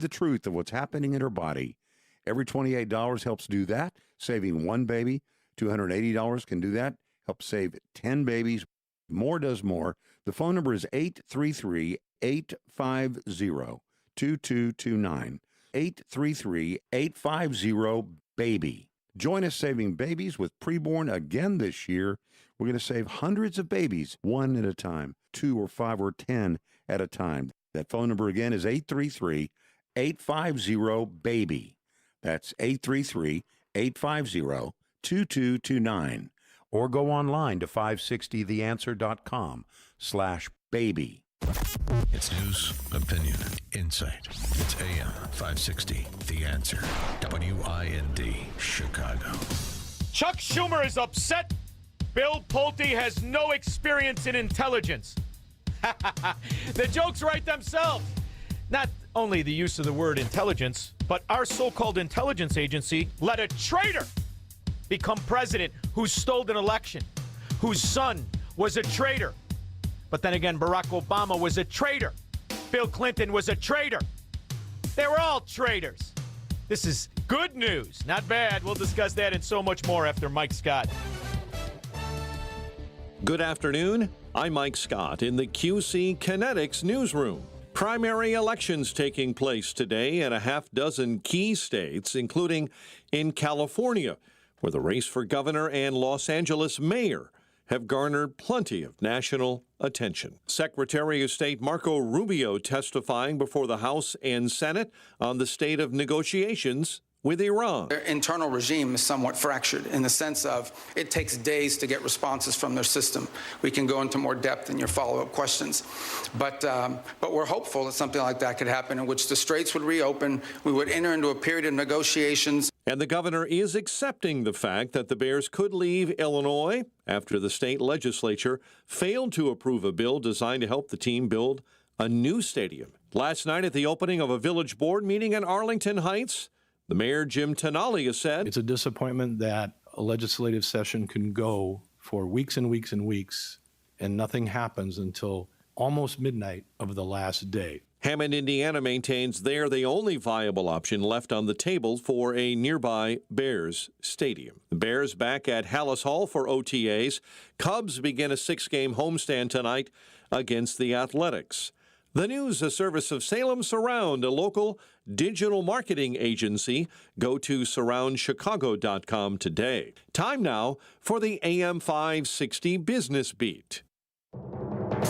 the truth of what's happening in her body. Every $28 helps do that, saving one baby. $280 can do that, help save 10 babies. More does more. The phone number is 833-850-2229. 833-850-BABY. Join us saving babies with preborn again this year. We're going to save hundreds of babies, one at a time, 2 or 5 or 10 at a time. That phone number again is 833-850-BABY. That's 833-850-2229. Or go online to 560theanswer.com/baby. It's news, opinion, insight. It's AM 560, The Answer. WIND, Chicago. Chuck Schumer is upset. Bill Pulte has no experience in intelligence. The jokes write themselves. Not only the use of the word intelligence, but our so-called intelligence agency let a traitor become president who stole an election, whose son was a traitor. But then again, Barack Obama was a traitor. Bill Clinton was a traitor. They were all traitors. This is good news, not bad. We'll discuss that and so much more after Mike Scott. Good afternoon. I'm Mike Scott in the QC Kinetics newsroom. Primary elections taking place today in a half dozen key states, including in California, where the race for governor and Los Angeles mayor have garnered plenty of national attention. Secretary of State Marco Rubio testifying before the House and Senate on the state of negotiations with Iran. Their internal regime is somewhat fractured in the sense of it takes days to get responses from their system. We can go into more depth in your follow-up questions. But we're hopeful that something like that could happen, in which the straits would reopen, we would enter into a period of negotiations. And the governor is accepting the fact that the Bears could leave Illinois after the state legislature failed to approve a bill designed to help the team build a new stadium. Last night at the opening of a village board meeting in Arlington Heights, the mayor, Jim Tenalia, said, "It's a disappointment that a legislative session can go for weeks and weeks and weeks, and nothing happens until almost midnight of the last day." Hammond, Indiana maintains they're the only viable option left on the table for a nearby Bears stadium. The Bears back at Hallis Hall for OTAs. Cubs begin a 6-game homestand tonight against the Athletics. The News, a service of Salem Surround, a local digital marketing agency. Go to surroundchicago.com today. Time now for the AM 560 Business Beat.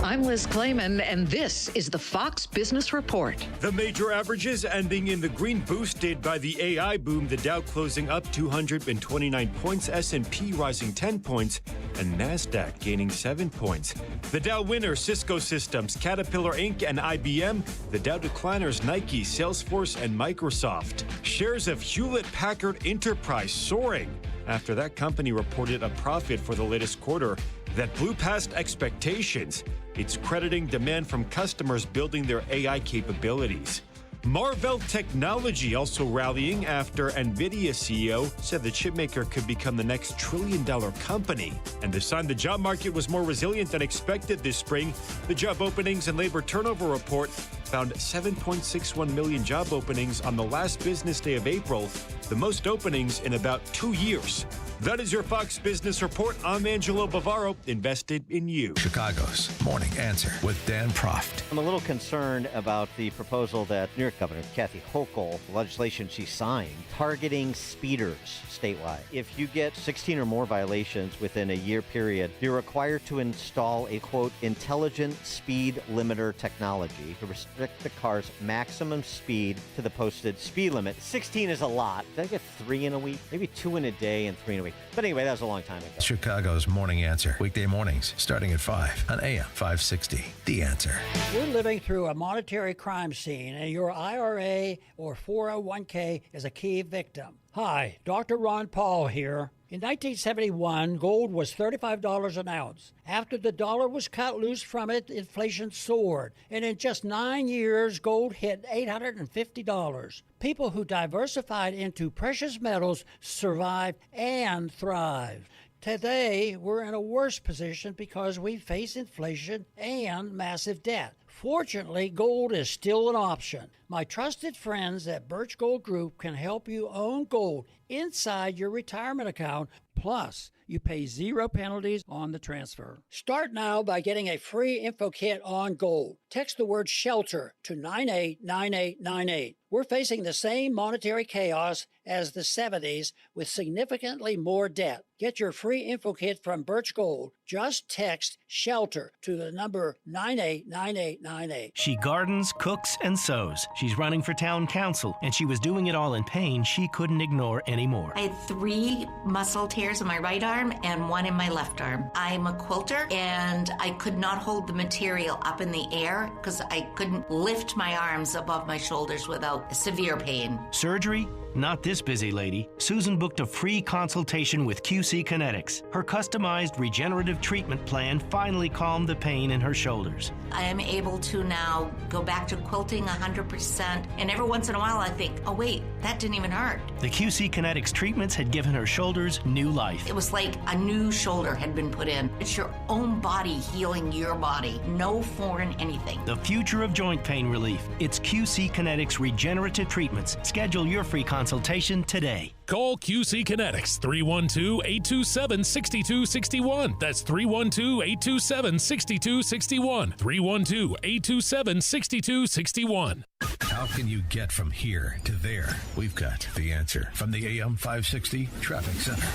I'm Liz Clayman, and this is the Fox Business Report. The major averages ending in the green, boosted by the AI boom. The Dow closing up 229 points, S&P rising 10 points, and NASDAQ gaining 7 points. The Dow winner, Cisco Systems, Caterpillar Inc., and IBM. The Dow decliners, Nike, Salesforce, and Microsoft. Shares of Hewlett-Packard Enterprise soaring after that company reported a profit for the latest quarter that blew past expectations. It's crediting demand from customers building their AI capabilities. Marvell Technology also rallying after NVIDIA CEO said the chipmaker could become the next trillion-dollar company. And the sign the job market was more resilient than expected this spring. The job openings and labor turnover report found 7.61 million job openings on the last business day of April, the most openings in about 2 years. That is your Fox Business Report. I'm Angelo Bavaro, invested in you. Chicago's Morning Answer with Dan Proft. I'm a little concerned about the proposal that New York Governor Kathy Hochul, the legislation she signed, targeting speeders statewide. If you get 16 or more violations within a year period, you're required to install a, quote, intelligent speed limiter technology to restrict the car's maximum speed to the posted speed limit. 16 is a lot. Did I get 3 in a week? Maybe 2 in a day and 3 in a week. But anyway, that was a long time ago. Chicago's Morning Answer. Weekday mornings starting at 5 on AM 560. The Answer. You're living through a monetary crime scene, and your IRA or 401k is a key victim. Hi, Dr. Ron Paul here. In 1971, gold was $35 an ounce. After the dollar was cut loose from it, inflation soared. And in just 9 years, gold hit $850. People who diversified into precious metals survived and thrived. Today, we're in a worse position because we face inflation and massive debt. Fortunately, gold is still an option. My trusted friends at Birch Gold Group can help you own gold inside your retirement account. Plus, you pay 0 penalties on the transfer. Start now by getting a free info kit on gold. Text the word SHELTER to 989898. We're facing the same monetary chaos as the 70s with significantly more debt. Get your free info kit from Birch Gold. Just text SHELTER to the number 989898. She gardens, cooks, and sews. She's running for town council, and she was doing it all in pain she couldn't ignore anymore. I had 3 muscle tears in my right arm and 1 in my left arm. I'm a quilter, and I could not hold the material up in the air because I couldn't lift my arms above my shoulders without severe pain. Surgery? Not this busy lady. Susan booked a free consultation with QC Kinetics. Her customized regenerative treatment plan finally calmed the pain in her shoulders. I am able to now go back to quilting 100%, and every once in a while I think, oh wait, that didn't even hurt. The QC Kinetics treatments had given her shoulders new life. It was like a new shoulder had been put in. It's your own body healing your body. No foreign anything. The future of joint pain relief. It's QC Kinetics regenerative treatments. Schedule your free consultation today. Call QC Kinetics 312-827-6261. That's 312-827-6261. 312-827-6261. How can you get from here to there? We've got the answer from the AM 560 Traffic Center.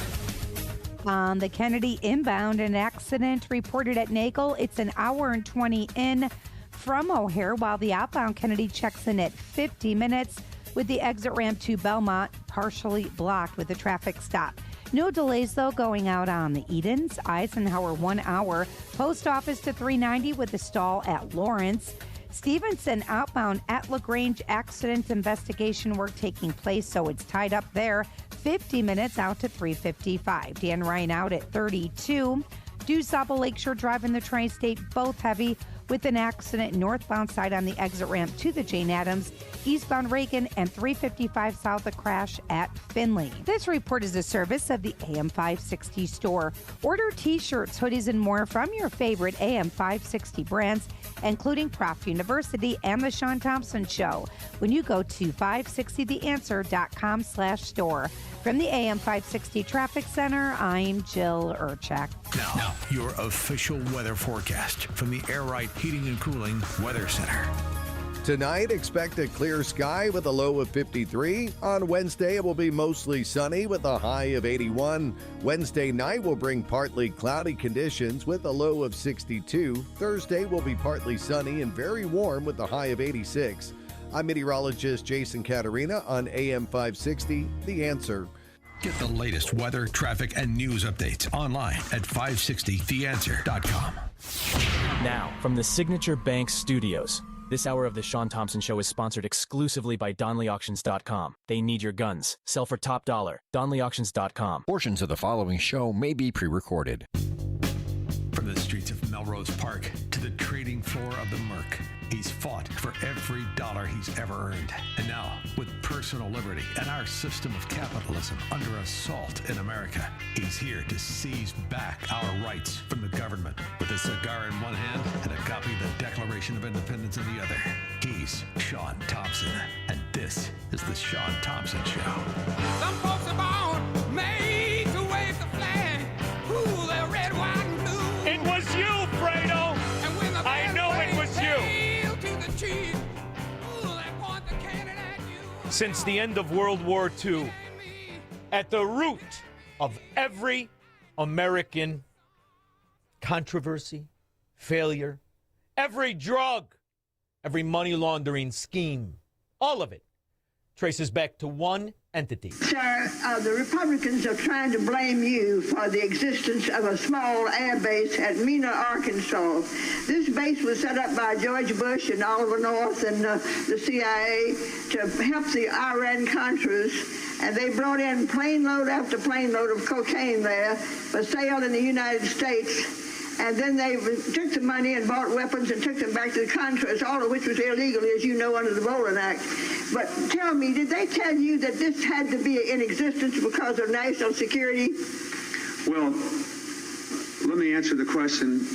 On the Kennedy inbound, an accident reported at Nagel. It's an hour and 20 in from O'Hare, while the outbound Kennedy checks in at 50 minutes with the exit ramp to Belmont partially blocked with a traffic stop. No delays, though, going out on the Edens. Eisenhower 1 hour. Post Office to 390 with a stall at Lawrence. Stevenson outbound at LaGrange, accident investigation work taking place, so it's tied up there. 50 minutes out to 355. Dan Ryan out at 32. DuSable Lakeshore Drive in the Tri-State, both heavy with an accident northbound side on the exit ramp to the Jane Addams. Eastbound Reagan and 355 south, a crash at Finley. This report is a service of the AM 560 store. Order t-shirts, hoodies, and more from your favorite AM 560 brands, including Prof University and The Shaun Thompson Show, when you go to 560theanswer.com/store. From the AM 560 Traffic Center, I'm Jill Urchak. Now, your official weather forecast from the Air Right Heating and Cooling Weather Center. Tonight, expect a clear sky with a low of 53. On Wednesday, it will be mostly sunny with a high of 81. Wednesday night will bring partly cloudy conditions with a low of 62. Thursday will be partly sunny and very warm with a high of 86. I'm meteorologist Jason Caterina on AM 560, The Answer. Get the latest weather, traffic, and news updates online at 560theanswer.com. Now, from the Signature Bank Studios, this hour of the Shaun Thompson Show is sponsored exclusively by DonleyAuctions.com. They need your guns. Sell for top dollar. DonleyAuctions.com. Portions of the following show may be pre-recorded. From the streets of Melrose Park to the trading floor of the Merc, he's fought for every dollar he's ever earned. And now, with personal liberty and our system of capitalism under assault in America, he's here to seize back our rights from the government. With a cigar in one hand and a copy of the Declaration of Independence in the other, he's Shaun Thompson. And this is the Shaun Thompson Show. Some folks are born made to wave the flag. Ooh, they're red, white, and blue. It was you, Fredo. I know it was you. Since the end of World War II, at the root of every American controversy, failure, every drug, every money laundering scheme, all of it traces back to one entity. Sir, the Republicans are trying to blame you for the existence of a small air base at Mena, Arkansas. This base was set up by George Bush and Oliver North and the CIA to help the Iran-Contras, and they brought in plane load after plane load of cocaine there for sale in the United States. And then they took the money and bought weapons and took them back to the Contras, all of which was illegal, as you know, under the Bolin Act. But tell me, did they tell you that this had to be in existence because of national security? Well, let me answer the question.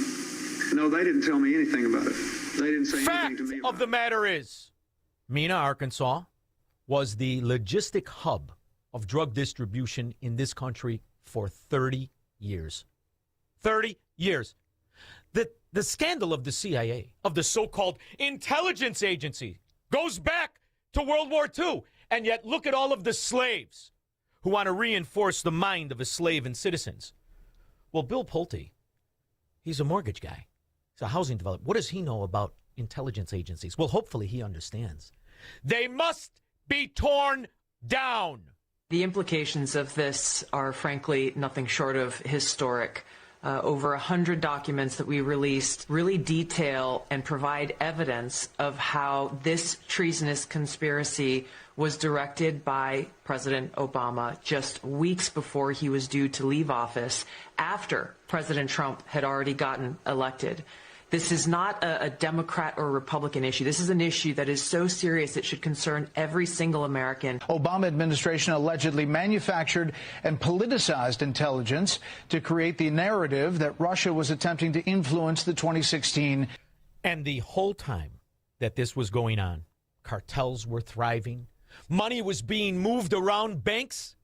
No, they didn't tell me anything about it. They didn't say Fact anything to me of the matter is, Mena, Arkansas, was the logistic hub of drug distribution in this country for 30 years. 30 years. The scandal of the CIA, of the so-called intelligence agency, goes back to World War II. And yet look at all of the slaves who want to reinforce the mind of a slave and citizens. Well, Bill Pulte, he's a mortgage guy. He's a housing developer. What does he know about intelligence agencies? Well, hopefully he understands. They must be torn down. The implications of this are, frankly, nothing short of historic. Over 100 documents that we released really detail and provide evidence of how this treasonous conspiracy was directed by President Obama just weeks before he was due to leave office, after President Trump had already gotten elected. This is not a Democrat or Republican issue. This is an issue that is so serious it should concern every single American. Obama administration allegedly manufactured and politicized intelligence to create the narrative that Russia was attempting to influence the 2016. And the whole time that this was going on, cartels were thriving. Money was being moved around banks.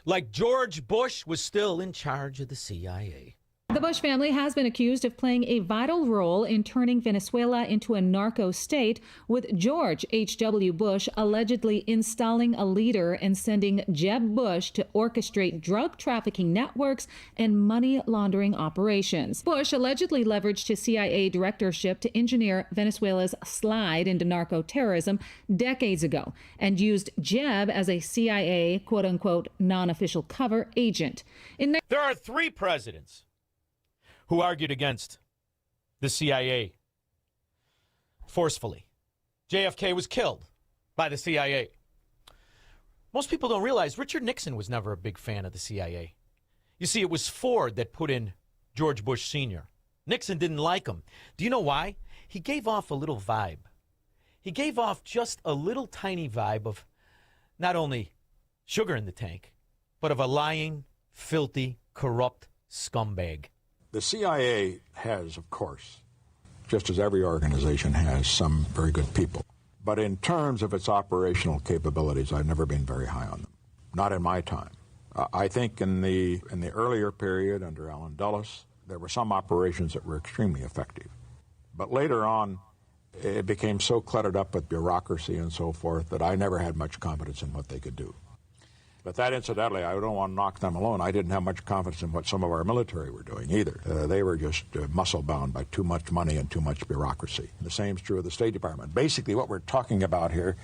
Like George Bush was still in charge of the CIA. The Bush family has been accused of playing a vital role in turning Venezuela into a narco state, with George H.W. Bush allegedly installing a leader and sending Jeb Bush to orchestrate drug trafficking networks and money laundering operations. Bush allegedly leveraged his CIA directorship to engineer Venezuela's slide into narco terrorism decades ago and used Jeb as a CIA quote-unquote non-official cover agent. There are 3 presidents who argued against the CIA forcefully. JFK was killed by the CIA. Most people don't realize Richard Nixon was never a big fan of the CIA. You see, it was Ford that put in George Bush Sr. Nixon didn't like him. Do you know why? He gave off a little vibe. He gave off just a little tiny vibe of not only sugar in the tank, but of a lying, filthy, corrupt scumbag. The CIA has, of course, just as every organization has, some very good people. But in terms of its operational capabilities, I've never been very high on them. Not in my time. I think in the earlier period under Allen Dulles, there were some operations that were extremely effective. But later on, it became so cluttered up with bureaucracy and so forth that I never had much confidence in what they could do. But that, incidentally, I don't want to knock them alone. I didn't have much confidence in what some of our military were doing either. They were just muscle-bound by too much money and too much bureaucracy. The same is true of the State Department. Basically, what we're talking about here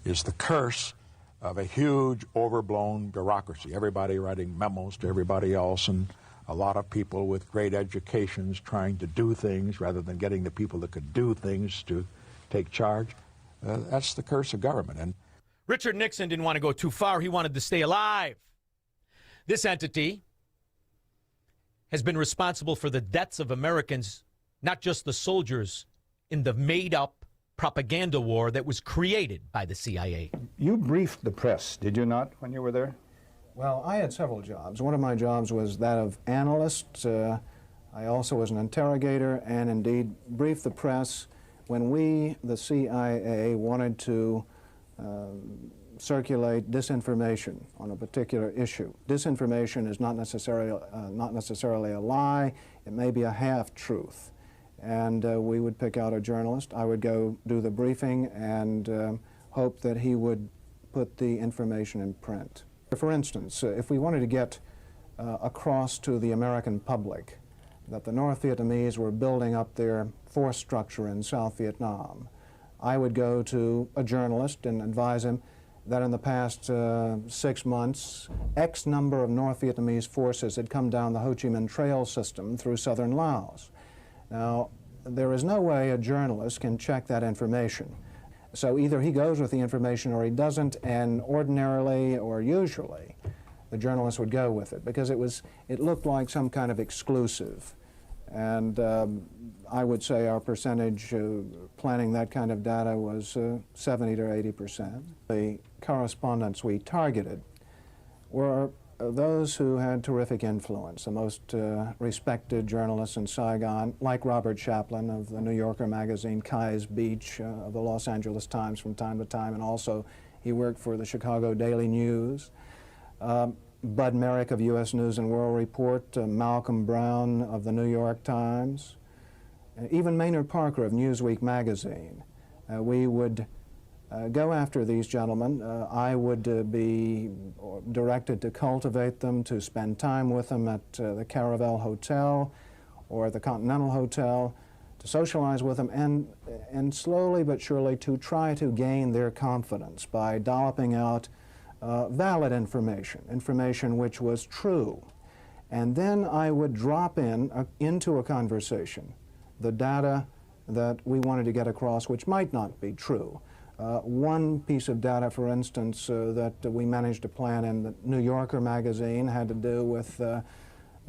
is the curse of a huge, overblown bureaucracy. Everybody writing memos to everybody else, and a lot of people with great educations trying to do things rather than getting the people that could do things to take charge. That's the curse of government. And Richard Nixon didn't want to go too far. He wanted to stay alive. This entity has been responsible for the deaths of Americans, not just the soldiers, in the made-up propaganda war that was created by the CIA. You briefed the press, did you not, when you were there? Well, I had several jobs. One of my jobs was that of analyst. I also was an interrogator and indeed briefed the press when we, the CIA, wanted to circulate disinformation on a particular issue. Disinformation is not necessarily a lie. It may be a half-truth. And we would pick out a journalist. I would go do the briefing and hope that he would put the information in print. For instance, if we wanted to get across to the American public that the North Vietnamese were building up their force structure in South Vietnam, I would go to a journalist and advise him that in the past 6 months, X number of North Vietnamese forces had come down the Ho Chi Minh Trail system through southern Laos. Now, there is no way a journalist can check that information. So either he goes with the information or he doesn't, and ordinarily or usually, the journalist would go with it because it looked like some kind of exclusive. And I would say our percentage planning that kind of data was 70 to 80%. The correspondents we targeted were those who had terrific influence. The most respected journalists in Saigon, like Robert Chaplin of the New Yorker magazine, Kai's Beach of the Los Angeles Times from time to time, and also he worked for the Chicago Daily News. Bud Merrick of U.S. News and World Report, Malcolm Brown of the New York Times, even Maynard Parker of Newsweek magazine. We would go after these gentlemen. I would be directed to cultivate them, to spend time with them at the Caravel Hotel or the Continental Hotel, to socialize with them, and slowly but surely to try to gain their confidence by dolloping out valid information which was true. And then I would drop into a conversation the data that we wanted to get across, which might not be true. One piece of data, for instance, that we managed to plant in the New Yorker magazine had to do with a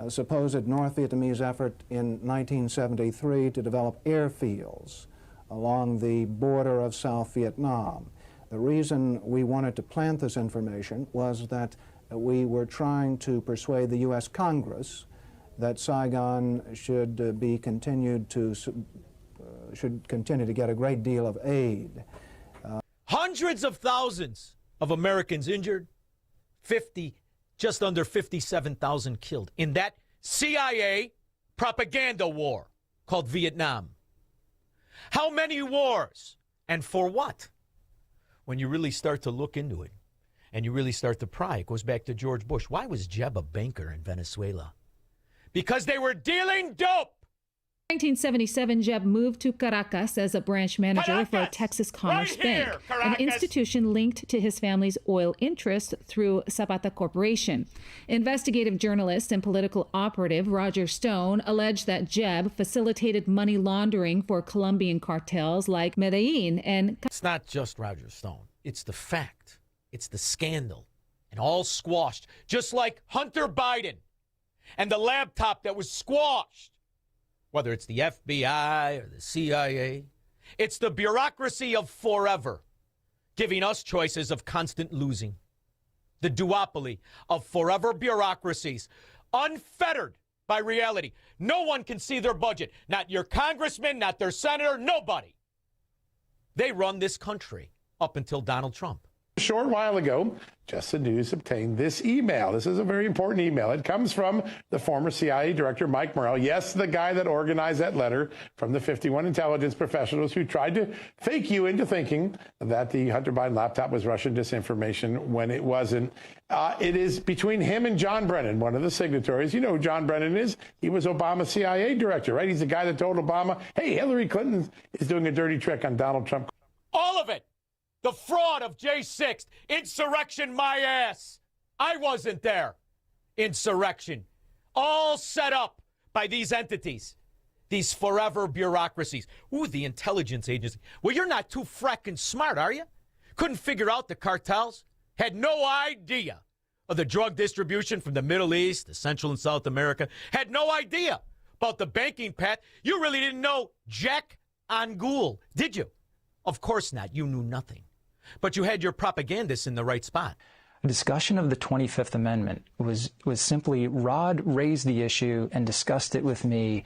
supposed North Vietnamese effort in 1973 to develop airfields along the border of South Vietnam. The reason we wanted to plant this information was that we were trying to persuade the U.S. Congress that Saigon should continue to get a great deal of aid. Hundreds of thousands of Americans injured, just under 57,000 killed in that CIA propaganda war called Vietnam. How many wars and for what? When you really start to look into it and you really start to pry, it goes back to George Bush. Why was Jeb a banker in Venezuela? Because they were dealing dope. In 1977, Jeb moved to Caracas as a branch manager for Texas Commerce Bank, an institution linked to his family's oil interests through Zapata Corporation. Investigative journalist and political operative Roger Stone alleged that Jeb facilitated money laundering for Colombian cartels like Medellin and... It's not just Roger Stone. It's the fact. It's the scandal. And all squashed, just like Hunter Biden and the laptop that was squashed. Whether it's the FBI or the CIA, it's the bureaucracy of forever, giving us choices of constant losing. The duopoly of forever bureaucracies, unfettered by reality. No one can see their budget. Not your congressman, not their senator, nobody. They run this country up until Donald Trump. A short while ago, Just the News obtained this email. This is a very important email. It comes from the former CIA director, Mike Morrell. Yes, the guy that organized that letter from the 51 intelligence professionals who tried to fake you into thinking that the Hunter Biden laptop was Russian disinformation when it wasn't. It is between him and John Brennan, one of the signatories. You know who John Brennan is? He was Obama's CIA director, right? He's the guy that told Obama, hey, Hillary Clinton is doing a dirty trick on Donald Trump. All of it. The fraud of J6, insurrection, my ass. I wasn't there. Insurrection. All set up by these entities, these forever bureaucracies. Ooh, the intelligence agency. Well, you're not too frackin' smart, are you? Couldn't figure out the cartels? Had no idea of the drug distribution from the Middle East to Central and South America? Had no idea about the banking path? You really didn't know Jack Angul, did you? Of course not. You knew nothing. But you had your propagandists in the right spot. A discussion of the 25th Amendment was simply Rod raised the issue and discussed it with me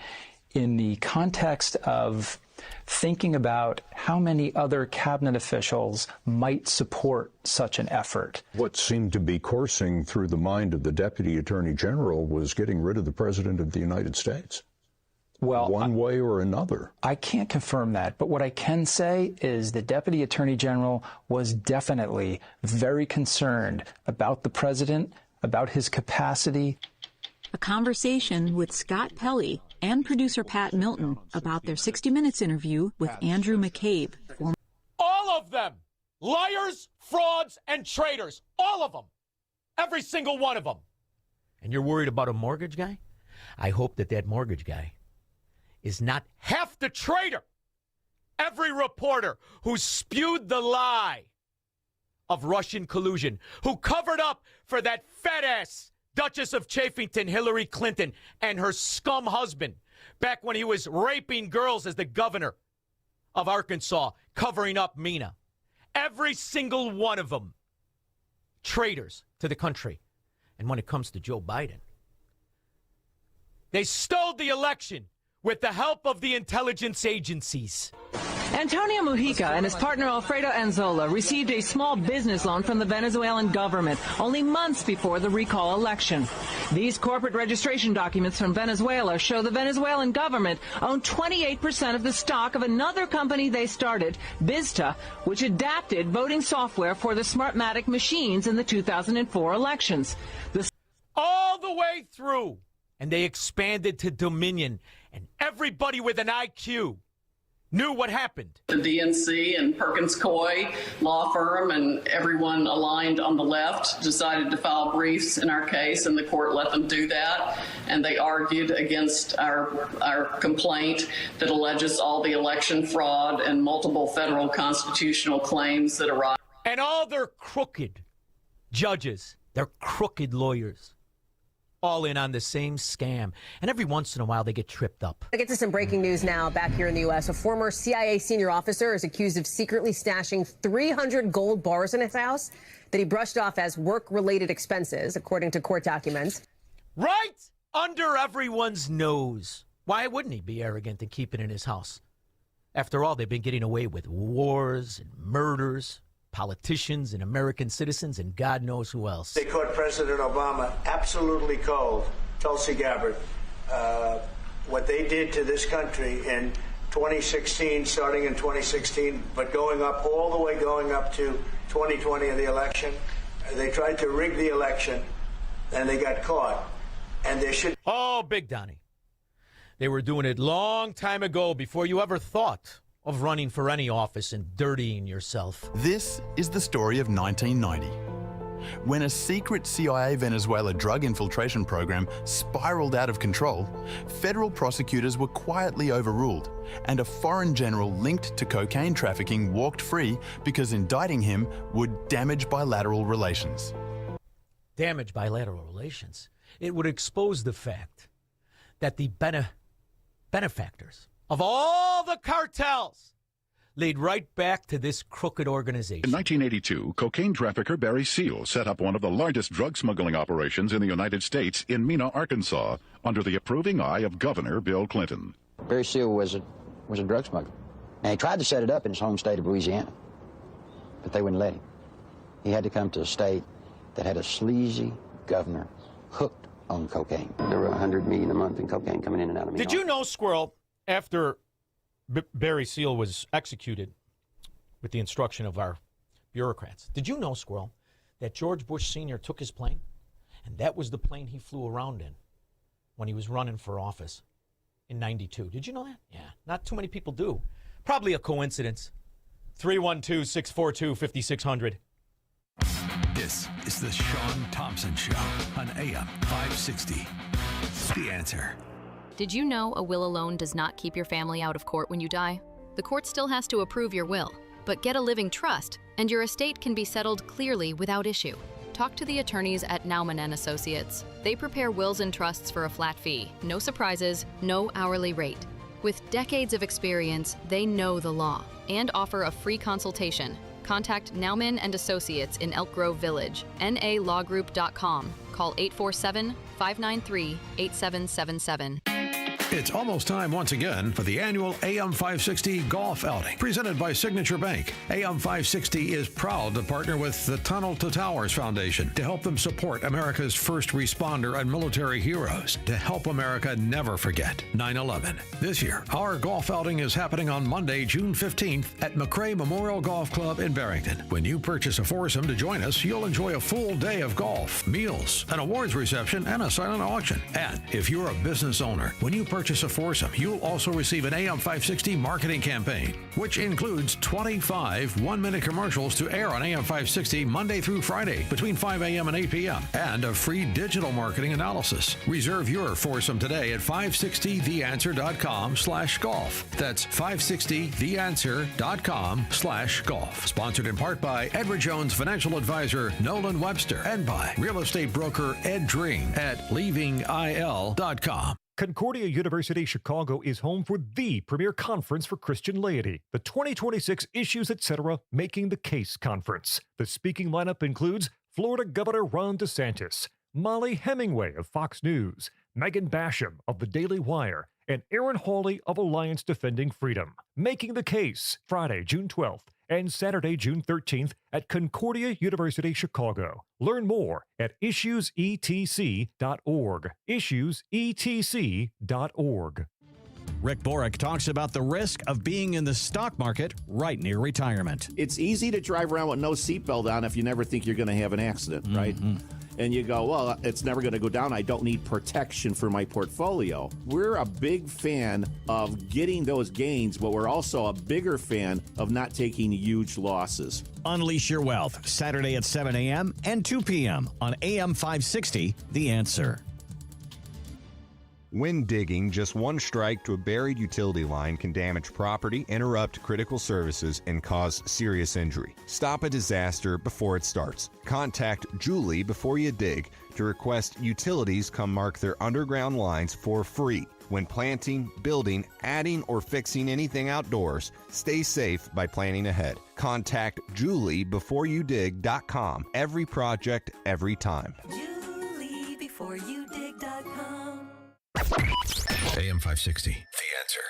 in the context of thinking about how many other cabinet officials might support such an effort. What seemed to be coursing through the mind of the Deputy Attorney General was getting rid of the President of the United States. Well, one way or another. I can't confirm that, but what I can say is the Deputy Attorney General was definitely very concerned about the President, about his capacity. A conversation with Scott Pelley and producer Pat Milton about their 60 Minutes interview with Andrew McCabe. All of them! Liars, frauds, and traitors. All of them. Every single one of them. And you're worried about a mortgage guy? I hope that mortgage guy is not half the traitor. Every reporter who spewed the lie of Russian collusion, who covered up for that fat-ass Duchess of Chafington, Hillary Clinton, and her scum husband, back when he was raping girls as the governor of Arkansas, covering up Mina. Every single one of them, traitors to the country. And when it comes to Joe Biden, they stole the election with the help of the intelligence agencies. Antonio Mujica and his partner Alfredo Anzola received a small business loan from the Venezuelan government only months before the recall election. These corporate registration documents from Venezuela show the Venezuelan government owned 28% of the stock of another company they started, Vista, which adapted voting software for the Smartmatic machines in the 2004 elections. All the way through. And they expanded to Dominion. And everybody with an IQ knew what happened. The DNC and Perkins Coie law firm and everyone aligned on the left decided to file briefs in our case, and the court let them do that. And they argued against our complaint that alleges all the election fraud and multiple federal constitutional claims that arise. And all their crooked judges, their crooked lawyers, all in on the same scam. And every once in a while, they get tripped up. I get to some breaking news now back here in the U.S. A former CIA senior officer is accused of secretly stashing 300 gold bars in his house that he brushed off as work-related expenses, according to court documents. Right under everyone's nose. Why wouldn't he be arrogant and keep it in his house? After all, they've been getting away with wars and murders, politicians and American citizens, and God knows who else. They caught President Obama absolutely cold. Tulsi Gabbard, what they did to this country in 2016, starting in 2016, but going up all the way going up to 2020 in the election. They tried to rig the election, and they got caught. And they should. Oh, Big Donnie. They were doing it long time ago before you ever thought of running for any office and dirtying yourself. This is the story of 1990, when a secret CIA Venezuela drug infiltration program spiraled out of control. Federal prosecutors were quietly overruled, and a foreign general linked to cocaine trafficking walked free because indicting him would damage bilateral relations. Damage bilateral relations? It would expose the fact that the benefactors of all the cartels lead right back to this crooked organization. In 1982, cocaine trafficker Barry Seal set up one of the largest drug smuggling operations in the United States in Mena, Arkansas, under the approving eye of Governor Bill Clinton. Barry Seal was a drug smuggler, and he tried to set it up in his home state of Louisiana, but they wouldn't let him. He had to come to a state that had a sleazy governor hooked on cocaine. There were $100 million a month in cocaine coming in and out of Mena. Did you know, Squirrel, after Barry Seal was executed with the instruction of our bureaucrats, did you know, Squirrel, that George Bush Sr. took his plane? And that was the plane he flew around in when he was running for office in 92. Did you know that? Yeah, not too many people do. Probably a coincidence. 312-642-5600. This is the Shaun Thompson Show on AM 560. The Answer. Did you know a will alone does not keep your family out of court when you die? The court still has to approve your will, but get a living trust, and your estate can be settled clearly without issue. Talk to the attorneys at Nauman & Associates. They prepare wills and trusts for a flat fee, no surprises, no hourly rate. With decades of experience, they know the law and offer a free consultation. Contact Nauman & Associates in Elk Grove Village, nalawgroup.com. Call 847-593-8777. It's almost time once again for the annual AM 560 Golf Outing, presented by Signature Bank. AM 560 is proud to partner with the Tunnel to Towers Foundation to help them support America's first responder and military heroes, to help America never forget 9/11. This year, our golf outing is happening on Monday, June 15th at McRae Memorial Golf Club in Barrington. When you purchase a foursome to join us, you'll enjoy a full day of golf, meals, an awards reception, and a silent auction. And if you're a business owner, when you purchase a foursome, you'll also receive an AM 560 marketing campaign, which includes 25 one-minute commercials to air on AM 560 Monday through Friday between 5 a.m. and 8 p.m. and a free digital marketing analysis. Reserve your foursome today at 560theanswer.com/golf. That's 560theanswer.com/golf. Sponsored in part by Edward Jones Financial Advisor Nolan Webster and by real estate broker Ed Dring at leavingil.com. Concordia University Chicago is home for the premier conference for Christian laity, the 2026 Issues Etc. Making the Case Conference. The speaking lineup includes Florida Governor Ron DeSantis, Molly Hemingway of Fox News, Megan Basham of The Daily Wire, and Aaron Hawley of Alliance Defending Freedom. Making the Case, Friday, June 12th and Saturday, June 13th at Concordia University, Chicago. Learn more at issuesetc.org. Issuesetc.org. Rick Borick talks about the risk of being in the stock market right near retirement. It's easy to drive around with no seatbelt on if you never think you're going to have an accident, right? And you go, well, it's never going to go down. I don't need protection for my portfolio. We're a big fan of getting those gains, but we're also a bigger fan of not taking huge losses. Unleash your wealth, Saturday at 7 a.m. and 2 p.m. on AM 560, The Answer. When digging, just one strike to a buried utility line can damage property, interrupt critical services, and cause serious injury. Stop a disaster before it starts. Contact Julie before you dig to request utilities come mark their underground lines for free. When planting, building, adding, or fixing anything outdoors, stay safe by planning ahead. Contact JulieBeforeYouDig.com. Every project, every time. JulieBeforeYouDig.com. AM 560, The Answer.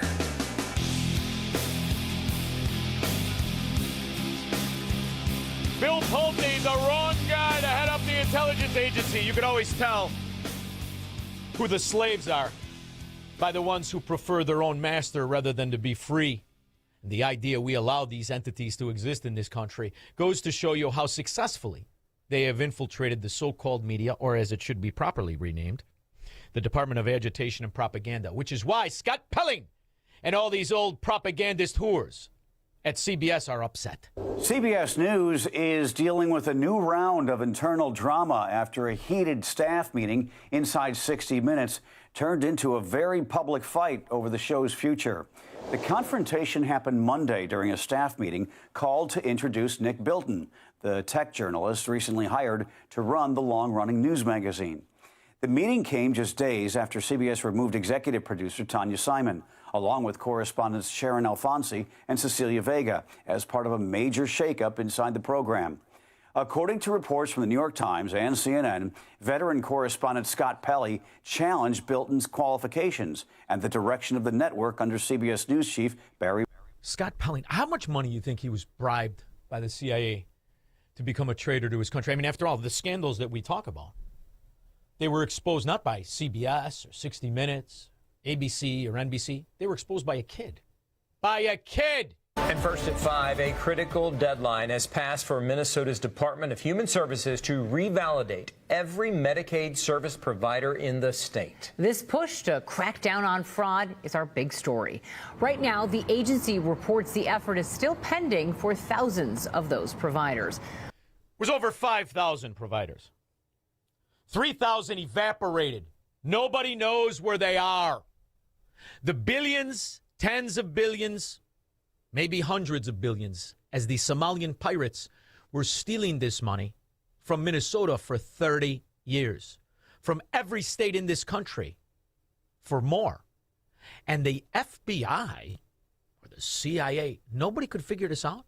Bill Pulte, the wrong guy to head up the intelligence agency. You can always tell who the slaves are by the ones who prefer their own master rather than to be free. And the idea we allow these entities to exist in this country goes to show you how successfully they have infiltrated the so-called media, or as it should be properly renamed, the Department of Agitation and Propaganda, which is why Scott Pelling and all these old propagandist whores at CBS are upset. CBS News is dealing with a new round of internal drama after a heated staff meeting inside 60 Minutes turned into a very public fight over the show's future. The confrontation happened Monday during a staff meeting called to introduce Nick Bilton, the tech journalist recently hired to run the long-running news magazine. The meeting came just days after CBS removed executive producer Tanya Simon, along with correspondents Sharon Alfonsi and Cecilia Vega, as part of a major shakeup inside the program. According to reports from the New York Times and CNN, veteran correspondent Scott Pelley challenged Bilton's qualifications and the direction of the network under CBS News chief Barry. Scott Pelling, how much money do you think he was bribed by the CIA to become a traitor to his country? I mean, after all, the scandals that we talk about, they were exposed not by CBS or 60 Minutes, ABC or NBC. They were exposed by a kid. By a kid! And first at 5, a critical deadline has passed for Minnesota's Department of Human Services to revalidate every Medicaid service provider in the state. This push to crack down on fraud is our big story. Right now, the agency reports the effort is still pending for thousands of those providers. It was over 5,000 providers. 3,000 evaporated. Nobody knows where they are. The billions, tens of billions, maybe hundreds of billions, as the Somalian pirates were stealing this money from Minnesota for 30 years, from every state in this country for more. And the FBI or the CIA, nobody could figure this out.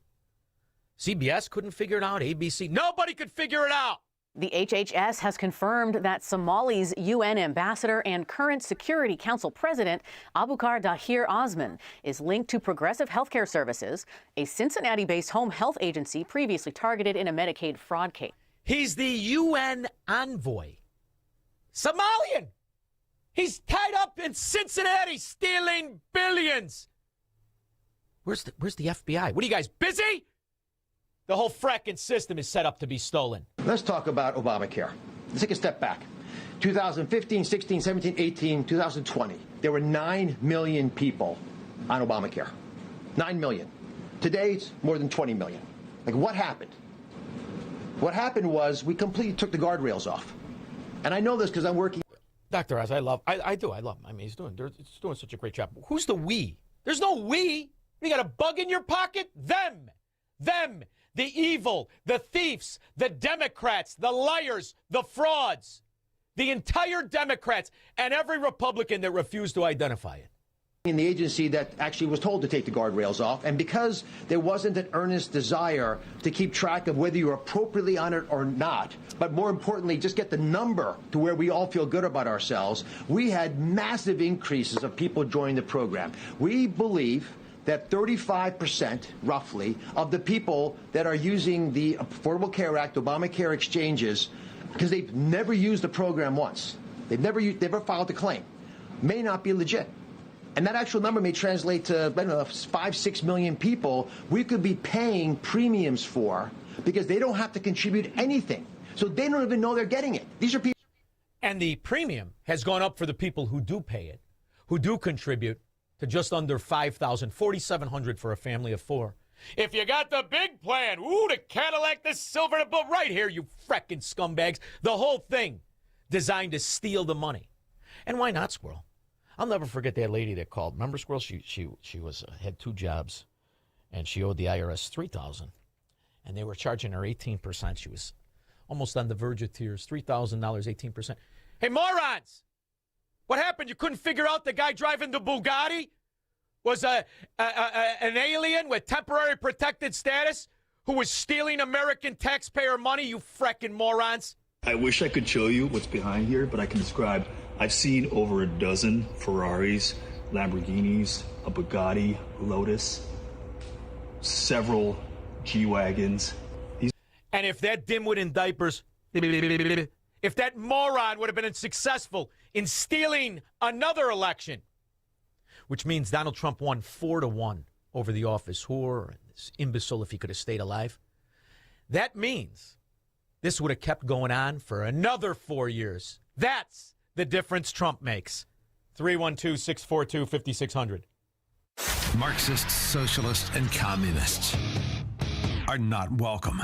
CBS couldn't figure it out. ABC, nobody could figure it out. The HHS has confirmed that Somali's UN ambassador and current Security Council president, Abukar Dahir Osman, is linked to Progressive Healthcare Services, a Cincinnati-based home health agency previously targeted in a Medicaid fraud case. He's the UN envoy. Somalian! He's tied up in Cincinnati stealing billions. Where's the FBI? What are you guys, busy? The whole fracking system is set up to be stolen. Let's talk about Obamacare. Let's take a step back. 2015, 16, 17, 18, 2020. There were 9 million people on Obamacare. 9 million. Today, it's more than 20 million. Like, what happened? What happened was we completely took the guardrails off. And I know this because I'm working. Dr. Oz, I love him. I mean, he's doing such a great job. Who's the we? There's no we. You got a bug in your pocket? Them. The evil, the thieves, the Democrats, the liars, the frauds, the entire Democrats, and every Republican that refused to identify it. in the agency that actually was told to take the guardrails off, and because there wasn't an earnest desire to keep track of whether you're appropriately on it or not, but more importantly, just get the number to where we all feel good about ourselves, we had massive increases of people joining the program. We believe that 35%, roughly, of the people that are using the Affordable Care Act, Obamacare exchanges, because they've never used the program once, they've never filed a claim, may not be legit. And that actual number may translate to, I don't know, 5-6 million people we could be paying premiums for because they don't have to contribute anything. So they don't even know they're getting it. These are people. And the premium has gone up for the people who do pay it, who do contribute, to just under $5,000, $4,700 for a family of four. If you got the big plan, the Cadillac, the silver, the bull, right here, you frickin' scumbags. The whole thing designed to steal the money. And why not, Squirrel? I'll never forget that lady that called. Remember, Squirrel? She was had 2 jobs, and she owed the IRS $3,000, and they were charging her 18%. She was almost on the verge of tears. $3,000, 18%. Hey, morons! What happened? You couldn't figure out the guy driving the Bugatti was an alien with temporary protected status who was stealing American taxpayer money? You frickin' morons! I wish I could show you what's behind here, but I can describe. I've seen over a dozen Ferraris, Lamborghinis, a Bugatti, Lotus, several G-Wagons. And if that dimwit in diapers, if that moron would have been successful in stealing another election, which means Donald Trump won 4-1 over the office whore and this imbecile if he could have stayed alive, that means this would have kept going on for another 4 years. That's the difference Trump makes. 312-642-5600. Marxists, socialists, and communists are not welcome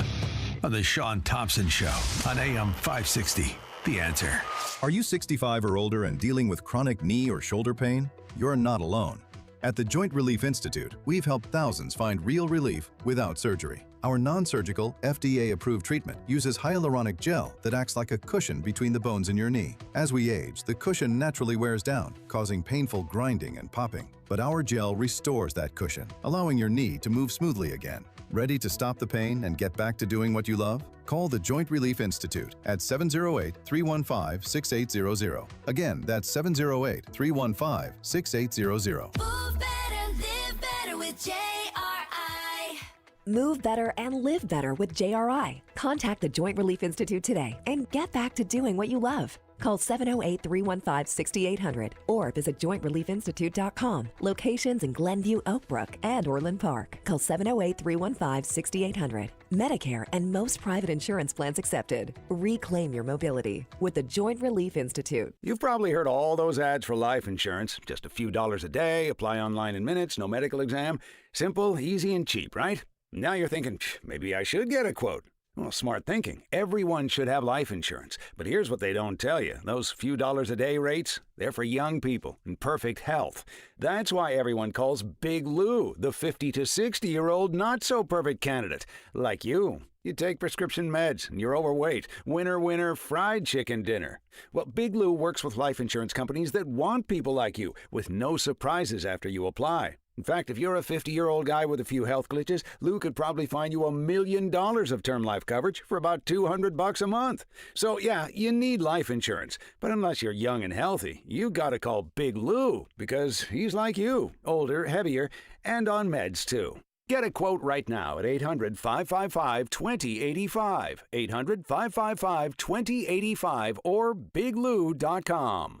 on the Shaun Thompson Show on AM 560. The Answer. Are you 65 or older and dealing with chronic knee or shoulder pain? You're not alone. At the Joint Relief Institute, we've helped thousands find real relief without surgery. Our non-surgical, FDA-approved treatment uses hyaluronic gel that acts like a cushion between the bones in your knee. As we age, the cushion naturally wears down, causing painful grinding and popping. But our gel restores that cushion, allowing your knee to move smoothly again. Ready to stop the pain and get back to doing what you love? Call the Joint Relief Institute at 708-315-6800. Again, that's 708-315-6800. Move better, live better with JRI. Move better and live better with JRI. Contact the Joint Relief Institute today and get back to doing what you love. Call 708-315-6800 or visit jointreliefinstitute.com. Locations in Glenview, Oak Brook, and Orland Park. Call 708-315-6800. Medicare and most private insurance plans accepted. Reclaim your mobility with the Joint Relief Institute. You've probably heard all those ads for life insurance. Just a few dollars a day, apply online in minutes, no medical exam. Simple, easy, and cheap, right? Now you're thinking, maybe I should get a quote. Well, smart thinking. Everyone should have life insurance. But here's what they don't tell you. Those few dollars a day rates, they're for young people in perfect health. That's why everyone calls Big Lou the 50 to 60-year-old not-so-perfect candidate. Like you. You take prescription meds and you're overweight. Winner, winner, fried chicken dinner. Well, Big Lou works with life insurance companies that want people like you with no surprises after you apply. In fact, if you're a 50-year-old guy with a few health glitches, Lou could probably find you $1 million of term life coverage for about $200 a month. So, yeah, you need life insurance. But unless you're young and healthy, you gotta call Big Lou because he's like you, older, heavier, and on meds, too. Get a quote right now at 800-555-2085, 800-555-2085, or biglou.com.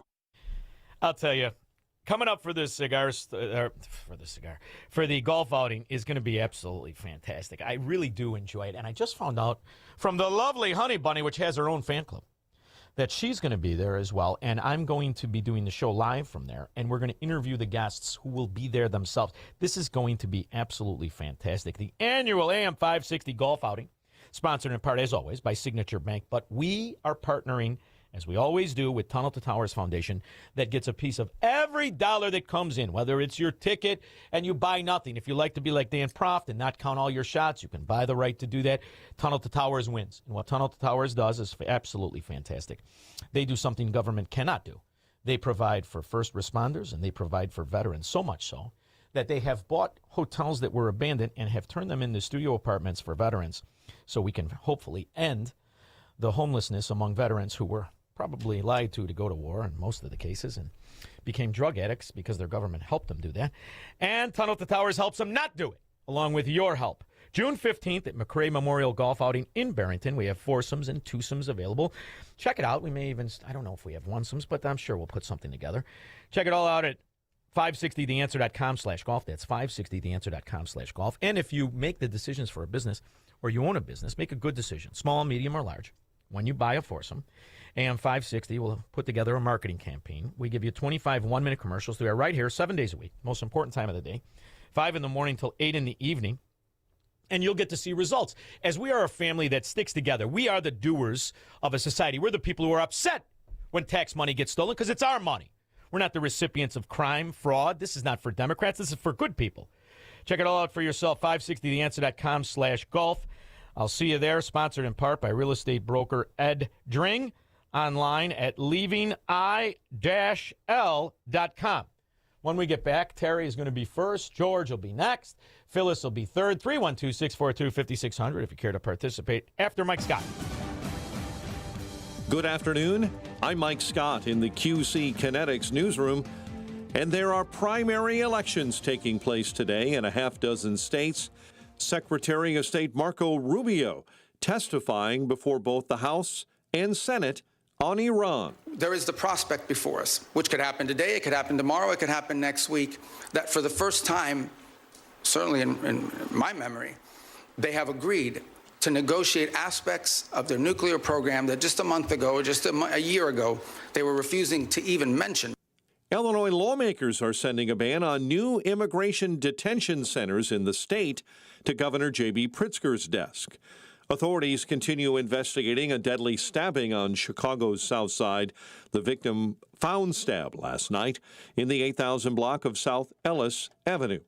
I'll tell you. Coming up for the golf outing is going to be absolutely fantastic. I really do enjoy it. And I just found out from the lovely Honey Bunny, which has her own fan club, that she's going to be there as well. And I'm going to be doing the show live from there. And we're going to interview the guests who will be there themselves. This is going to be absolutely fantastic. The annual AM 560 golf outing, sponsored in part, as always, by Signature Bank. But we are partnering, as we always do, with Tunnel to Towers Foundation, that gets a piece of every dollar that comes in, whether it's your ticket and you buy nothing. If you like to be like Dan Proft and not count all your shots, you can buy the right to do that. Tunnel to Towers wins. And what Tunnel to Towers does is absolutely fantastic. They do something government cannot do. They provide for first responders and they provide for veterans, so much so that they have bought hotels that were abandoned and have turned them into studio apartments for veterans so we can hopefully end the homelessness among veterans who were probably lied to go to war in most of the cases and became drug addicts because their government helped them do that. And Tunnel to Towers helps them not do it, along with your help. June 15th at McRae Memorial Golf Outing in Barrington. We have foursomes and twosomes available. Check it out. We may even, I don't know if we have onesomes, but I'm sure we'll put something together. Check it all out at 560theanswer.com/golf. That's 560theanswer.com/golf. And if you make the decisions for a business or you own a business, make a good decision, small, medium, or large. When you buy a foursome, AM 560 will put together a marketing campaign. We give you 25 one-minute commercials. They are right here 7 days a week, most important time of the day, 5 in the morning till 8 in the evening. And you'll get to see results. As we are a family that sticks together, we are the doers of a society. We're the people who are upset when tax money gets stolen because it's our money. We're not the recipients of crime, fraud. This is not for Democrats. This is for good people. Check it all out for yourself, 560theanswer.com/golf. I'll see you there, sponsored in part by real estate broker Ed Dring, online at leaving-l.com. When we get back, Terry is going to be first. George will be next. Phyllis will be third. 312-642-5600 if you care to participate after Mike Scott. Good afternoon. I'm Mike Scott in the QC Kinetics newsroom. And there are primary elections taking place today in a half dozen states. Secretary of State Marco Rubio testifying before both the House and Senate on Iran. There is the prospect before us, which could happen today, it could happen tomorrow, it could happen next week, that for the first time, certainly in my memory, they have agreed to negotiate aspects of their nuclear program that just a month ago, or just a year ago, they were refusing to even mention. Illinois lawmakers are sending a ban on new immigration detention centers in the state to Governor J.B. Pritzker's desk. Authorities continue investigating a deadly stabbing on Chicago's South Side. The victim found stabbed last night in the 8,000 block of South Ellis Avenue.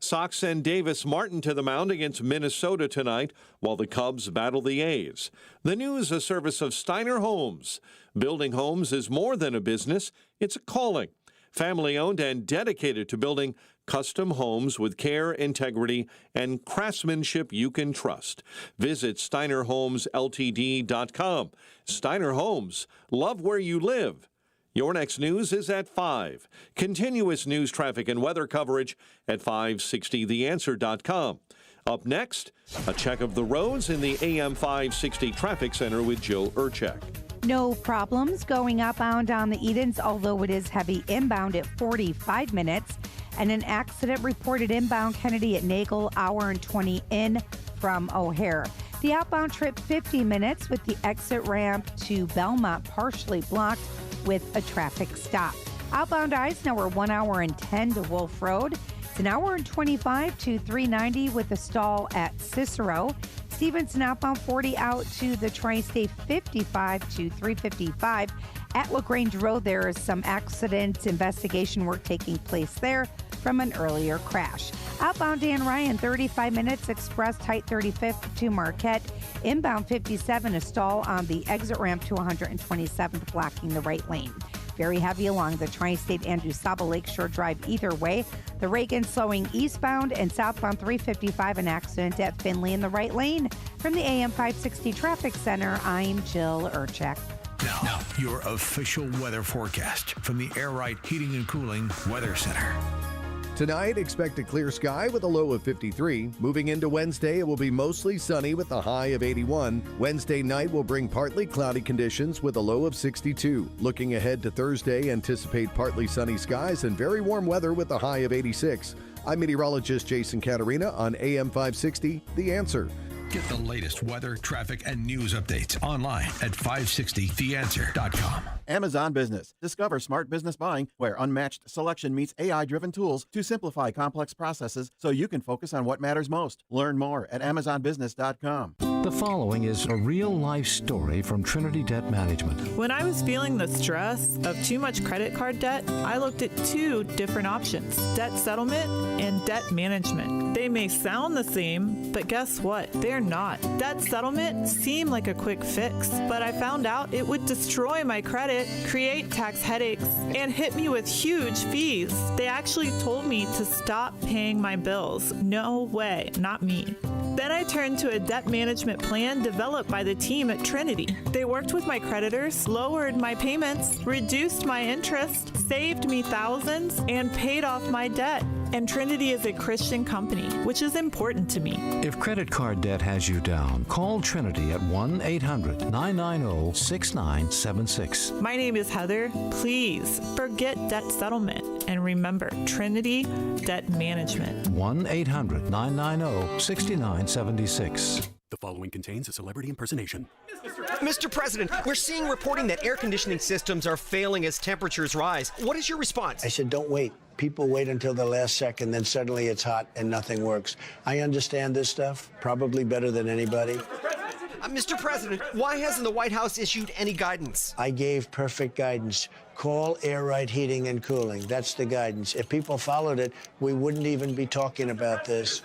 Sox send Davis Martin to the mound against Minnesota tonight while the Cubs battle the A's. The news a service of Steiner Homes. Building homes is more than a business, it's a calling. Family-owned and dedicated to building custom homes with care, integrity, and craftsmanship you can trust. Visit SteinerHomesLTD.com. Steiner Homes, love where you live. Your next news is at 5. Continuous news, traffic, and weather coverage at 560theanswer.com. Up next, a check of the roads in the AM 560 Traffic Center with Jill Urchek. No problems going outbound on the Edens, although it is heavy inbound at 45 minutes. And an accident reported inbound Kennedy at Nagel, hour and 20 in from O'Hare. The outbound trip 50 minutes with the exit ramp to Belmont partially blocked with a traffic stop. Outbound Eisenhower 1 hour and 10 to Wolf Road. It's an hour and 25 to 390 with a stall at Cicero. Stevenson outbound 40 out to the Tri-State 55 to 355. At LaGrange Road, there is some accident investigation work taking place there from an earlier crash. Outbound Dan Ryan, 35 minutes, Express tight 35th to Marquette. Inbound 57, a stall on the exit ramp to 127th, blocking the right lane. Very heavy along the Tri-State and DuSable Lakeshore Drive either way. The Reagan slowing eastbound and southbound 355, an accident at Finley in the right lane. From the AM 560 Traffic Center, I'm Jill Urchek. Now, your official weather forecast from the Air Right Heating and Cooling Weather Center. Tonight, expect a clear sky with a low of 53. Moving into Wednesday, it will be mostly sunny with a high of 81. Wednesday night will bring partly cloudy conditions with a low of 62. Looking ahead to Thursday, anticipate partly sunny skies and very warm weather with a high of 86. I'm meteorologist Jason Caterina on AM 560, The Answer. Get the latest weather, traffic, and news updates online at 560theanswer.com. Amazon Business. Discover smart business buying where unmatched selection meets AI-driven tools to simplify complex processes so you can focus on what matters most. Learn more at amazonbusiness.com. The following is a real-life story from Trinity Debt Management. When I was feeling the stress of too much credit card debt, I looked at two different options: debt settlement and debt management. They may sound the same, but guess what? They're not. Debt settlement seemed like a quick fix, but I found out it would destroy my credit, create tax headaches, and hit me with huge fees. They actually told me to stop paying my bills. No way, not me. Then I turned to a debt management plan developed by the team at Trinity. They worked with my creditors, lowered my payments, reduced my interest, saved me thousands, and paid off my debt. And Trinity is a Christian company, which is important to me. If credit card debt has you down, call Trinity at 1-800-990-6976. My name is Heather. Please forget debt settlement and remember Trinity Debt Management. 1-800-990-6976. The following contains a celebrity impersonation. Mr. President, we're seeing reporting that air conditioning systems are failing as temperatures rise. What is your response? I said, don't wait. People wait until the last second, then suddenly it's hot and nothing works. I understand this stuff, probably better than anybody. Mr. President, why hasn't the White House issued any guidance? I gave perfect guidance. Call Air Right Heating and Cooling. That's the guidance. If people followed it, we wouldn't even be talking about this.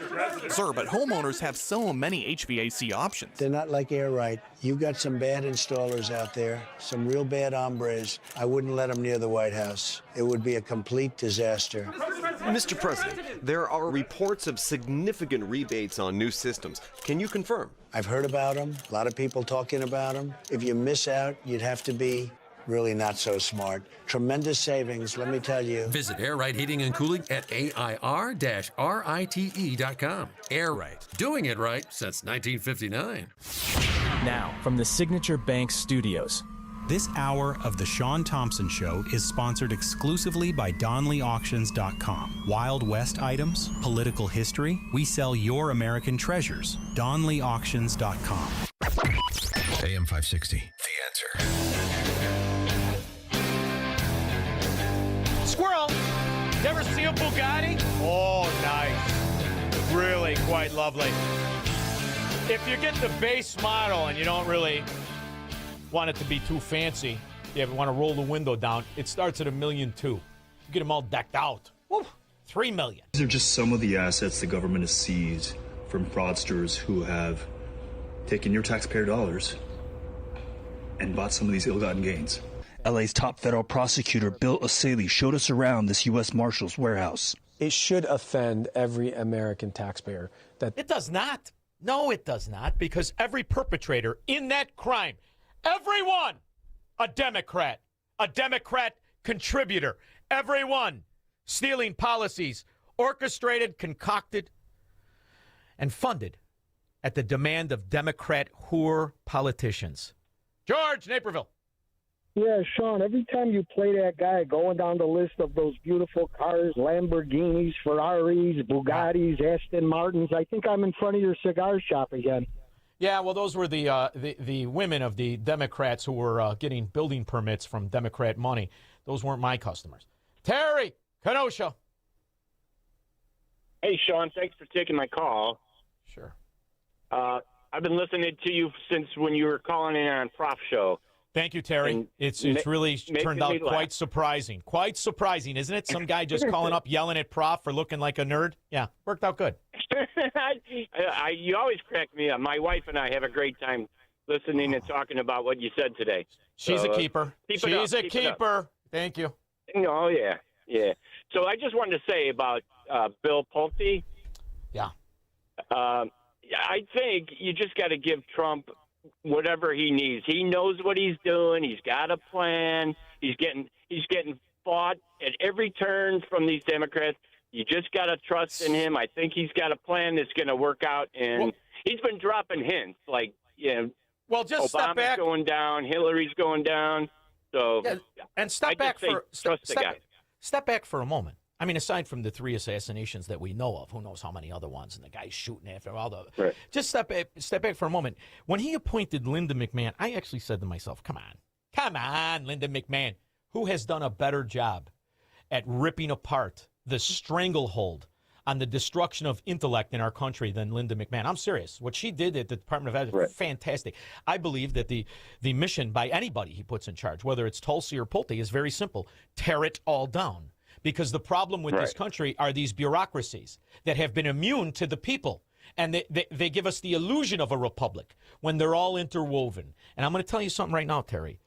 Sir, but homeowners have so many HVAC options. They're not like Air Right. You got some bad installers out there, some real bad hombres. I wouldn't let them near the White House. It would be a complete disaster. Mr. President, there are reports of significant rebates on new systems. Can you confirm? I've heard about them. A lot of people talking about them. If you miss out, you'd have to be really not so smart. Tremendous savings, let me tell you. Visit Air Right Heating and Cooling at AIR-RITE.com. Air Right, doing it right since 1959. Now, from the Signature Bank Studios. This hour of The Shaun Thompson Show is sponsored exclusively by DonleyAuctions.com. Wild West items, political history, we sell your American treasures. DonleyAuctions.com. AM 560, The Answer. Squirrel! You ever see a Bugatti? Oh, nice. Really quite lovely. If you get the base model and you don't really want it to be too fancy, you want to roll the window down, it starts at $1.2 million. You get them all decked out. Woo, $3 million. These are just some of the assets the government has seized from fraudsters who have taken your taxpayer dollars and bought some of these ill-gotten gains. LA's top federal prosecutor, Bill O'Saley, showed us around this U.S. Marshals warehouse. It should offend every American taxpayer. It does not. No, it does not, because every perpetrator in that crime, everyone, a Democrat contributor, everyone stealing policies, orchestrated, concocted, and funded at the demand of Democrat whore politicians. George, Naperville. Yeah, Shaun, every time you play that guy going down the list of those beautiful cars, Lamborghinis, Ferraris, Bugattis, Aston Martins, I think I'm in front of your cigar shop again. Yeah, well, those were the women of the Democrats who were getting building permits from Democrat money. Those weren't my customers. Terry, Kenosha. Hey, Shaun, thanks for taking my call. Sure. I've been listening to you since when you were calling in on Prof Show. Thank you, Terry. And it's really turned out quite surprising. Quite surprising, isn't it? Some guy just calling up, yelling at Prof for looking like a nerd. Yeah, worked out good. You always crack me up. My wife and I have a great time listening and talking about what you said today. She's so, a keeper. She's a keeper. Thank you. Oh, yeah. So I just wanted to say about Bill Pulte. Yeah. I think you just got to give Trump whatever he needs. He knows what he's doing. He's got a plan. He's getting fought at every turn from these Democrats. You just got to trust in him. I think he's got a plan that's going to work out, and he's been dropping hints like, well, just Obama's step back. Going down, Hillary's going down. So, and step back trust the guy. Step back for a moment. I mean, aside from the 3 assassinations that we know of, who knows how many other ones, and the guy shooting after all the. Right. Just step back for a moment. When he appointed Linda McMahon, I actually said to myself, "Come on, Linda McMahon, who has done a better job at ripping apart the stranglehold on the destruction of intellect in our country than Linda McMahon. I'm serious. What she did at the Department of Ed is fantastic. I believe that the mission by anybody he puts in charge, whether it's Tulsi or Pulte, is very simple. Tear it all down. Because the problem with this country are these bureaucracies that have been immune to the people. And they give us the illusion of a republic when they're all interwoven. And I'm going to tell you something right now, Terry.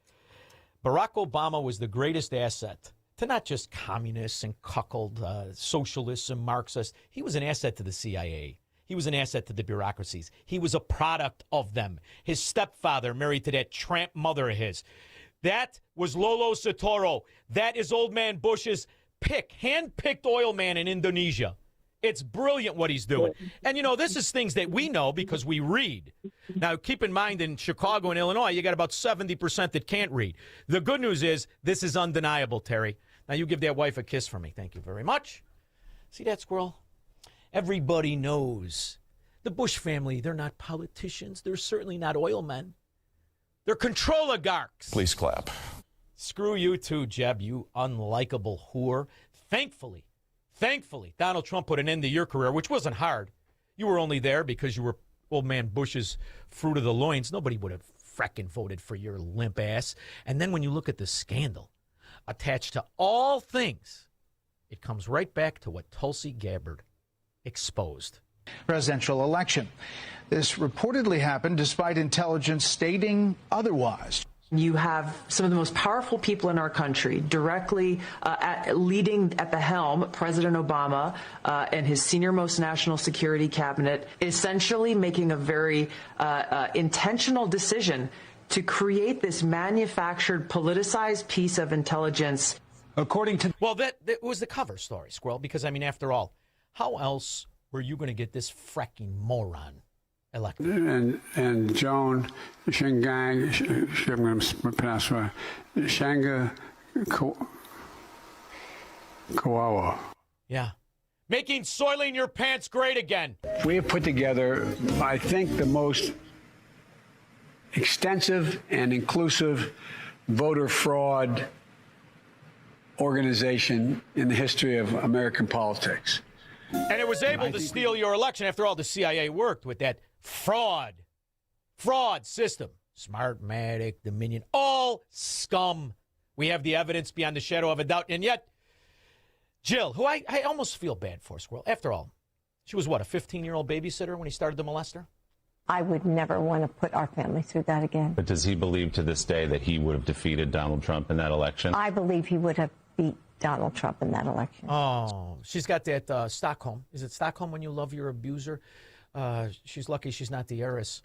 Barack Obama was the greatest asset to not just communists and cuckold socialists and Marxists. He was an asset to the CIA. He was an asset to the bureaucracies. He was a product of them. His stepfather married to that tramp mother of his. That was Lolo Soetoro. That is old man Bush's hand-picked oil man in Indonesia. It's brilliant what he's doing. And, you know, this is things that we know because we read. Now, keep in mind, in Chicago and Illinois, you got about 70% that can't read. The good news is this is undeniable, Terry. Now, you give that wife a kiss for me. Thank you very much. See that, squirrel? Everybody knows. The Bush family, they're not politicians. They're certainly not oil men. They're control oligarchs. Please clap. Screw you too, Jeb, you unlikable whore. Thankfully, Donald Trump put an end to your career, which wasn't hard. You were only there because you were old man Bush's fruit of the loins. Nobody would have frickin' voted for your limp ass. And then when you look at the scandal attached to all things, it comes right back to what Tulsi Gabbard exposed. Presidential election. This reportedly happened despite intelligence stating otherwise. You have some of the most powerful people in our country directly leading at the helm, President Obama and his senior-most national security cabinet, essentially making a very intentional decision to create this manufactured, politicized piece of intelligence. According to... Well, that was the cover story, Squirrel, because, I mean, after all, how else were you going to get this fracking moron elected? And Joan Shingang, I'm going to pronounce it, Shanga Kawawa. Yeah. Making soiling your pants great again. We have put together, I think, the most extensive and inclusive voter fraud organization in the history of American politics. And it was able to steal your election. After all, the CIA worked with that fraud system. Smartmatic, Dominion, all scum. We have the evidence beyond the shadow of a doubt. And yet, Jill, who I almost feel bad for, Squirrel. After all, she was, what, a 15-year-old babysitter when he started to molest her? I would never want to put our family through that again. But does he believe to this day that he would have defeated Donald Trump in that election? I believe he would have beat Donald Trump in that election. Oh, she's got that Stockholm. Is it Stockholm when you love your abuser? She's lucky she's not the heiress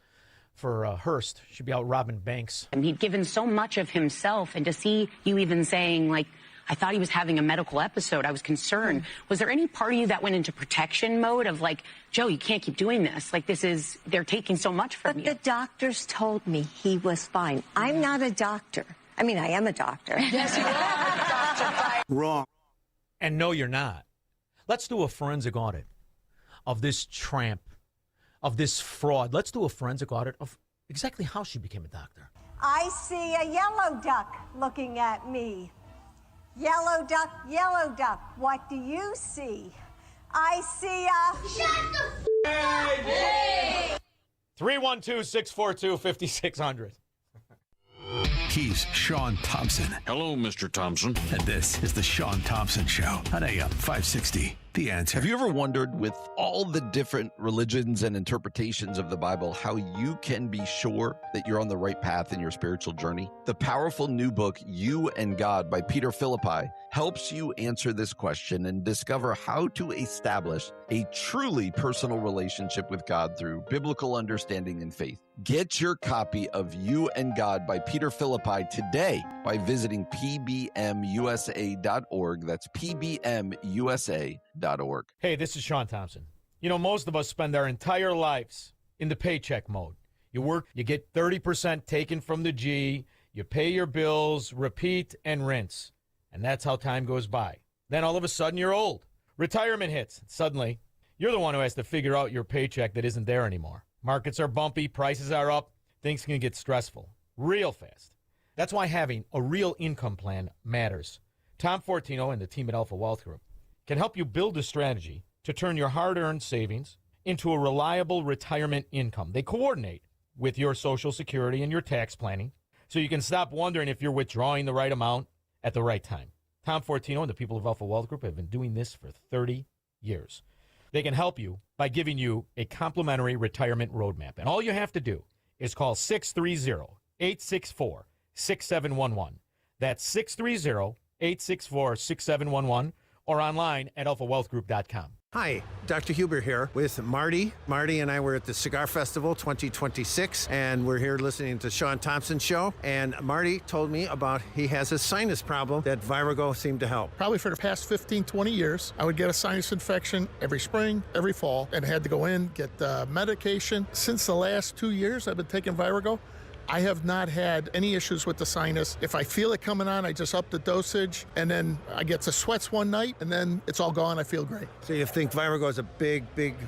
for Hearst. She'd be out robbing banks. And he'd given so much of himself, and to see you even saying, like, I thought he was having a medical episode, I was concerned. Was there any part of you that went into protection mode of like, Joe, you can't keep doing this. Like, they're taking so much from you. But the doctors told me he was fine. I'm not a doctor. I mean, I am a doctor. Yes, you are. Wrong. And no, you're not. Let's do a forensic audit of this tramp, of this fraud. Let's do a forensic audit of exactly how she became a doctor. I see a yellow duck looking at me. Yellow duck, what do you see? I see a... Shut the f***! 312-642-5600. He's Shaun Thompson. Hello, Mr. Thompson. And this is the Shaun Thompson Show on AM 560. The Answer. Have you ever wondered, with all the different religions and interpretations of the Bible, how you can be sure that you're on the right path in your spiritual journey? The powerful new book, You and God by Peter Philippi, helps you answer this question and discover how to establish a truly personal relationship with God through biblical understanding and faith. Get your copy of You and God by Peter Philippi today by visiting pbmusa.org. That's pbmusa.org. Hey, this is Shaun Thompson. You know, most of us spend our entire lives in the paycheck mode. You work, you get 30% taken from the G, you pay your bills, repeat and rinse. And that's how time goes by. Then all of a sudden you're old. Retirement hits. Suddenly, you're the one who has to figure out your paycheck that isn't there anymore. Markets are bumpy, prices are up, things can get stressful real fast. That's why having a real income plan matters. Tom Fortino and the team at Alpha Wealth Group can help you build a strategy to turn your hard-earned savings into a reliable retirement income. They coordinate with your Social Security and your tax planning, so you can stop wondering if you're withdrawing the right amount at the right time. Tom Fortino and the people of Alpha Wealth Group have been doing this for 30 years. They can help you by giving you a complimentary retirement roadmap. And all you have to do is call 630-864-6711. That's 630-864-6711 or online at alphawealthgroup.com. Hi, Dr. Huber here with Marty. Marty and I were at the Cigar Festival 2026, and we're here listening to Shaun Thompson Show. And Marty told me about he has a sinus problem that Virago seemed to help. Probably for the past 15, 20 years, I would get a sinus infection every spring, every fall, and had to go in, get medication. Since the last 2 years I've been taking Virago, I have not had any issues with the sinus. If I feel it coming on, I just up the dosage, and then I get the sweats one night, and then it's all gone. I feel great. So you think Virago is a big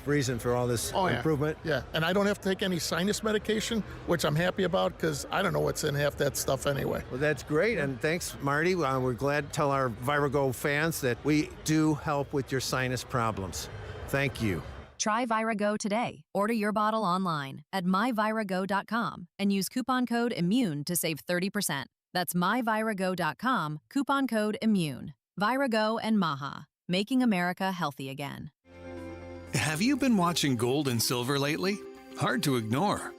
reason for all this improvement? Yeah, and I don't have to take any sinus medication, which I'm happy about because I don't know what's in half that stuff anyway. Well, that's great, and thanks, Marty. We're glad to tell our Virago fans that we do help with your sinus problems. Thank you. Try Virago today. Order your bottle online at myvirago.com and use coupon code IMMUNE to save 30%. That's myvirago.com, coupon code IMMUNE. Virago and Maha, making America healthy again. Have you been watching gold and silver lately? Hard to ignore.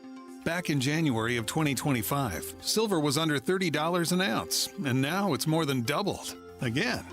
Back in January of 2025, silver was under $30 an ounce, and now it's more than doubled. Again,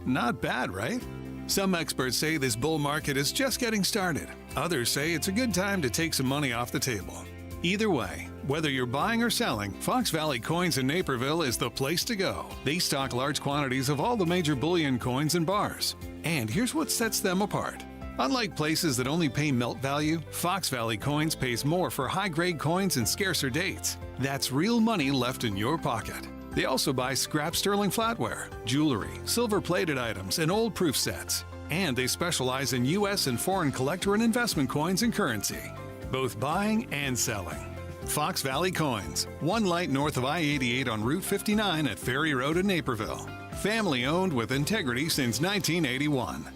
not bad, right? Some experts say this bull market is just getting started. Others say it's a good time to take some money off the table. Either way, whether you're buying or selling, Fox Valley Coins in Naperville is the place to go. They stock large quantities of all the major bullion coins and bars. And here's what sets them apart. Unlike places that only pay melt value, Fox Valley Coins pays more for high-grade coins and scarcer dates. That's real money left in your pocket. They also buy scrap sterling flatware, jewelry, silver-plated items, and old proof sets. And they specialize in U.S. and foreign collector and investment coins and currency, both buying and selling. Fox Valley Coins, one light north of I-88 on Route 59 at Ferry Road in Naperville. Family-owned with integrity since 1981.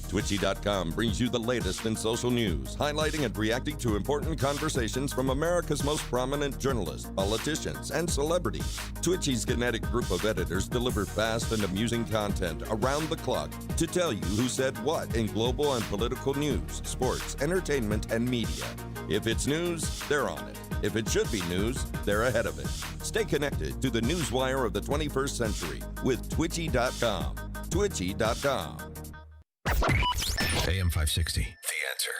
Twitchy.com brings you the latest in social news, highlighting and reacting to important conversations from America's most prominent journalists, politicians, and celebrities. Twitchy's kinetic group of editors deliver fast and amusing content around the clock to tell you who said what in global and political news, sports, entertainment, and media. If it's news, they're on it. If it should be news, they're ahead of it. Stay connected to the newswire of the 21st century with Twitchy.com. Twitchy.com. AM 560, The Answer.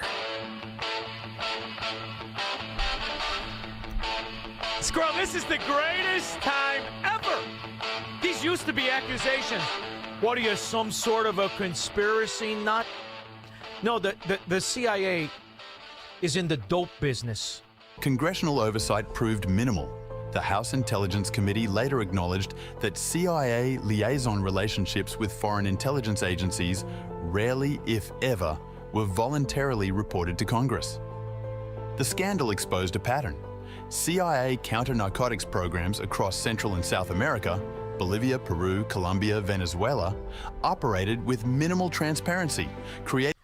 Squirrel, this is the greatest time ever. These used to be accusations. What are you, some sort of a conspiracy nut? No, the CIA is in the dope business. Congressional oversight proved minimal. The House Intelligence Committee later acknowledged that CIA liaison relationships with foreign intelligence agencies rarely, if ever, were voluntarily reported to Congress. The scandal exposed a pattern. CIA counter-narcotics programs across Central and South America, Bolivia, Peru, Colombia, Venezuela, operated with minimal transparency, creating...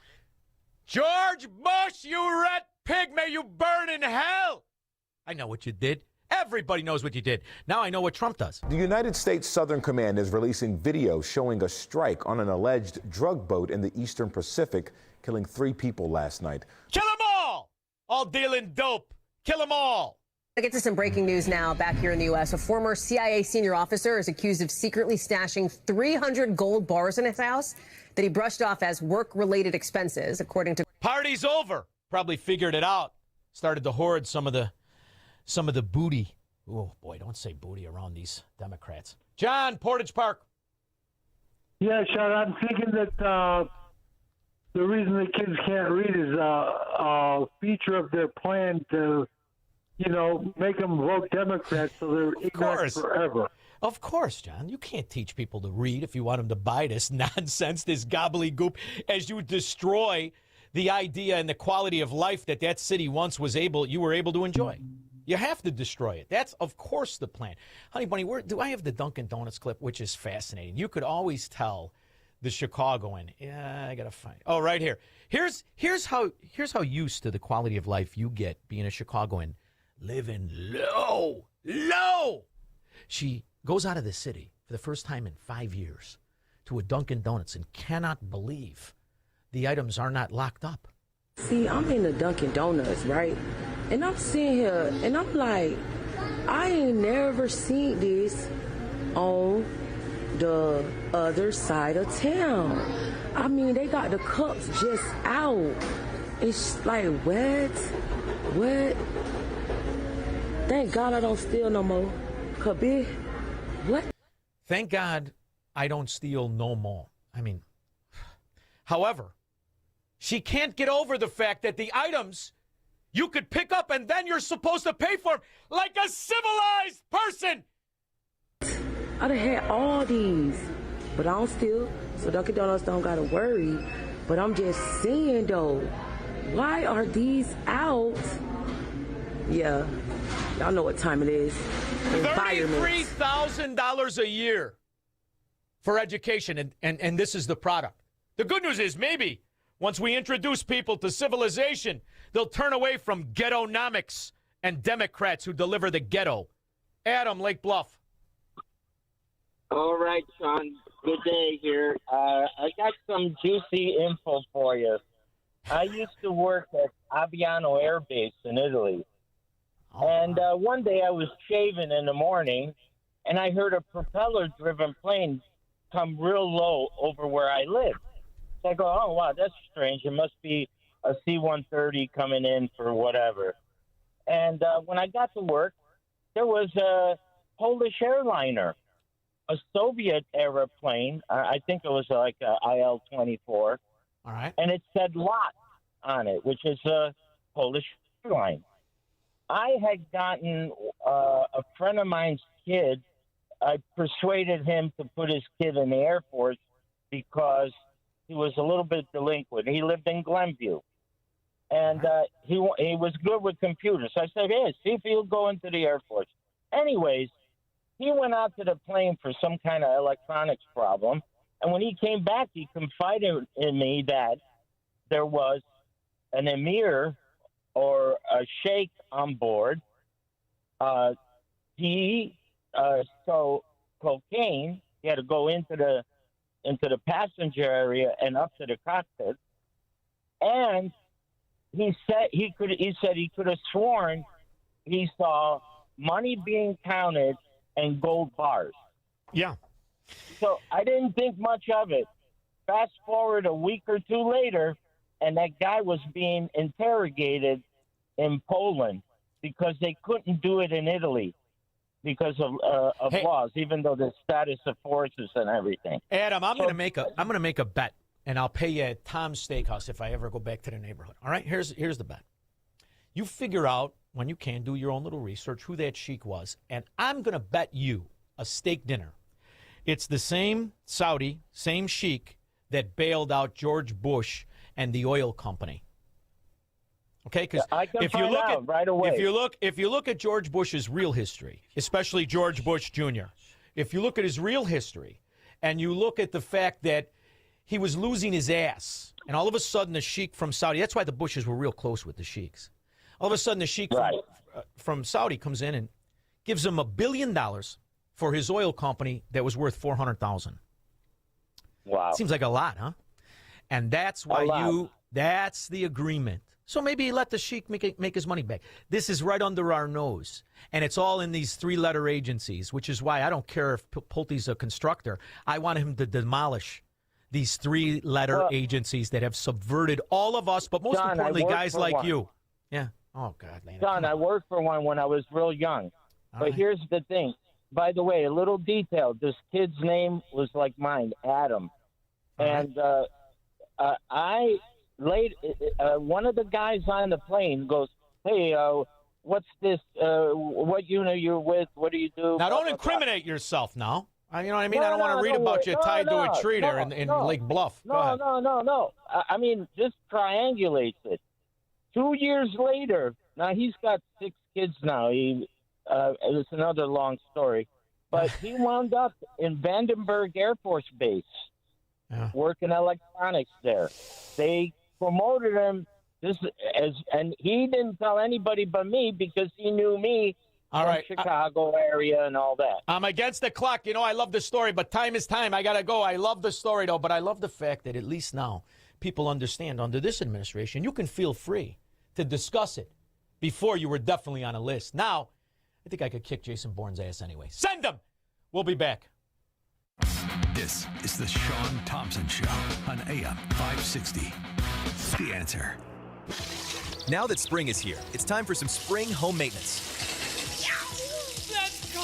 George Bush, you rat pig, may you burn in hell! I know what you did. Everybody knows what you did. Now I know what Trump does. The United States Southern Command is releasing video showing a strike on an alleged drug boat in the Eastern Pacific, killing 3 people last night. Kill them all dealing dope. Kill them all! I get to some breaking news now back here in the U.S. A former CIA senior officer is accused of secretly stashing 300 gold bars in his house that he brushed off as work-related expenses, according to... Party's over. Probably figured it out. Started to hoard some of the booty. Oh, boy, don't say booty around these Democrats. John, Portage Park. Yeah, Shaun, I'm thinking that the reason the kids can't read is a feature of their plan to, make them vote Democrats so they're ignorant forever. Of course, John. You can't teach people to read if you want them to buy this nonsense, this gobbledygook, as you destroy the idea and the quality of life that city once you were able to enjoy. You have to destroy it. That's, of course, the plan. Honey Bunny, do I have the Dunkin' Donuts clip, which is fascinating. You could always tell the Chicagoan. Yeah, I gotta find. Oh, right here. Here's how used to the quality of life you get being a Chicagoan, living low. She goes out of the city for the first time in 5 years to a Dunkin' Donuts and cannot believe the items are not locked up. See, I'm in the Dunkin' Donuts, right? And I'm sitting here, and I'm like, I ain't never seen this on the other side of town. I mean, they got the cups just out. It's like, what? Thank God I don't steal no more. Kabir, what? Thank God I don't steal no more. I mean, however, she can't get over the fact that the items you could pick up and then you're supposed to pay for them like a civilized person. I done had all these, but I don't steal, so Dunkin' Donuts don't gotta worry. But I'm just saying though, why are these out? Yeah, y'all know what time it is. $33,000 a year for education, and this is the product. The good news is maybe once we introduce people to civilization, they'll turn away from ghettonomics and Democrats who deliver the ghetto. Adam, Lake Bluff. All right, Shaun. Good day here. I got some juicy info for you. I used to work at Aviano Air Base in Italy. And one day I was shaving in the morning, and I heard a propeller-driven plane come real low over where I live. So I go, oh, wow, that's strange. It must be a C-130 coming in for whatever. And when I got to work, there was a Polish airliner, a Soviet-era plane. I think it was like a IL-24. All right. And it said LOT on it, which is a Polish airline. I had gotten a friend of mine's kid. I persuaded him to put his kid in the Air Force because he was a little bit delinquent. He lived in Glenview. And he was good with computers. So I said, hey, see if he'll go into the Air Force. Anyways, he went out to the plane for some kind of electronics problem. And when he came back, he confided in me that there was an emir or a sheikh on board. He stole cocaine. He had to go into the passenger area and up to the cockpit. And he said he could have sworn he saw money being counted and gold bars. Yeah. So I didn't think much of it. Fast forward a week or two later, and that guy was being interrogated in Poland because they couldn't do it in Italy because of laws, even though the status of forces and everything. Adam, I'm gonna make a bet, and I'll pay you at Tom's Steakhouse if I ever go back to the neighborhood. All right, here's the bet. You figure out when you can, do your own little research, who that sheik was, and I'm gonna bet you a steak dinner. It's the same Saudi, same sheik that bailed out George Bush and the oil company. Okay, because if you look at right away. if you look at George Bush's real history, especially George Bush Jr., if you look at his real history, and you look at the fact that he was losing his ass, and all of a sudden the sheik from Saudi, that's why the Bushes were real close with the sheiks. All of a sudden the sheik from Saudi comes in and gives him $1 billion for his oil company that was worth $400,000. Wow, seems like a lot, huh? And that's why that's the agreement. So maybe let the sheik make his money back. This is right under our nose. And it's all in these three-letter agencies, which is why I don't care if Pulte's a constructor. I want him to demolish these three-letter agencies that have subverted all of us, but most importantly, guys like you. Yeah. Oh, God, Lana. John, I worked for one when I was real young. But here's the thing. By the way, a little detail. This kid's name was like mine, Adam. And one of the guys on the plane goes, hey, what's this? What unit you're with? What do you do? Now, don't incriminate yourself now. You know what I mean? I don't want to read about you tied to a tree there in Lake Bluff. No. I mean, just triangulates it. 2 years later, now he's got 6 kids now. It's another long story. But he wound up in Vandenberg Air Force Base. working electronics there. They promoted him and he didn't tell anybody but me because he knew me from Chicago area and all that. I'm against the clock. You know, I love the story, but time is time. I got to go. I love the story, though, but I love the fact that at least now people understand under this administration, you can feel free to discuss it. Before, you were definitely on a list. Now, I think I could kick Jason Bourne's ass anyway. Send him! We'll be back. This is the Shaun Thompson Show on AM 560. The Answer. Now that spring is here, it's time for some spring home maintenance. Let's go!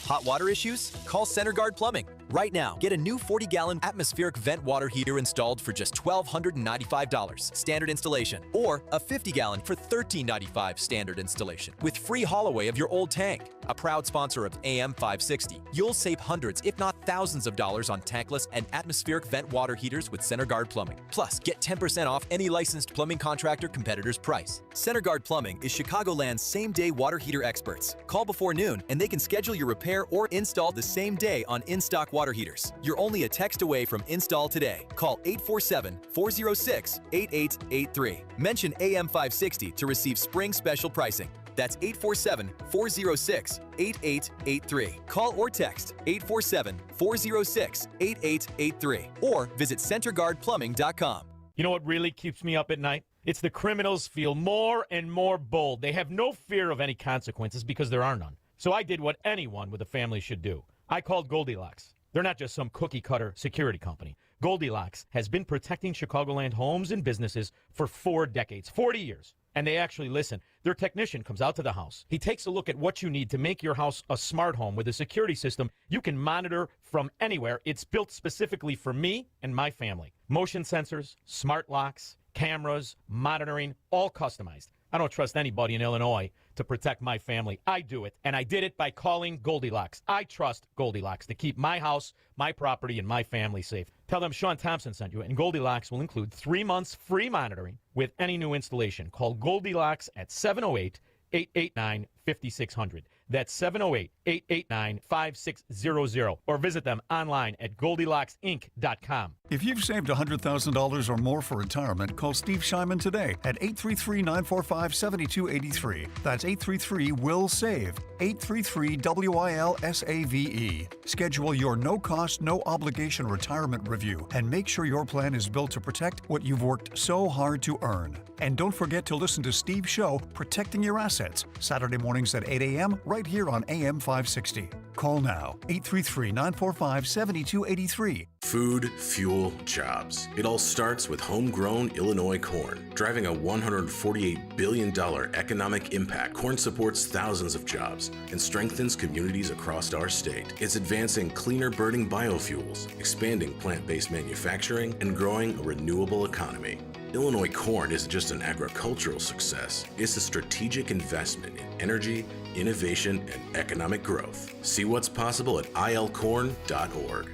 Hot water issues? Call CenterGuard Plumbing. Right now, get a new 40-gallon atmospheric vent water heater installed for just $1,295 standard installation, or a 50-gallon for $1,395 standard installation with free haul away of your old tank. A proud sponsor of AM 560, you'll save hundreds, if not thousands of dollars on tankless and atmospheric vent water heaters with CenterGuard Plumbing. Plus, get 10% off any licensed plumbing contractor competitor's price. CenterGuard Plumbing is Chicagoland's same-day water heater experts. Call before noon and they can schedule your repair or install the same day on in-stock water heaters. You're only a text away from install today. Call 847-406-8883. Mention AM 560 to receive spring special pricing. That's 847-406-8883. Call or text 847-406-8883 or visit centerguardplumbing.com. You know what really keeps me up at night? It's the criminals feel more and more bold. They have no fear of any consequences because there are none. So I did what anyone with a family should do. I called Goldilocks. They're not just some cookie-cutter security company. Goldilocks has been protecting Chicagoland homes and businesses for 4 decades, 40 years. And they actually listen. Their technician comes out to the house. He takes a look at what you need to make your house a smart home with a security system you can monitor from anywhere. It's built specifically for me and my family. Motion sensors, smart locks, cameras, monitoring, all customized. I don't trust anybody in Illinois to protect my family. I do it, and I did it by calling Goldilocks. I trust Goldilocks to keep my house, my property, and my family safe. Tell them Shaun Thompson sent you, and Goldilocks will include 3 months free monitoring with any new installation. Call Goldilocks at 708-889-5600. That's 708-889-5600. Or visit them online at GoldilocksInc.com. If you've saved $100,000 or more for retirement, call Steve Shyman today at 833-945-7283. That's 833-WILL-SAVE. 833-WILSAVE. Schedule your no-cost, no-obligation retirement review and make sure your plan is built to protect what you've worked so hard to earn. And don't forget to listen to Steve's show, Protecting Your Assets, Saturday mornings at 8 a.m. right here on AM 560. Call now, 833-945-7283. Food, fuel, jobs. It all starts with homegrown Illinois corn. Driving a $148 billion economic impact, corn supports thousands of jobs and strengthens communities across our state. It's advancing cleaner burning biofuels, expanding plant-based manufacturing, and growing a renewable economy. Illinois corn isn't just an agricultural success, it's a strategic investment in energy, innovation, and economic growth. See what's possible at ilcorn.org.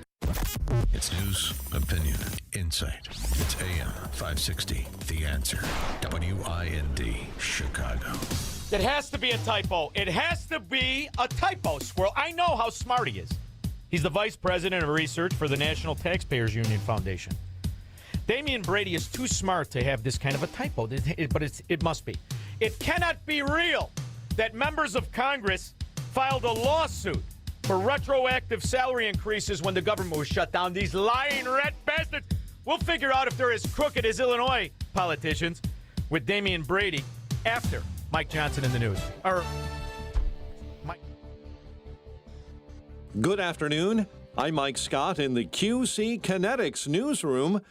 It's news, opinion, insight. It's AM 560, The Answer. WIND, Chicago. It has to be a typo. It has to be a typo, Squirrel. I know how smart he is. He's the vice president of research for the National Taxpayers Union Foundation. Damian Brady is too smart to have this kind of a typo, but it must be. It cannot be real that members of Congress filed a lawsuit for retroactive salary increases when the government was shut down. These lying rat bastards. We'll figure out if they're as crooked as Illinois politicians with Damian Brady after Mike Johnson in the news. Good afternoon. I'm Mike Scott in the QC Kinetics newsroom.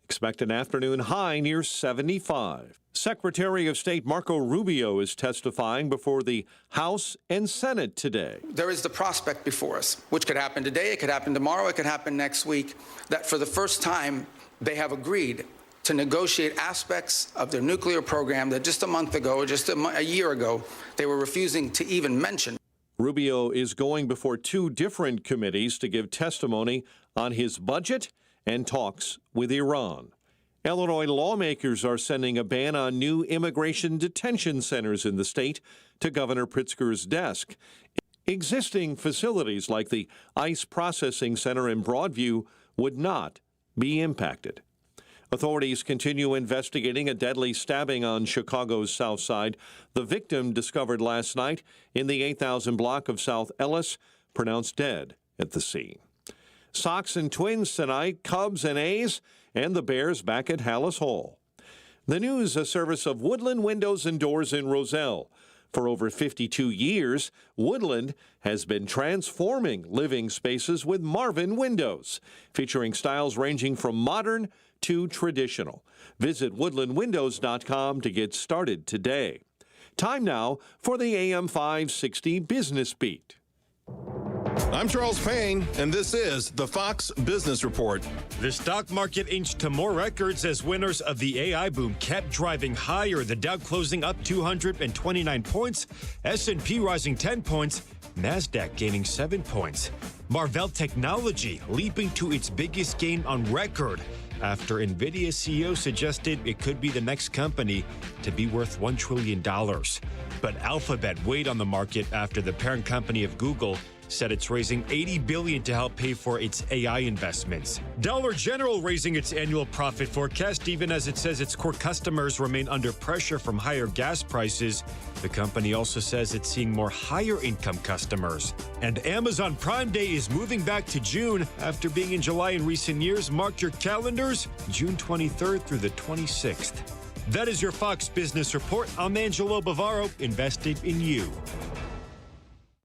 Expect an afternoon high near 75. Secretary of State Marco Rubio is testifying before the House and Senate today. There is the prospect before us, which could happen today, it could happen tomorrow, it could happen next week, that for the first time they have agreed to negotiate aspects of their nuclear program that just a month ago, or just a year ago, they were refusing to even mention. Rubio is going before 2 different committees to give testimony on his budget and talks with Iran. Illinois lawmakers are sending a ban on new immigration detention centers in the state to Governor Pritzker's desk. Existing facilities like the ICE Processing Center in Broadview would not be impacted. Authorities continue investigating a deadly stabbing on Chicago's South Side. The victim, discovered last night in the 8,000 block of South Ellis, pronounced dead at the scene. Sox and Twins tonight, Cubs and A's, and the Bears back at Hallis Hall. The news, a service of Woodland Windows and Doors in Roselle. For over 52 years, Woodland has been transforming living spaces with Marvin Windows, featuring styles ranging from modern to traditional. Visit woodlandwindows.com to get started today. Time now for the AM 560 Business Beat. I'm Charles Payne, and this is the Fox Business Report. The stock market inched to more records as winners of the AI boom kept driving higher. The Dow closing up 229 points, S&P rising 10 points, NASDAQ gaining 7 points. Marvell Technology leaping to its biggest gain on record after NVIDIA CEO suggested it could be the next company to be worth $1 trillion. But Alphabet weighed on the market after the parent company of Google said it's raising $80 billion to help pay for its AI investments. Dollar General raising its annual profit forecast, even as it says its core customers remain under pressure from higher gas prices. The company also says it's seeing more higher-income customers. And Amazon Prime Day is moving back to June after being in July in recent years. Mark your calendars, June 23rd through the 26th. That is your Fox Business Report. I'm Angelo Bavaro, invested in you.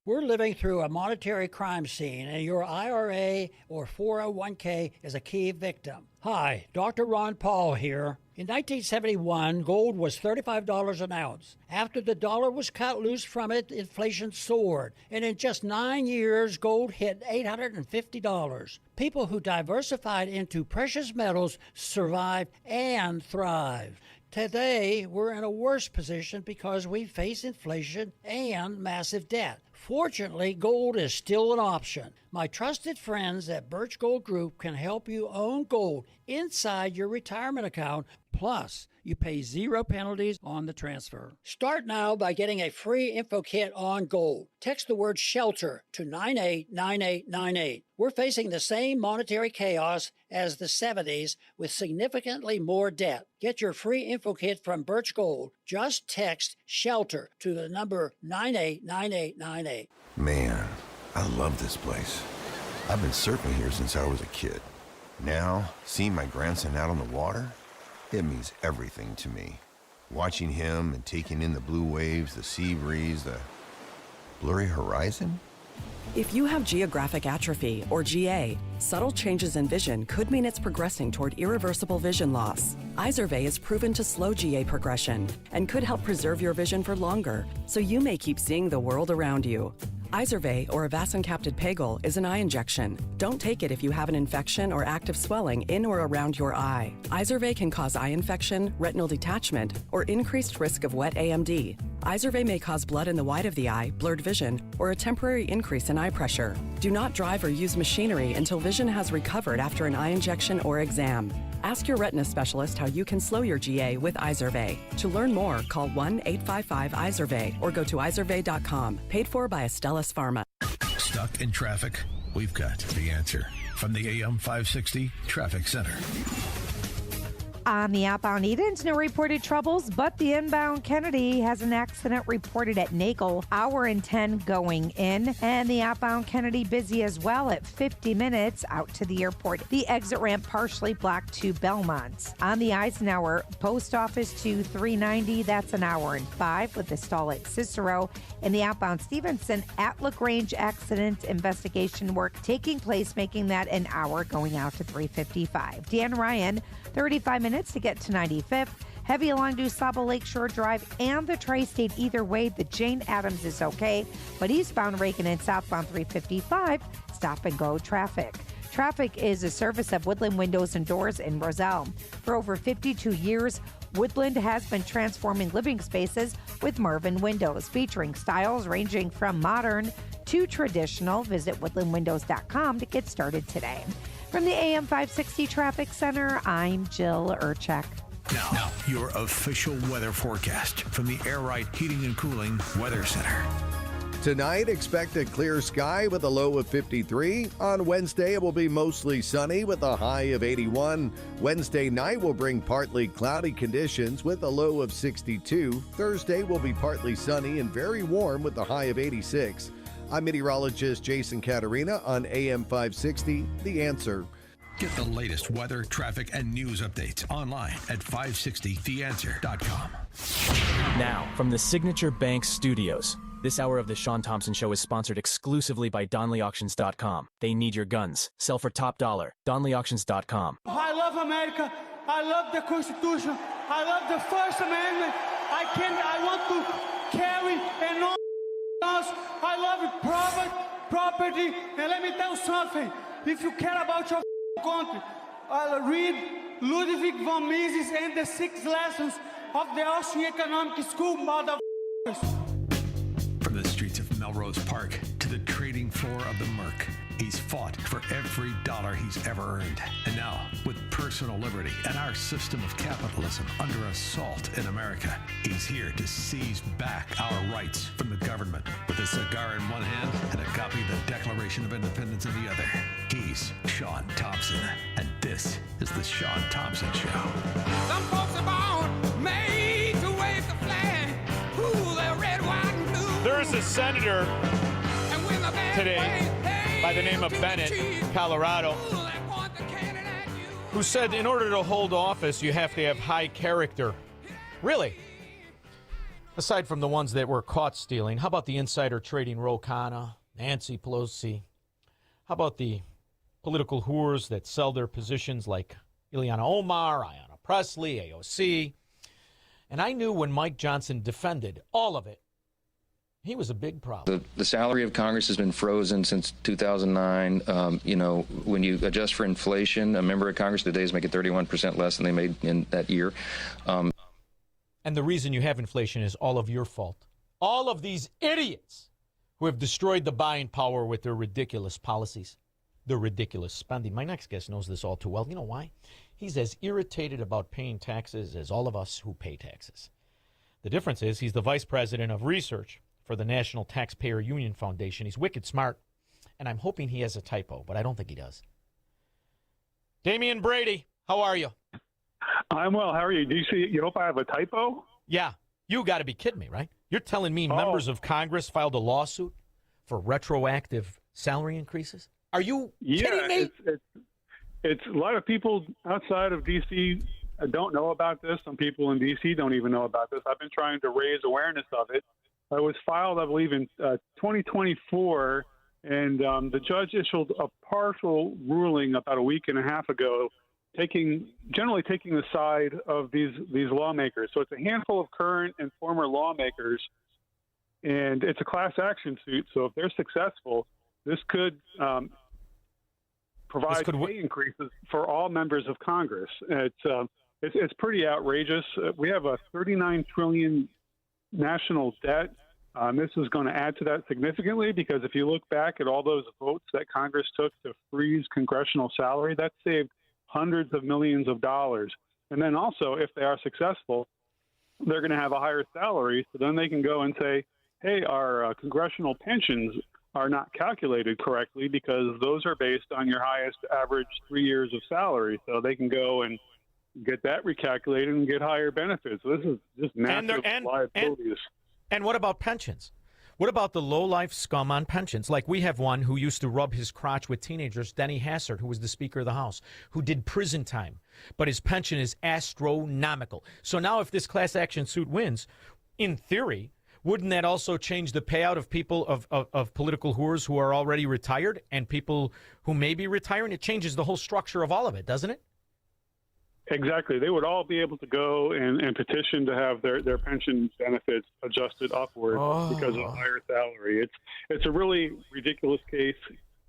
We're living through a monetary crime scene, and your IRA or 401k is a key victim. Hi, Dr. Ron Paul here. In 1971, gold was $35 an ounce. After the dollar was cut loose from it, inflation soared. And in just 9 years, gold hit $850. People who diversified into precious metals survived and thrived. Today, we're in a worse position because we face inflation and massive debt. Fortunately, gold is still an option. My trusted friends at Birch Gold Group can help you own gold inside your retirement account. Plus, you pay 0 penalties on the transfer. Start now by getting a free info kit on gold. Text the word SHELTER to 989898. We're facing the same monetary chaos as the 70s with significantly more debt. Get your free info kit from Birch Gold. Just text SHELTER to the number 989898. Man, I love this place. I've been surfing here since I was a kid. Now, seeing my grandson out on the water, it means everything to me. Watching him and taking in the blue waves, the sea breeze, the blurry horizon. If you have geographic atrophy, or GA, subtle changes in vision could mean it's progressing toward irreversible vision loss. Izervay is proven to slow GA progression and could help preserve your vision for longer, so you may keep seeing the world around you. Izervay, or avacincaptad pegol, is an eye injection. Don't take it if you have an infection or active swelling in or around your eye. Izervay can cause eye infection, retinal detachment, or increased risk of wet AMD. Izervay may cause blood in the white of the eye, blurred vision, or a temporary increase in eye pressure. Do not drive or use machinery until vision has recovered after an eye injection or exam. Ask your retina specialist how you can slow your GA with Izervay. To learn more, call 1-855-IZERVAY or go to izervay.com. Paid for by Astellas Pharma. Stuck in traffic? We've got the answer from the AM 560 Traffic Center. On the outbound Edens, no reported troubles, but the inbound Kennedy has an accident reported at Nagel, hour and 10 going in, and the outbound Kennedy busy as well at 50 minutes out to the airport. The exit ramp partially blocked to Belmont. On the Eisenhower, post office to 390, that's an hour and 5 with the stall at Cicero, and the outbound Stevenson at LaGrange accident investigation work taking place, making that an hour going out to 355. Dan Ryan, 35 minutes to get to 95th. Heavy along DuSable Lakeshore Drive and the Tri-State either way. The Jane Addams is okay, but eastbound Reagan and southbound 355, stop and go traffic. Traffic is a service of Woodland Windows and Doors in Roselle. For over 52 years, Woodland has been transforming living spaces with Marvin Windows, featuring styles ranging from modern to traditional. Visit woodlandwindows.com to get started today. From the AM 560 Traffic Center, I'm Jill Urchek. Now, your official weather forecast from the Air Right Heating and Cooling Weather Center. Tonight, expect a clear sky with a low of 53. On Wednesday, it will be mostly sunny with a high of 81. Wednesday night will bring partly cloudy conditions with a low of 62. Thursday will be partly sunny and very warm with a high of 86. I'm meteorologist Jason Caterina on AM 560, The Answer. Get the latest weather, traffic, and news updates online at 560theanswer.com. Now, from the Signature Bank Studios, this hour of the Shaun Thompson Show is sponsored exclusively by DonleyAuctions.com. They need your guns. Sell for top dollar. DonleyAuctions.com. I love America. I love the Constitution. I love the First Amendment. I want to carry and all else. I love property. And let me tell you something. If you care about your country, read Ludwig von Mises and the 6 lessons of the Austrian Economic School, motherfuckers. From the streets of Melrose Park to the trading floor of the Merc, he's fought for every dollar he's ever earned. And now, with personal liberty and our system of capitalism under assault in America, he's here to seize back our rights from the government. With a cigar in one hand and a copy of the Declaration of Independence in the other, he's Shaun Thompson. And this is the Shaun Thompson Show. Some folks are born made to wave the flag. Ooh, they're red, white, and blue. There's a senator today by the name of Bennett, Colorado, who said in order to hold office, you have to have high character. Really? Aside from the ones that were caught stealing, how about the insider trading Ro Khanna, Nancy Pelosi? How about the political whores that sell their positions like Ileana Omar, Ayanna Pressley, AOC? And I knew when Mike Johnson defended all of it, he was a big problem. The salary of Congress has been frozen since 2009. When you adjust for inflation, a member of Congress today is making 31% less than they made in that year. And the reason you have inflation is all of your fault. All of these idiots who have destroyed the buying power with their ridiculous policies, their ridiculous spending. My next guest knows this all too well. You know why? He's as irritated about paying taxes as all of us who pay taxes. The difference is he's the vice president of research for the National Taxpayer Union Foundation. He's wicked smart, and I'm hoping he has a typo, but I don't think he does. Damian Brady, how are you? I'm well. How are you? You hope I have a typo? Yeah. You got to be kidding me, right? You're telling me members of Congress filed a lawsuit for retroactive salary increases? Are you kidding me? It's a lot of people outside of D.C. don't know about this. Some people in D.C. don't even know about this. I've been trying to raise awareness of it. It was filed, I believe, in 2024, and the judge issued a partial ruling about a week and a half ago, generally taking the side of these lawmakers. So it's a handful of current and former lawmakers, and it's a class action suit. So if they're successful, this could provide pay increases for all members of Congress. It's pretty outrageous. We have a $39 trillion national debt. This is going to add to that significantly because if you look back at all those votes that Congress took to freeze congressional salary, that saved hundreds of millions of dollars. And then also, if they are successful, they're going to have a higher salary. So then they can go and say, hey, our congressional pensions are not calculated correctly because those are based on your highest average 3 years of salary. So they can go and get that recalculated and get higher benefits. So this is just massive liabilities. And what about pensions? What about the low-life scum on pensions? Like we have one who used to rub his crotch with teenagers, Denny Hassert, who was the Speaker of the House, who did prison time, but his pension is astronomical. So now if this class action suit wins, in theory, wouldn't that also change the payout of people, of political whores who are already retired and people who may be retiring? It changes the whole structure of all of it, doesn't it? Exactly. They would all be able to go and petition to have their pension benefits adjusted upward because of higher salary. It's a really ridiculous case,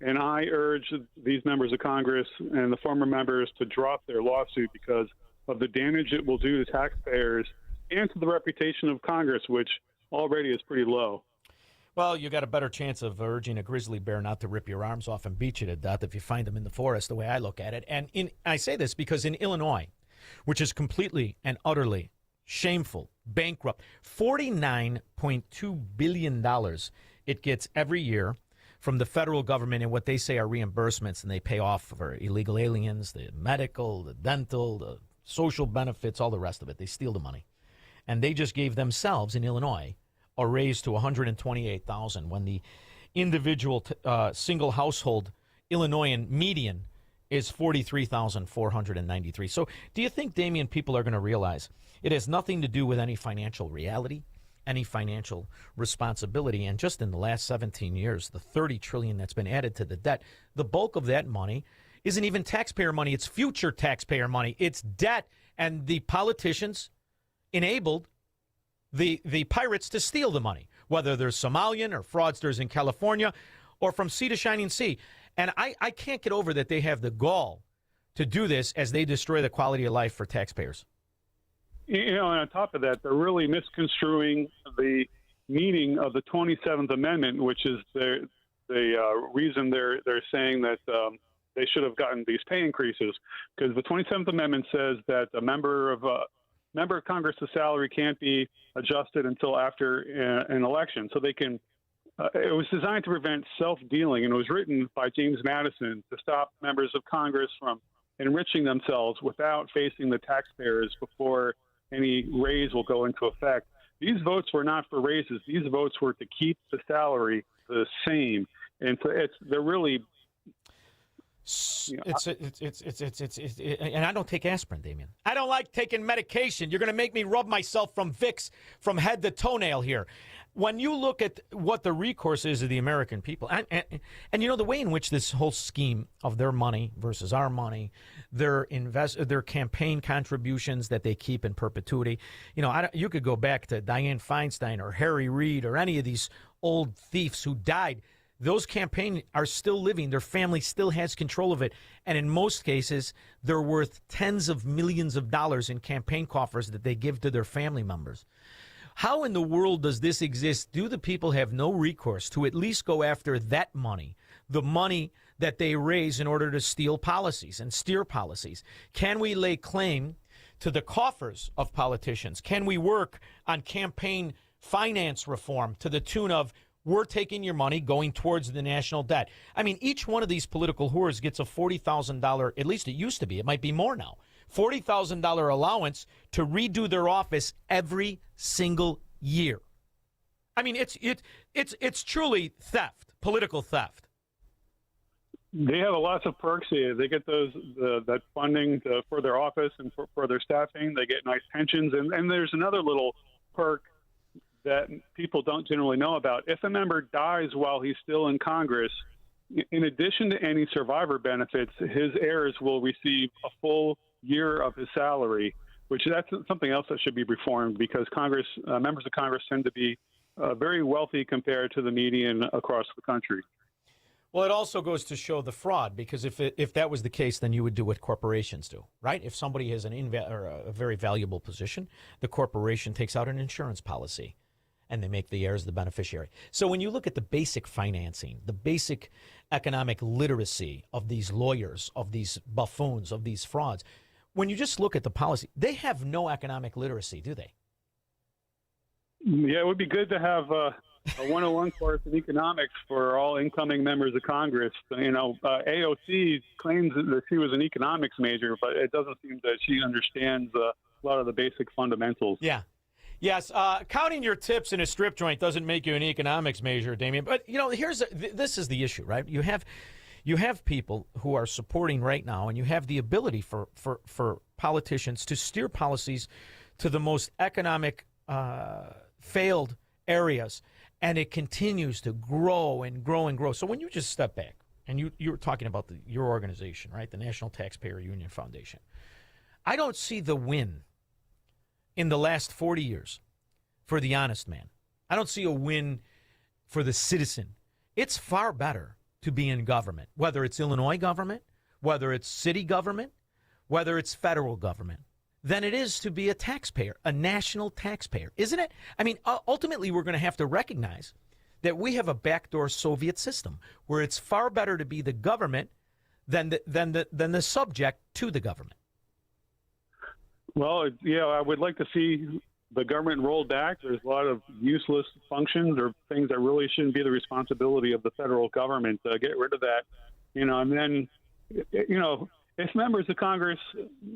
and I urge these members of Congress and the former members to drop their lawsuit because of the damage it will do to taxpayers and to the reputation of Congress, which already is pretty low. Well, you got a better chance of urging a grizzly bear not to rip your arms off and beat you to death if you find them in the forest, the way I look at it. And I say this because in Illinois, which is completely and utterly shameful, bankrupt, $49.2 billion it gets every year from the federal government in what they say are reimbursements, and they pay off for illegal aliens, the medical, the dental, the social benefits, all the rest of it. They steal the money. And they just gave themselves in Illinois a raise to $128,000 when the individual single household Illinoisan median is $43,493. So do you think, Damian, people are going to realize it has nothing to do with any financial reality, any financial responsibility? And just in the last 17 years, the $30 trillion that's been added to the debt, the bulk of that money isn't even taxpayer money. It's future taxpayer money. It's debt. And the politicians enabled the pirates to steal the money, whether they're Somalian or fraudsters in California or from sea to shining sea. And I can't get over that they have the gall to do this as they destroy the quality of life for taxpayers. You know, and on top of that, they're really misconstruing the meaning of the 27th Amendment, which is the reason they're saying that they should have gotten these pay increases. Because the 27th Amendment says that a member of Congress's salary can't be adjusted until after an election. So they can. It was designed to prevent self-dealing, and it was written by James Madison to stop members of Congress from enriching themselves without facing the taxpayers before any raise will go into effect. These votes were not for raises. These votes were to keep the salary the same, and so they're really. And I don't take aspirin, Damian. I don't like taking medication. You're going to make me rub myself from Vicks from head to toenail here. When you look at what the recourse is of the American people, and you know the way in which this whole scheme of their money versus our money, their campaign contributions that they keep in perpetuity, you know, you could go back to Dianne Feinstein or Harry Reid or any of these old thieves who died. Those campaigns are still living. Their family still has control of it. And in most cases, they're worth tens of millions of dollars in campaign coffers that they give to their family members. How in the world does this exist? Do the people have no recourse to at least go after that money, the money that they raise in order to steal policies and steer policies? Can we lay claim to the coffers of politicians? Can we work on campaign finance reform to the tune of we're taking your money going towards the national debt? I mean, each one of these political whores gets a $40,000, at least it used to be, it might be more now, $40,000 allowance to redo their office every single year. I mean, it's truly theft, political theft. They have lots of perks here. They get that funding for their office and for their staffing. They get nice pensions. And there's another little perk that people don't generally know about. If a member dies while he's still in Congress, in addition to any survivor benefits, his heirs will receive a full year of his salary, which that's something else that should be reformed because members of Congress tend to be very wealthy compared to the median across the country. Well, it also goes to show the fraud, because if that was the case, then you would do what corporations do, right? If somebody has a very valuable position, the corporation takes out an insurance policy, and they make the heirs the beneficiary. So when you look at the basic financing, the basic economic literacy of these lawyers, of these buffoons, of these frauds, when you just look at the policy, they have no economic literacy, do they? Yeah, it would be good to have a 101 course in economics for all incoming members of Congress. You know, AOC claims that she was an economics major, but it doesn't seem that she understands a lot of the basic fundamentals. Yeah. Yes, counting your tips in a strip joint doesn't make you an economics major, Damian. But, you know, this is the issue, right? You have people who are supporting right now, and you have the ability for politicians to steer policies to the most economic failed areas, and it continues to grow and grow and grow. So when you just step back, and you were talking about your organization, right, the National Taxpayer Union Foundation, I don't see the win in the last 40 years for the honest man. I don't see a win for the citizen. It's far better to be in government, whether it's Illinois government, whether it's city government, whether it's federal government, than it is to be a taxpayer, a national taxpayer, isn't it? I mean, ultimately, we're going to have to recognize that we have a backdoor Soviet system where it's far better to be the government than the subject to the government. Well, yeah, I would like to see the government rolled back. There's a lot of useless functions or things that really shouldn't be the responsibility of the federal government. Get rid of that, and then, if members of Congress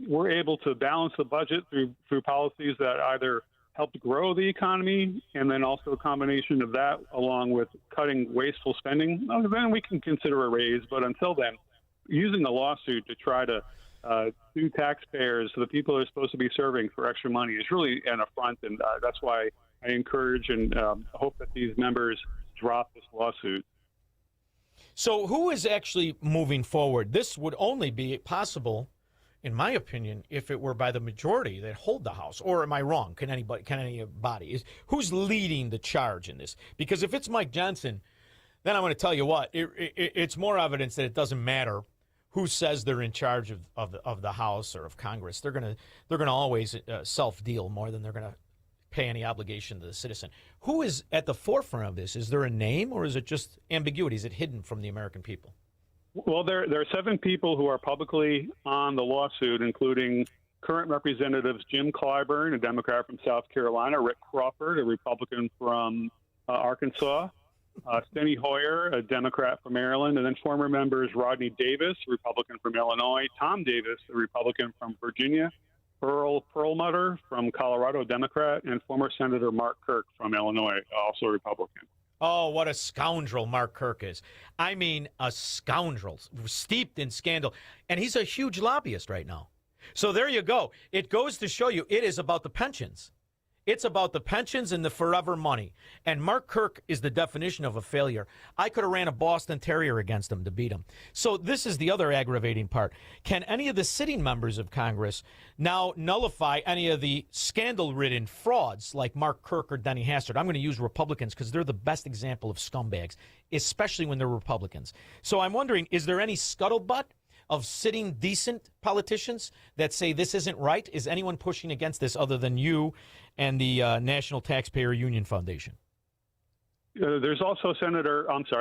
were able to balance the budget through policies that either helped grow the economy and then also a combination of that along with cutting wasteful spending, then we can consider a raise. But until then, using a lawsuit to try to sue taxpayers, the people they're supposed to be serving for extra money, is really an affront. And that's why I encourage and hope that these members drop this lawsuit. So who is actually moving forward? This would only be possible, in my opinion, if it were by the majority that hold the House. Or am I wrong? Can anybody? Who's leading the charge in this? Because if it's Mike Johnson, then I'm going to tell you what, it's more evidence that it doesn't matter who says they're in charge of the House or of Congress. They're going to always self-deal more than they're going to pay any obligation to the citizen. Who is at the forefront of this? Is there a name, or is it just ambiguity? Is it hidden from the American people? Well, there are 7 people who are publicly on the lawsuit, including current representatives Jim Clyburn, a Democrat from South Carolina, Rick Crawford, a Republican from Arkansas, Steny Hoyer, a Democrat from Maryland, and then former members Rodney Davis, Republican from Illinois, Tom Davis, a Republican from Virginia, Earl Perlmutter from Colorado, Democrat, and former Senator Mark Kirk from Illinois, also a Republican. Oh, what a scoundrel Mark Kirk is. I mean, a scoundrel, steeped in scandal. And he's a huge lobbyist right now. So there you go. It goes to show you it is about the pensions. It's about the pensions and the forever money. And Mark Kirk is the definition of a failure. I could have ran a Boston Terrier against him to beat him. So this is the other aggravating part. Can any of the sitting members of Congress now nullify any of the scandal-ridden frauds like Mark Kirk or Denny Hastert? I'm going to use Republicans because they're the best example of scumbags, especially when they're Republicans. So I'm wondering, is there any scuttlebutt of sitting decent politicians that say this isn't right? Is anyone pushing against this other than you and the National Taxpayer Union Foundation? There's also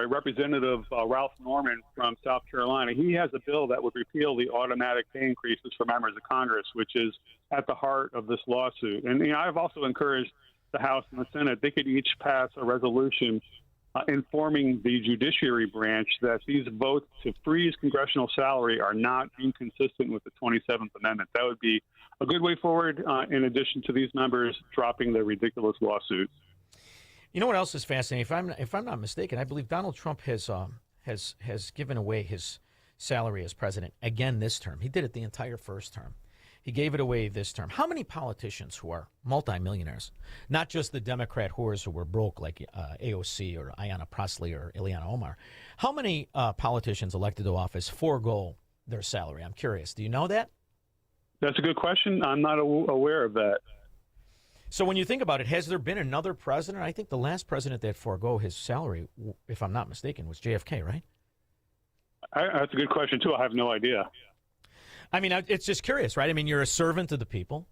Representative Ralph Norman from South Carolina. He has a bill that would repeal the automatic pay increases for members of Congress, which is at the heart of this lawsuit. And I've also encouraged the House and the Senate, they could each pass a resolution informing the judiciary branch that these votes to freeze congressional salary are not inconsistent with the 27th Amendment. That would be a good way forward, in addition to these members dropping their ridiculous lawsuit. You know what else is fascinating? If I'm not mistaken, I believe Donald Trump has given away his salary as president again this term. He did it the entire first term. He gave it away this term. How many politicians who are multimillionaires, not just the Democrat whores who were broke like AOC or Ayanna Pressley or Ileana Omar, how many politicians elected to office forego their salary? I'm curious. Do you know that? That's a good question. I'm not aware of that. So when you think about it, has there been another president? I think the last president that forego his salary, if I'm not mistaken, was JFK, right? That's a good question, too. I have no idea. I mean, it's just curious, right? I mean, you're a servant of the people.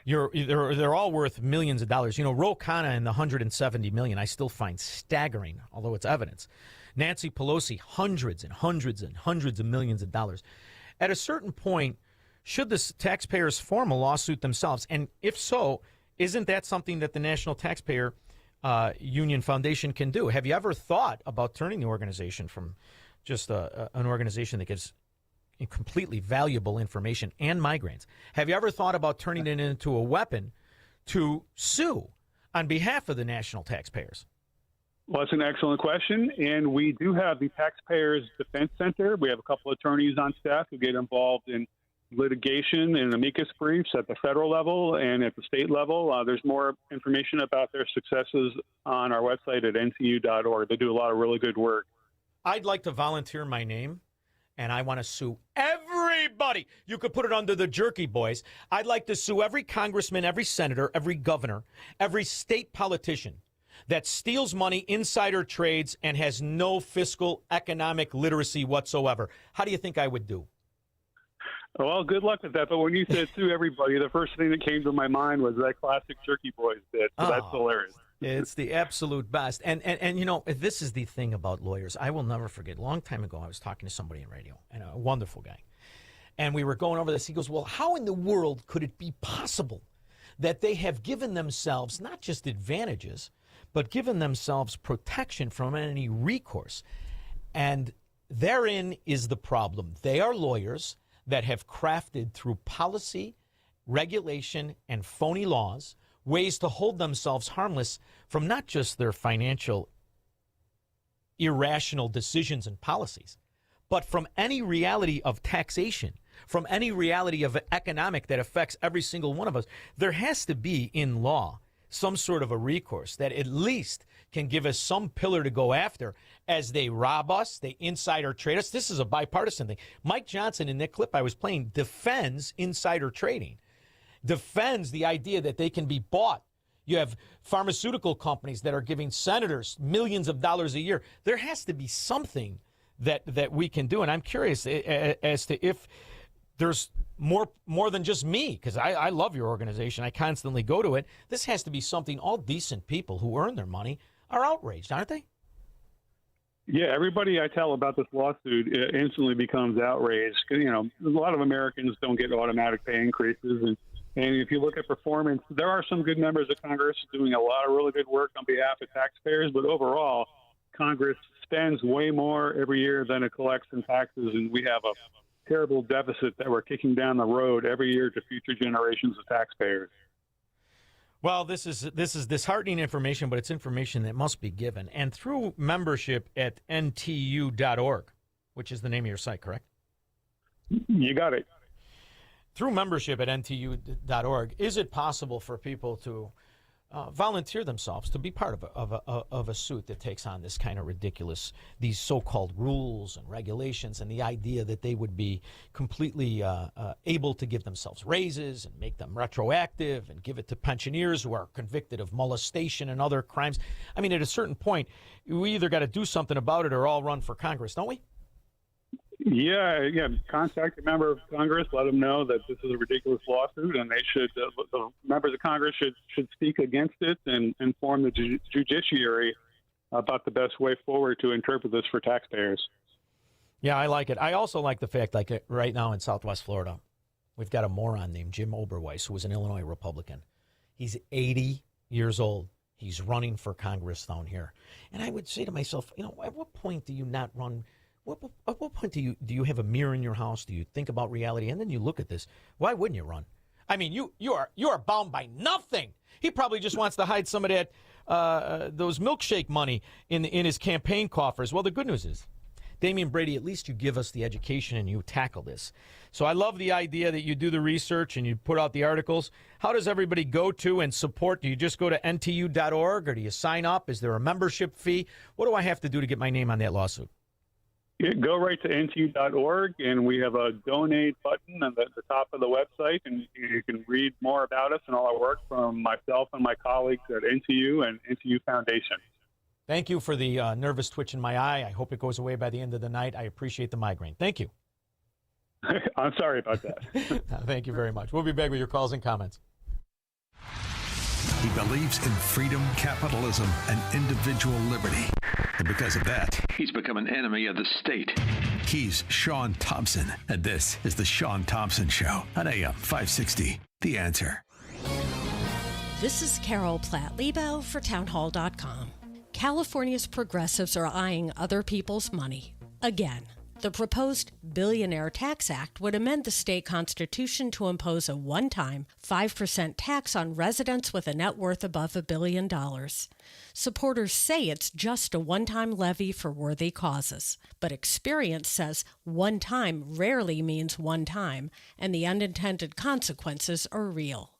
They're all worth millions of dollars. You know, Ro Khanna and the $170 million I still find staggering, although it's evidence. Nancy Pelosi, hundreds and hundreds and hundreds of millions of dollars. At a certain point, should the taxpayers form a lawsuit themselves? And if so, isn't that something that the National Taxpayer Union Foundation can do? Have you ever thought about turning the organization from just an organization that gives completely valuable information and migraines? Have you ever thought about turning it into a weapon to sue on behalf of the national taxpayers? Well, that's an excellent question. And we do have the Taxpayers Defense Center. We have a couple of attorneys on staff who get involved in litigation and amicus briefs at the federal level and at the state level. There's more information about their successes on our website at ncu.org. They do a lot of really good work. I'd like to volunteer my name, and I want to sue everybody. You could put it under the Jerky Boys. I'd like to sue every congressman, every senator, every governor, every state politician that steals money, insider trades, and has no fiscal economic literacy whatsoever. How do you think I would do? Well, good luck with that. But when you said sue everybody, the first thing that came to my mind was that classic Jerky Boys bit. So that's hilarious. It's the absolute best. And you know, this is the thing about lawyers. I will never forget. A long time ago, I was talking to somebody in radio, and a wonderful guy. And we were going over this. He goes, well, how in the world could it be possible that they have given themselves not just advantages, but given themselves protection from any recourse. And therein is the problem. They are lawyers that have crafted through policy, regulation, and phony laws ways to hold themselves harmless from not just their financial irrational decisions and policies, but from any reality of taxation, from any reality of economic that affects every single one of us. There has to be in law some sort of a recourse that at least can give us some pillar to go after as they rob us, they insider trade us. This is a bipartisan thing. Mike Johnson, in that clip I was playing, defends insider trading, defends the idea that they can be bought. You have pharmaceutical companies that are giving senators millions of dollars a year. There has to be something that we can do. And I'm curious as to if there's more than just me, because I love your organization. I constantly go to it. This has to be something all decent people who earn their money are outraged, aren't they? Yeah, everybody I tell about this lawsuit instantly becomes outraged. You know, a lot of Americans don't get automatic pay increases. And if you look at performance, there are some good members of Congress doing a lot of really good work on behalf of taxpayers. But overall, Congress spends way more every year than it collects in taxes. And we have a terrible deficit that we're kicking down the road every year to future generations of taxpayers. Well, this is disheartening information, but it's information that must be given. And through membership at ntu.org, which is the name of your site, correct? You got it. Through membership at ntu.org, is it possible for people to volunteer themselves to be part of a suit that takes on this kind of ridiculous, these so-called rules and regulations, and the idea that they would be completely able to give themselves raises and make them retroactive and give it to pensioners who are convicted of molestation and other crimes? I mean, at a certain point, we either got to do something about it or all run for Congress, don't we? Yeah. Contact a member of Congress. Let them know that this is a ridiculous lawsuit, and they should. The members of Congress should speak against it and inform the judiciary about the best way forward to interpret this for taxpayers. Yeah, I like it. I also like the fact, like right now in Southwest Florida, we've got a moron named Jim Oberweis, who was an Illinois Republican. He's 80 years old. He's running for Congress down here, and I would say to myself, you know, at what point do you not run? At what point do you have a mirror in your house? Do you think about reality? And then you look at this. Why wouldn't you run? I mean, you are bound by nothing. He probably just wants to hide some of that those milkshake money in his campaign coffers. Well, the good news is, Damian Brady, at least you give us the education and you tackle this. So I love the idea that you do the research and you put out the articles. How does everybody go to and support? Do you just go to ntu.org or do you sign up? Is there a membership fee? What do I have to do to get my name on that lawsuit? Go right to ntu.org, and we have a donate button at the top of the website, and you can read more about us and all our work from myself and my colleagues at NTU and NTU Foundation. Thank you for the nervous twitch in my eye. I hope it goes away by the end of the night. I appreciate the migraine. Thank you. I'm sorry about that. Thank you very much. We'll be back with your calls and comments. He believes in freedom, capitalism, and individual liberty. And because of that, he's become an enemy of the state. He's Shaun Thompson, and this is The Shaun Thompson Show on AM 560. The Answer. This is Carol Platt-Liebau for townhall.com. California's progressives are eyeing other people's money. Again. The proposed Billionaire Tax Act would amend the state constitution to impose a one-time 5% tax on residents with a net worth above $1 billion. Supporters say it's just a one-time levy for worthy causes, but experience says one time rarely means one time, and the unintended consequences are real.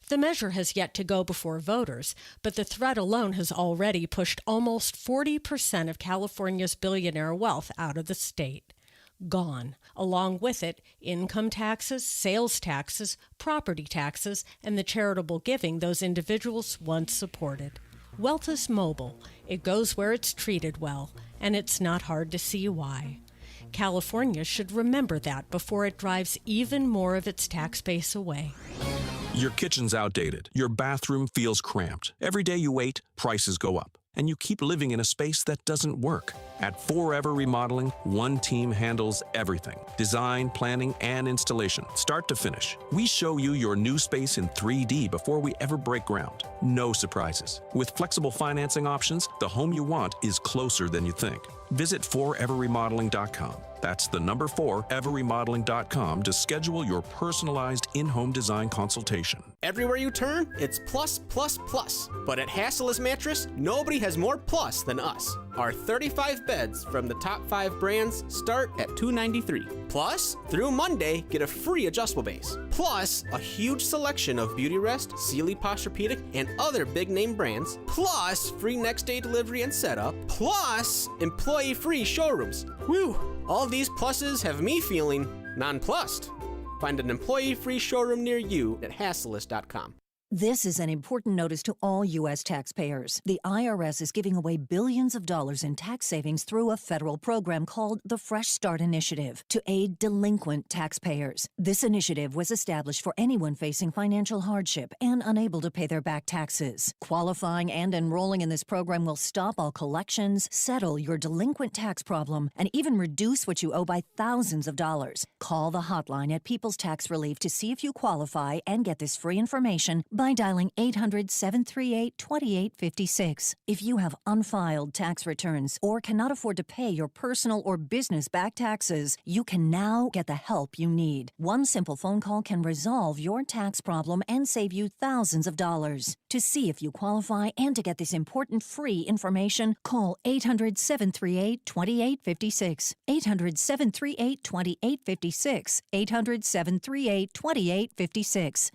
The measure has yet to go before voters, but the threat alone has already pushed almost 40% of California's billionaire wealth out of the state. Gone. Along with it, income taxes, sales taxes, property taxes, and the charitable giving those individuals once supported. Wealth is mobile. It goes where it's treated well, and it's not hard to see why. California should remember that before it drives even more of its tax base away. Your kitchen's outdated. Your bathroom feels cramped. Every day you wait, prices go up. and you keep living in a space that doesn't work. At Forever Remodeling, one team handles everything: design, planning, and installation, start to finish. We show you your new space in 3D before we ever break ground. No surprises. With flexible financing options, the home you want is closer than you think. Visit foreverremodeling.com. That's the number 4everremodeling.com to schedule your personalized in-home design consultation. Everywhere you turn, it's plus, plus, plus. But at Hasselus Mattress, nobody has more plus than us. Our 35 beds from the top 5 brands start at $293. Plus, through Monday, get a free adjustable base. Plus, a huge selection of Beautyrest, Sealy Posturepedic, and other big-name brands. Plus, free next-day delivery and setup. Plus, employee-free showrooms. Whew! All these pluses have me feeling nonplussed. Find an employee-free showroom near you at Hasselus.com. This is an important notice to all U.S. taxpayers. The IRS is giving away billions of dollars in tax savings through a federal program called the Fresh Start Initiative to aid delinquent taxpayers. This initiative was established for anyone facing financial hardship and unable to pay their back taxes. Qualifying and enrolling in this program will stop all collections, settle your delinquent tax problem, and even reduce what you owe by thousands of dollars. Call the hotline at People's Tax Relief to see if you qualify and get this free information by dialing 800-738-2856. If you have unfiled tax returns or cannot afford to pay your personal or business back taxes, you can now get the help you need. One simple phone call can resolve your tax problem and save you thousands of dollars. To see if you qualify and to get this important free information, call 800-738-2856. 800-738-2856. 800-738-2856.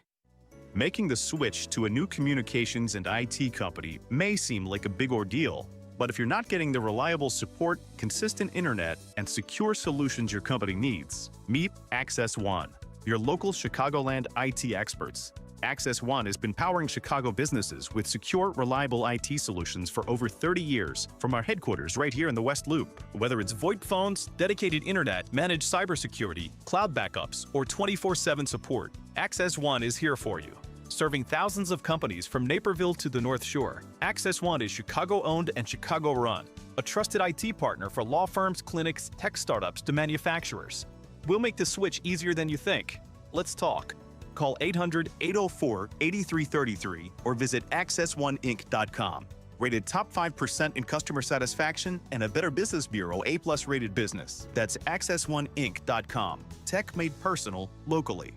Making the switch to a new communications and IT company may seem like a big ordeal, but if you're not getting the reliable support, consistent internet, and secure solutions your company needs, meet Access One, your local Chicagoland IT experts. Access One has been powering Chicago businesses with secure, reliable IT solutions for over 30 years from our headquarters right here in the West Loop. Whether it's VoIP phones, dedicated internet, managed cybersecurity, cloud backups, or 24/7 support, Access One is here for you. Serving thousands of companies from Naperville to the North Shore, Access One is Chicago-owned and Chicago-run, a trusted IT partner for law firms, clinics, tech startups to manufacturers. We'll make the switch easier than you think. Let's talk. Call 800-804-8333 or visit accessoneinc.com. Rated top 5% in customer satisfaction and a Better Business Bureau A+ rated business. That's accessoneinc.com. Tech made personal locally.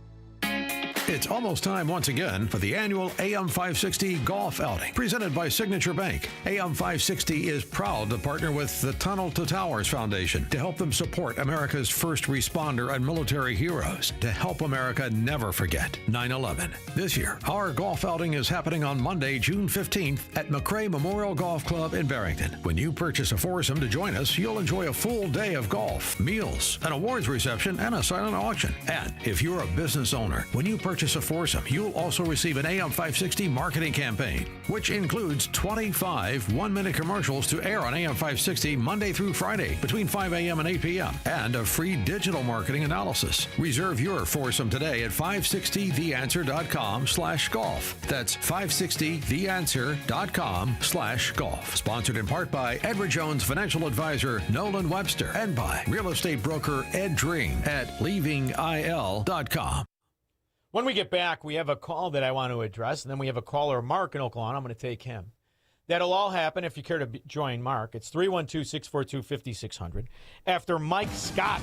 It's almost time once again for the annual AM 560 Golf Outing, presented by Signature Bank. AM 560 is proud to partner with the Tunnel to Towers Foundation to help them support America's first responder and military heroes, to help America never forget 9/11. This year, our golf outing is happening on Monday, June 15th at McRae Memorial Golf Club in Barrington. When you purchase a foursome to join us, you'll enjoy a full day of golf, meals, an awards reception, and a silent auction. And if you're a business owner, when you purchase a foursome, you'll also receive an AM 560 marketing campaign, which includes 25 one-minute commercials to air on AM 560 Monday through Friday between 5 a.m. and 8 p.m. and a free digital marketing analysis. Reserve your foursome today at 560theanswer.com/golf. That's 560theanswer.com/golf. Sponsored in part by Edward Jones Financial Advisor Nolan Webster and by real estate broker Ed Dring at leavingil.com. When we get back, we have a call that I want to address, and then we have a caller, Mark in Oklahoma. I'm going to take him. That'll all happen if you care to join Mark. It's 312-642-5600 after Mike Scott.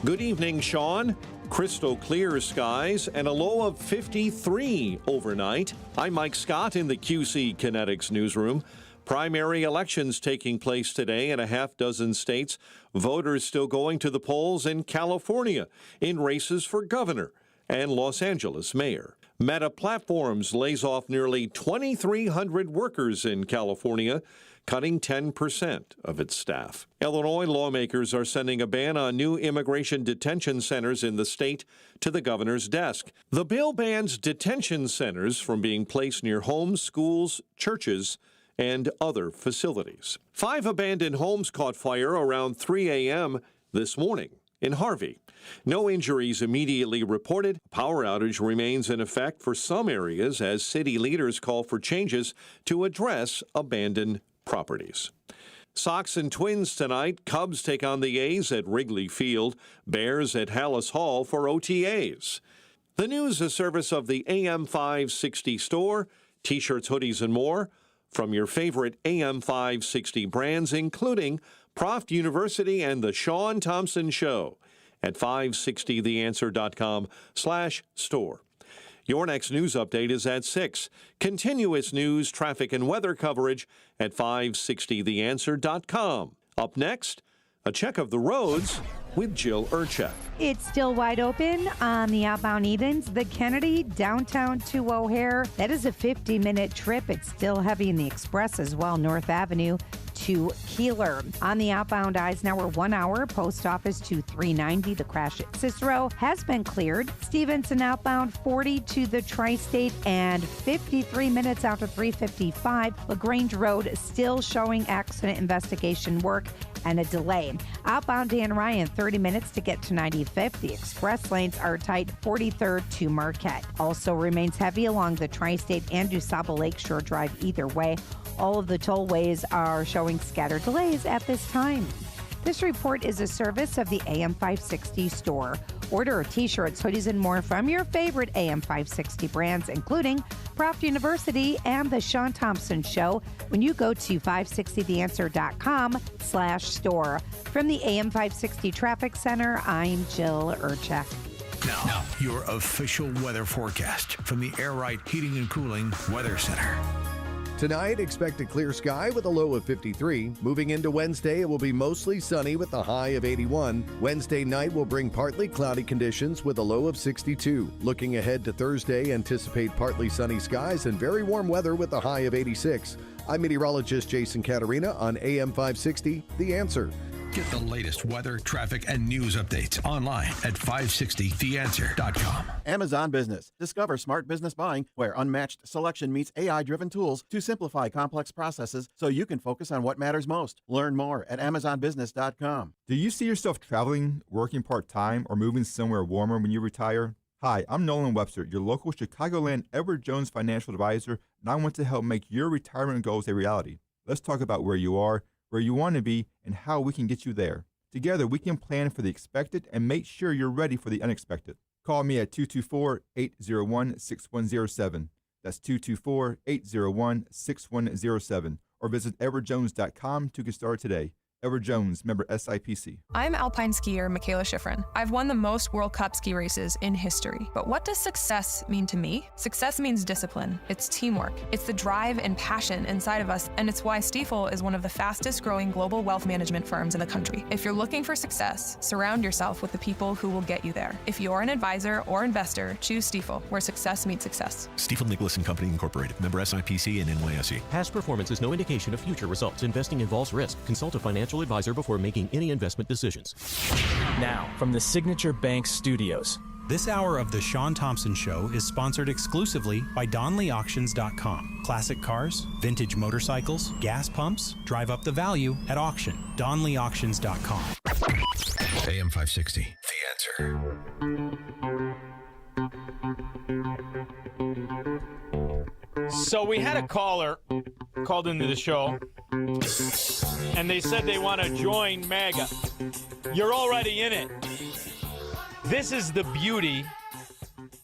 Good evening, Shaun. Crystal clear skies and a low of 53 overnight. I'm Mike Scott in the QC Kinetics newsroom. Primary elections taking place today in a half dozen states. Voters still going to the polls in California in races for governor and Los Angeles mayor. Meta Platforms lays off nearly 2,300 workers in California, cutting 10% of its staff. Illinois lawmakers are sending a ban on new immigration detention centers in the state to the governor's desk. The bill bans detention centers from being placed near homes, schools, churches, and other facilities. 5 abandoned homes caught fire around 3 a.m. this morning in Harvey. No injuries immediately reported. Power outage remains in effect for some areas as city leaders call for changes to address abandoned properties. Sox and Twins tonight. Cubs take on the A's at Wrigley Field. Bears at Hallis Hall for OTAs. The news is a service of the AM 560 store. T-shirts, hoodies, and more from your favorite AM 560 brands, including Proft University and the Shaun Thompson Show at 560theanswer.com/store. Your next news update is at 6. Continuous news, traffic, and weather coverage at 560theanswer.com. Up next, a check of the roads with Jill Urchak. It's still wide open on the outbound Edens, the Kennedy, downtown to O'Hare. That is a 50-minute trip. It's still heavy in the Express as well, North Avenue to Keeler. On the outbound Eisenhower, 1 hour, post office to 390. The crash at Cicero has been cleared. Stevenson outbound 40 to the Tri-State and 53 minutes out to 355. LaGrange Road still showing accident investigation work and a delay. Outbound Dan Ryan, 30 minutes to get to 95th. The express lanes are tight, 43rd to Marquette. Also remains heavy along the Tri-State and DuSable Lakeshore Drive either way. All of the tollways are showing scattered delays at this time. This report is a service of the AM 560 store. Order T-shirts, hoodies, and more from your favorite AM 560 brands, including Proft University and the Shaun Thompson Show, when you go to 560theanswer.com/store. From the AM 560 Traffic Center, I'm Jill Urchak. Now, your official weather forecast from the Air Right Heating and Cooling Weather Center. Tonight, expect a clear sky with a low of 53. Moving into Wednesday, it will be mostly sunny with a high of 81. Wednesday night will bring partly cloudy conditions with a low of 62. Looking ahead to Thursday, anticipate partly sunny skies and very warm weather with a high of 86. I'm meteorologist Jason Caterina on AM 560, The Answer. Get the latest weather, traffic, and news updates online at 560theanswer.com. Amazon Business. Discover smart business buying where unmatched selection meets AI-driven tools to simplify complex processes so you can focus on what matters most. Learn more at amazonbusiness.com. Do you see yourself traveling, working part-time, or moving somewhere warmer when you retire? Hi, I'm Nolan Webster, your local Chicagoland Edward Jones financial advisor, and I want to help make your retirement goals a reality. Let's talk about where you are, where you want to be, and how we can get you there. Together, we can plan for the expected and make sure you're ready for the unexpected. Call me at 224-801-6107. That's 224-801-6107. Or visit edwardjones.com to get started today. Edward Jones, member SIPC. I'm alpine skier Michaela Schifrin. I've won the most World Cup ski races in history. But what does success mean to me? Success means discipline. It's teamwork. It's the drive and passion inside of us, and it's why Stifel is one of the fastest growing global wealth management firms in the country. If you're looking for success, surround yourself with the people who will get you there. If you're an advisor or investor, choose Stifel, where success meets success. Stifel Nicholas & Company Incorporated, member SIPC and NYSE. Past performance is no indication of future results. Investing involves risk. Consult a financial advisor before making any investment decisions. Now, from the Signature Bank Studios. This hour of the Shaun Thompson Show is sponsored exclusively by DonleyAuctions.com. Classic cars, vintage motorcycles, gas pumps, drive up the value at auction. DonleyAuctions.com. AM 560, The Answer. So we had a caller called into the show, and they said they want to join MAGA. You're already in it. This is the beauty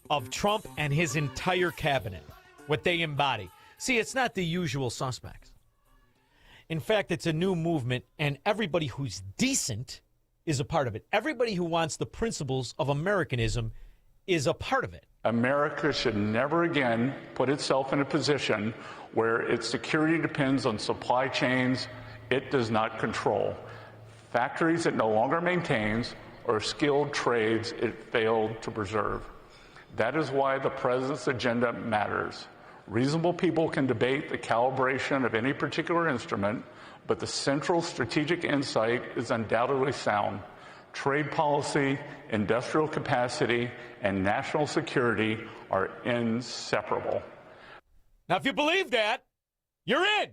of Trump and his entire cabinet, what they embody. See, it's not the usual suspects. In fact, it's a new movement, and everybody who's decent is a part of it. Everybody who wants the principles of Americanism is a part of it. America should never again put itself in a position where its security depends on supply chains it does not control, factories it no longer maintains, or skilled trades it failed to preserve. That is why the president's agenda matters. Reasonable people can debate the calibration of any particular instrument, but the central strategic insight is undoubtedly sound. Trade policy, industrial capacity, and national security are inseparable. Now, if you believe that, you're in.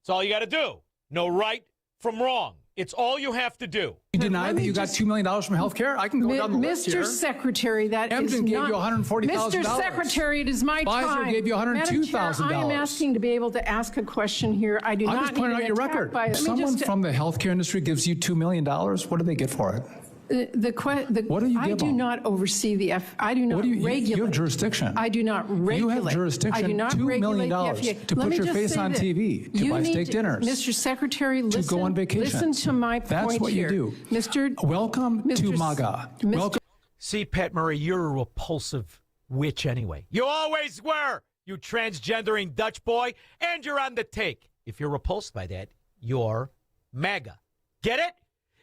It's all you got to do. Know right from wrong. It's all you have to do. deny that you got $2 million from health care? I can go down the list here. Mr. Secretary, that is Emden gave you $140,000. Mr. Secretary, it is my time. Pfizer gave you $102,000. I am asking to be able to ask a question here. I do I'm not just pointing out your record. Someone from the healthcare industry gives you $2 million. What do they get for it? What do you give I do them? not oversee the I do not regulate. You have jurisdiction. I do not regulate. You have jurisdiction. I do not $2 million regulate the to put your face on TV, to buy steak dinners, Mr. Secretary, listen, to go on vacation. Listen to my point That's what here. you do. Welcome to MAGA. Welcome. See, Pat Murray, you're a repulsive witch anyway. You always were, you transgendering Dutch boy, and you're on the take. If you're repulsed by that, you're MAGA. Get it?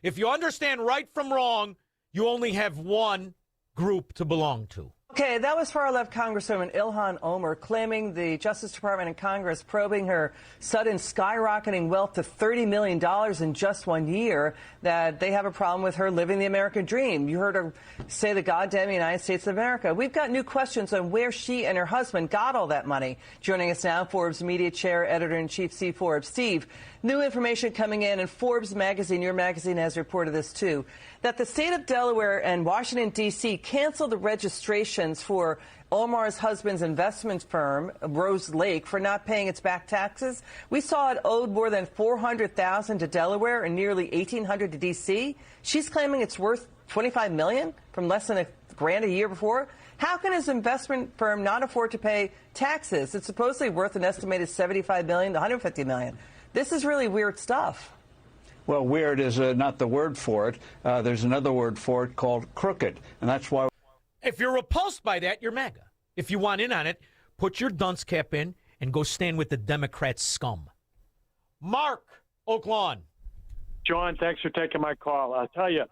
If you understand right from wrong, you only have one group to belong to. Okay, that was far-left Congresswoman Ilhan Omar claiming the Justice Department and Congress probing her sudden skyrocketing wealth to $30 million in just 1 year, that they have a problem with her living the American dream. You heard her say the goddamn United States of America. We've got new questions on where she and her husband got all that money. Joining us now, Forbes Media Chair, Editor-in-Chief Steve Forbes. Steve, new information coming in, and Forbes magazine, your magazine, has reported this too, that the state of Delaware and Washington, D.C. canceled the registrations for Omar's husband's investment firm, Rose Lake, for not paying its back taxes. We saw it owed more than $400,000 to Delaware and nearly $1,800 to D.C. She's claiming it's worth $25 million from less than $1,000 a year before. How can his investment firm not afford to pay taxes? It's supposedly worth an estimated $75 million to $150 million. This is really weird stuff. Well, weird is not the word for it. There's another word for it called crooked, and that's why. If you're repulsed by that, you're MAGA. If you want in on it, put your dunce cap in and go stand with the Democrat scum. Mark, Oak Lawn. John, thanks for taking my call. I'll tell you,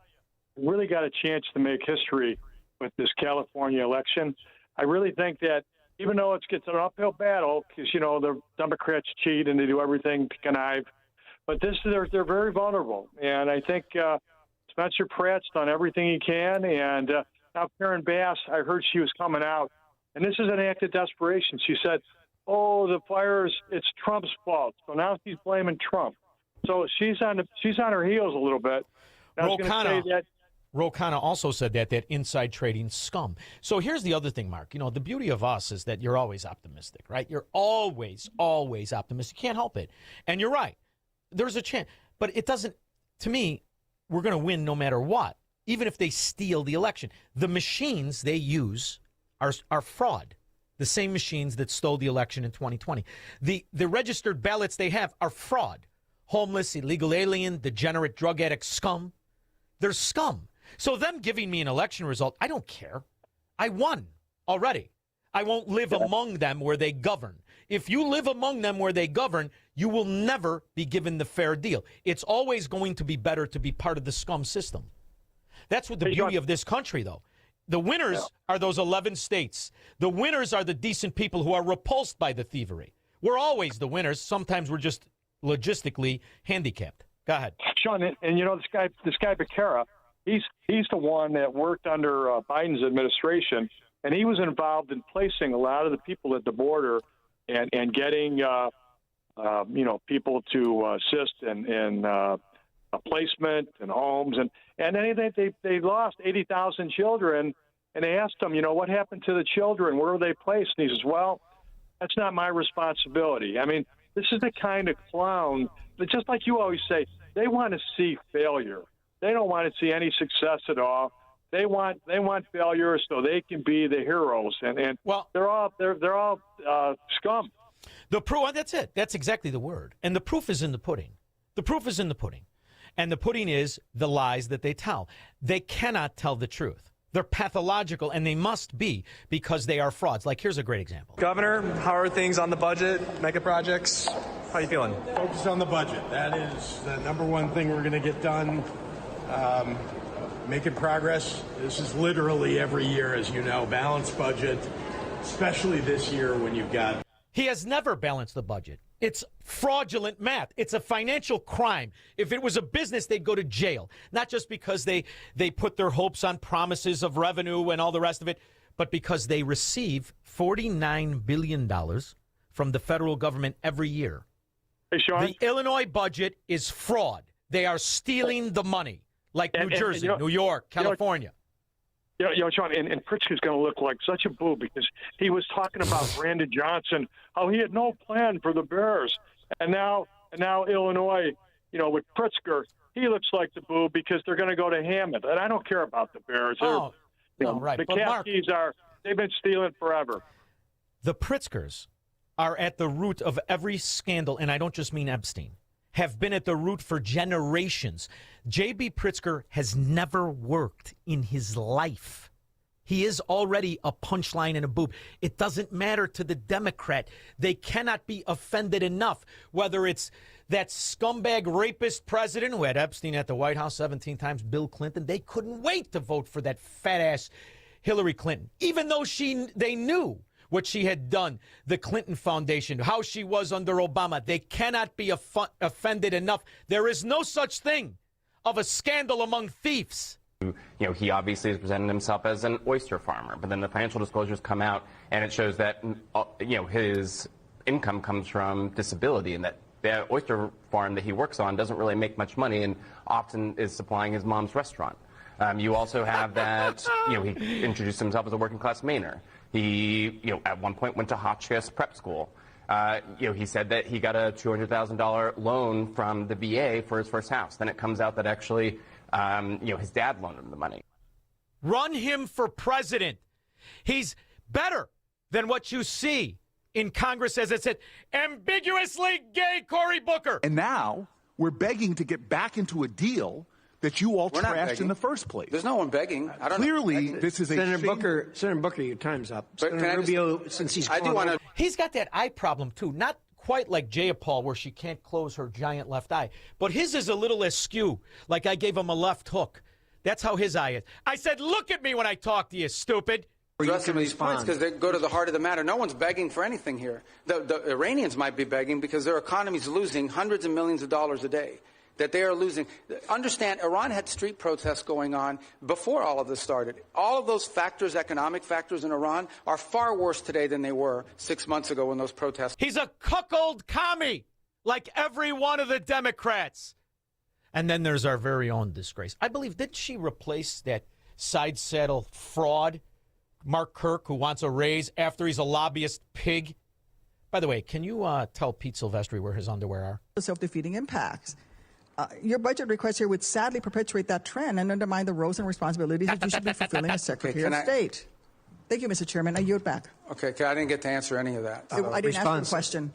we really got a chance to make history with this California election. I really think that even though it's an uphill battle, because, you know, the Democrats cheat and they do everything to connive, but they're very vulnerable. And I think Spencer Pratt's done everything he can. And now Karen Bass, I heard she was coming out. And this is an act of desperation. She said, oh, the fires, it's Trump's fault. So now she's blaming Trump. So she's on her heels a little bit. Ro Khanna also said that inside trading scum. So here's the other thing, Mark. You know, the beauty of us is that you're always optimistic, right? You're always optimistic. You can't help it. And you're right. There's a chance. But it doesn't, to me, we're going to win no matter what, even if they steal the election. The machines they use are fraud. The same machines that stole the election in 2020. The registered ballots they have are fraud. Homeless, illegal alien, degenerate drug addict scum. They're scum. So them giving me an election result, I don't care. I won already. I won't live among them where they govern. If you live among them where they govern, you will never be given the fair deal. It's always going to be better to be part of the scum system. That's what the beauty of this country, though. The winners are those 11 states. The winners are the decent people who are repulsed by the thievery. We're always the winners. Sometimes we're just logistically handicapped. Go ahead. Shaun, and you know, this guy Becerra, he's the one that worked under Biden's administration, and he was involved in placing a lot of the people at the border and getting people to assist in placement and homes, and then they lost 80,000 children, and they asked him, you know, what happened to the children? Where were they placed? And he says, well, that's not my responsibility. I mean, this is the kind of clown that, just like you always say, they want to see failure. They don't want to see any success at all. They want failure so they can be the heroes, and well, they're all scum. The proof. That's it. That's exactly the word. And the proof is in the pudding. The proof is in the pudding, and the pudding is the lies that they tell. They cannot tell the truth. They're pathological, and they must be, because they are frauds. Like, here's a great example. Governor, how are things on the budget, mega projects? How are you feeling? Focus on the budget. That is the number one thing we're going to get done. Making progress. This is literally every year, as you know, balanced budget, especially this year when you've got... He has never balanced the budget. It's fraudulent math. It's a financial crime. If it was a business, they'd go to jail. Not just because they put their hopes on promises of revenue and all the rest of it, but because they receive $49 billion from the federal government every year. Hey, Shaun. The Illinois budget is fraud. They are stealing the money. like New Jersey, New York, California. Shaun, and Pritzker's going to look like such a boo because he was talking about Brandon Johnson, how he had no plan for the Bears, and now Illinois, with Pritzker, he looks like the boo because they're going to go to Hammond, and I don't care about the Bears. Right. The Caskies they've been stealing forever. The Pritzkers are at the root of every scandal, and I don't just mean Epstein, have been at the root for generations. J.B. Pritzker has never worked in his life. He is already a punchline and a boob. It doesn't matter to the Democrat. They cannot be offended enough, whether it's that scumbag rapist president who had Epstein at the White House 17 times, Bill Clinton. They couldn't wait to vote for that fat-ass Hillary Clinton, even though they knew what she had done, the Clinton Foundation, how she was under Obama. They cannot be offended enough. There is no such thing of a scandal among thieves. He obviously has presented himself as an oyster farmer, but then the financial disclosures come out, and it shows that, his income comes from disability, and that the oyster farm that he works on doesn't really make much money and often is supplying his mom's restaurant. You also have that, he introduced himself as a working-class Mainer. He, at one point went to Hotchkiss Prep School. He said that he got a $200,000 loan from the VA for his first house. Then it comes out that actually, his dad loaned him the money. Run him for president. He's better than what you see in Congress, as it said, ambiguously gay Cory Booker. And now we're begging to get back into a deal that you all trashed in the first place. There's no one begging. I don't Clearly, know. this is Senator Booker, your time's up. Senator Rubio, since he's I do want to. He's got that eye problem, too. Not quite like Jayapal, where she can't close her giant left eye. But his is a little askew, like I gave him a left hook. That's how his eye is. I said, look at me when I talk to you, stupid. Address some of these points because they go to the heart of the matter. No one's begging for anything here. The Iranians might be begging because their economy's losing hundreds of millions of dollars a day. That they are losing. Understand, Iran had street protests going on before all of this started. All of those factors, economic factors in Iran, are far worse today than they were 6 months ago when those protests. He's a cuckold commie, like every one of the Democrats. And then there's our very own disgrace. I believe, did she replace that side saddle fraud, Mark Kirk, who wants a raise after he's a lobbyist pig? By the way, can you tell Pete Silvestri where his underwear are? Self-defeating impacts. Your budget request here would sadly perpetuate that trend and undermine the roles and responsibilities that you should be fulfilling as Secretary of State. Thank you, Mr. Chairman. I yield back. Okay, I didn't get to answer any of that. I didn't ask the question.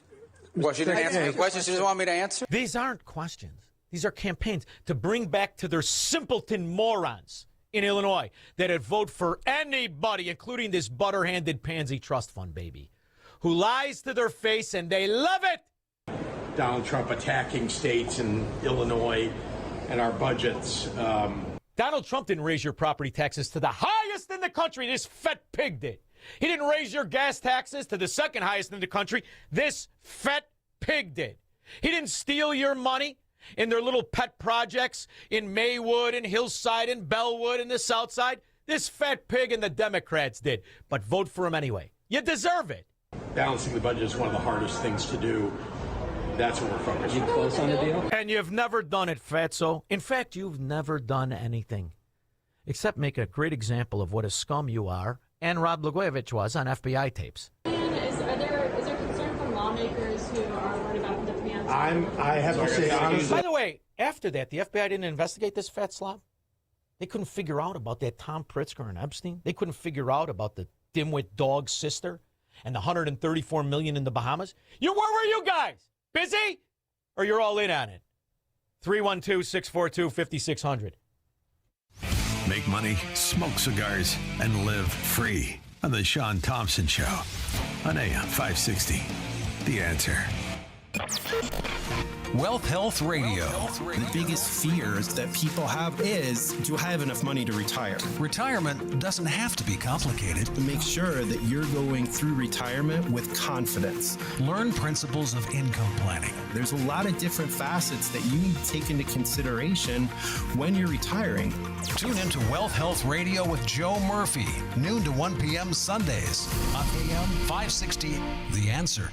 Well, she didn't answer the question. She doesn't want me to answer? These aren't questions. These are campaigns to bring back to their simpleton morons in Illinois that would vote for anybody, including this butter-handed pansy trust fund baby, who lies to their face, and they love it. Donald Trump attacking states in Illinois and our budgets. Donald Trump didn't raise your property taxes to the highest in the country. This fat pig did. He didn't raise your gas taxes to the second highest in the country. This fat pig did. He didn't steal your money in their little pet projects in Maywood and Hillside and Bellwood and the South Side. This fat pig and the Democrats did. But vote for him anyway. You deserve it. Balancing the budget is one of the hardest things to do. That's what we're focused on. You close on the deal? And you've never done it, fatso. In fact, you've never done anything except make a great example of what a scum you are and Rod Blagojevich was on FBI tapes. Is there concern from lawmakers who are worried about the demands? I have to say honestly. By the way, after that, the FBI didn't investigate this fat slob. They couldn't figure out about that Tom Pritzker and Epstein. They couldn't figure out about the dimwit dog's sister and the $134 million in the Bahamas. Where were you guys? Busy? Or you're all in on it? 312-642-5600. Make money, smoke cigars, and live free on the Shaun Thompson Show on AM 560. The Answer. Wealth Health Radio. The biggest fears that people have is, do I have enough money to retire? Retirement doesn't have to be complicated. Make sure that you're going through retirement with confidence. Learn principles of income planning. There's a lot of different facets that you need to take into consideration when you're retiring. Tune into Wealth Health Radio with Joe Murphy, noon to 1 p.m. Sundays on AM 560. The Answer.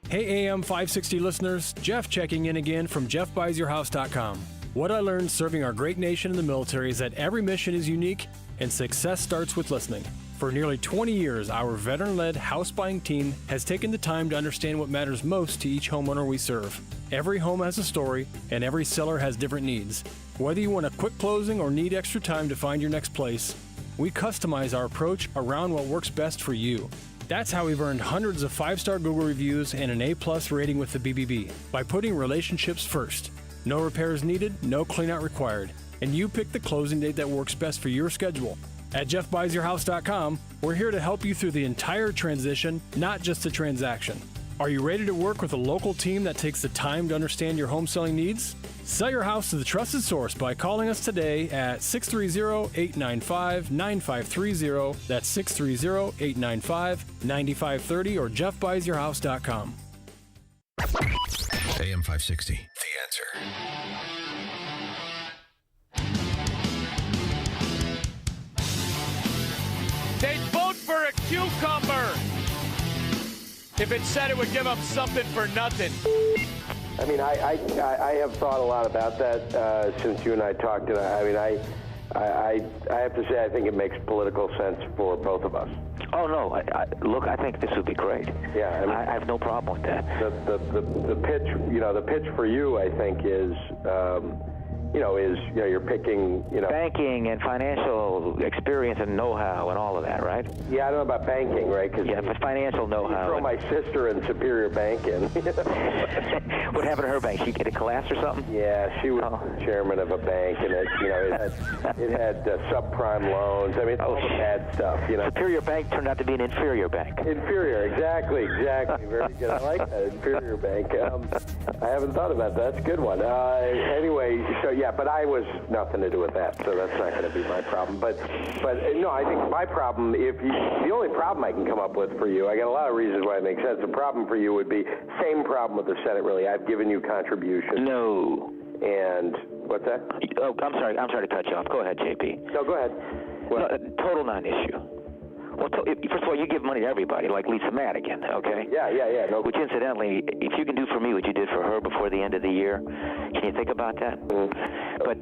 Hey AM 560 listeners, Jeff checking in again from JeffBuysYourHouse.com. What I learned serving our great nation in the military is that every mission is unique and success starts with listening. For nearly 20 years, our veteran-led house buying team has taken the time to understand what matters most to each homeowner we serve. Every home has a story, and every seller has different needs. Whether you want a quick closing or need extra time to find your next place, we customize our approach around what works best for you. That's how we've earned hundreds of 5-star Google reviews and an A+ rating with the BBB, by putting relationships first. No repairs needed, no cleanout required, and you pick the closing date that works best for your schedule. At JeffBuysYourHouse.com, we're here to help you through the entire transition, not just the transaction. Are you ready to work with a local team that takes the time to understand your home selling needs? Sell your house to the trusted source by calling us today at 630-895-9530. That's 630-895-9530 or JeffBuysYourHouse.com. AM 560, The Answer. They'd vote for a cucumber if it said it would give them something for nothing. I mean, I have thought a lot about that since you and I talked. And I have to say, I think it makes political sense for both of us. Oh no! Look, I think this would be great. Yeah, I mean, I have no problem with that. The pitch, the pitch for you, I think, is. You're picking, banking and financial experience and know-how and all of that, right? Yeah, I don't know about banking, right? Cause but financial know-how. You throw my sister in Superior Bank in. What happened to her bank? She collapsed or something? Yeah, she was chairman of a bank, and it had subprime loans. I mean, all the bad stuff. Superior Bank turned out to be an inferior bank. Inferior, exactly. Very good. I like that, inferior bank. I haven't thought about that. That's a good one. Anyway, so. Yeah, but I was nothing to do with that, so that's not going to be my problem. But no, I think my problem, the only problem I can come up with for you, I got a lot of reasons why it makes sense. The problem for you would be same problem with the Senate, really. I've given you contributions. No. And what's that? Oh, I'm sorry to cut you off. Go ahead, JP. No, go ahead. Well, total non-issue. Well, first of all, you give money to everybody, like Lisa Madigan, okay? Yeah. No. Which, incidentally, if you can do for me what you did for her before the end of the year, can you think about that? But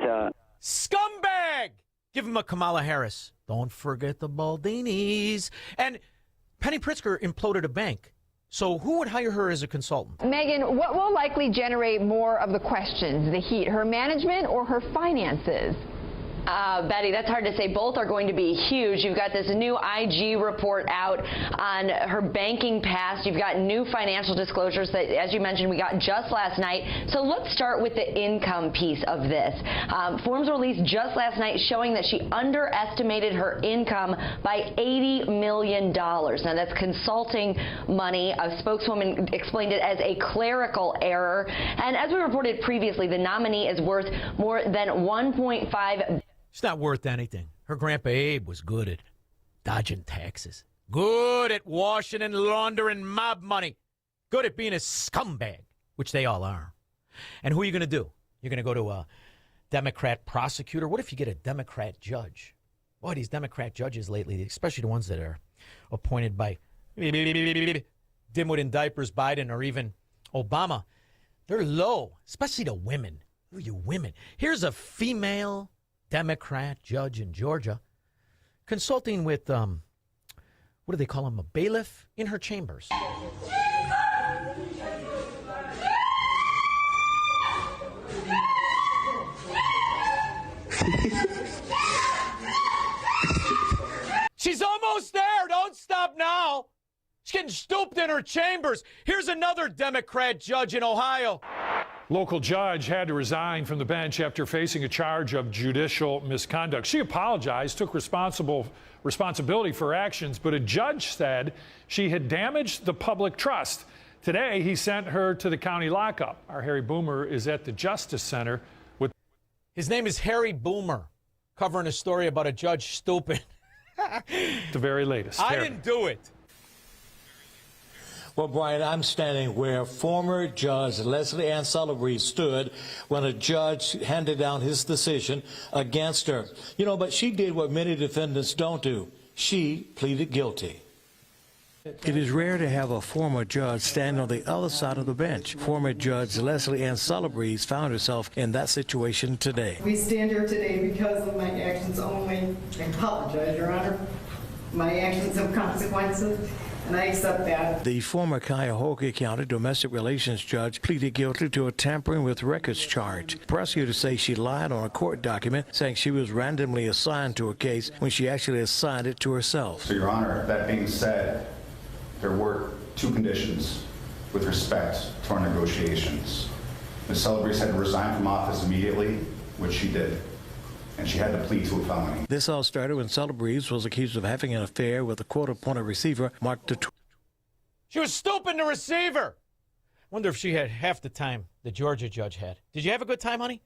scumbag! Give him a Kamala Harris. Don't forget the Baldinis. And Penny Pritzker imploded a bank. So who would hire her as a consultant? Megan, what will likely generate more of the questions, the heat, her management or her finances? Betty, that's hard to say. Both are going to be huge. You've got this new IG report out on her banking past. You've got new financial disclosures that, as you mentioned, we got just last night. So let's start with the income piece of this. Forms released just last night showing that she underestimated her income by $80 million. Now, that's consulting money. A spokeswoman explained it as a clerical error. And as we reported previously, the nominee is worth more than $1.5 It's not worth anything. Her grandpa Abe was good at dodging taxes, good at washing and laundering mob money, good at being a scumbag, which they all are. And who are you going to do? You're going to go to a Democrat prosecutor? What if you get a Democrat judge? Boy, these Democrat judges lately, especially the ones that are appointed by dimwit in diapers Biden or even Obama, they're low, especially the women. Who are you women? Here's a female Democrat judge in Georgia consulting with, what do they call him, a bailiff in her chambers. She's almost there. Don't stop now. She's getting stooped in her chambers. Here's another Democrat judge in Ohio. Local judge had to resign from the bench after facing a charge of judicial misconduct. She apologized, took responsibility for actions, but a judge said she had damaged the public trust. Today, he sent her to the county lockup. Our Harry Boomer is at the Justice Center with... His name is Harry Boomer, covering a story about a judge stooping. The very latest. I didn't do it. Well, Brian, I'm standing where former Judge Leslie Ann Sullivan stood when a judge handed down his decision against her. But she did what many defendants don't do. She pleaded guilty. It is rare to have a former judge stand on the other side of the bench. Former Judge Leslie Ann Celebrezze found herself in that situation today. We stand here today because of my actions only. I apologize, Your Honor. My actions have consequences, and I accept that. The former Cuyahoga County domestic relations judge pleaded guilty to a tampering with records charge. Prosecutors say she lied on a court document saying she was randomly assigned to a case when she actually assigned it to herself. So, Your Honor, that being said, there were two conditions with respect to our negotiations. Ms. Celebrezze had to resign from office immediately, which she did, and she had to plead to a felony. This all started when Celebrezze was accused of having an affair with a court-appointed receiver, Mark DeTour. She was stooping the receiver. Wonder if she had half the time the Georgia judge had. Did you have a good time, honey?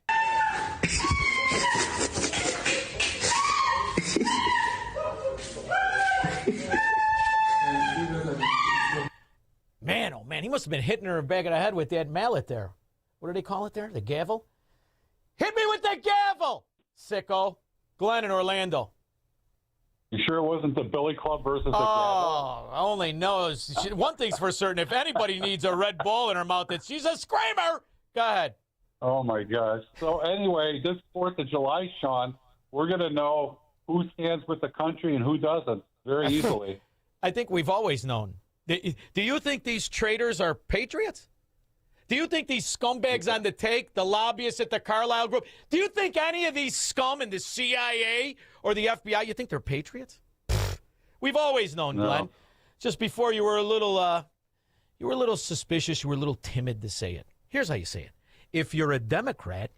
Man, oh man, he must have been hitting her in the back of the head with that mallet there. What do they call it there? The gavel? Hit me with the gavel, sicko. Glenn in Orlando. You sure it wasn't the Billy Club versus the gavel? Oh, only knows. One thing's for certain. If anybody needs a red ball in her mouth, it's she's a screamer. Go ahead. Oh, my gosh. So anyway, this 4th of July, Shaun, we're going to know who stands with the country and who doesn't very easily. I think we've always known. Do you think these traitors are patriots? Do you think these scumbags on the take, the lobbyists at the Carlyle Group, do you think any of these scum in the CIA or the FBI, you think they're patriots? We've always known, No. Glenn. Just before you were a little suspicious, you were a little timid to say it. Here's how you say it. If you're a Democrat,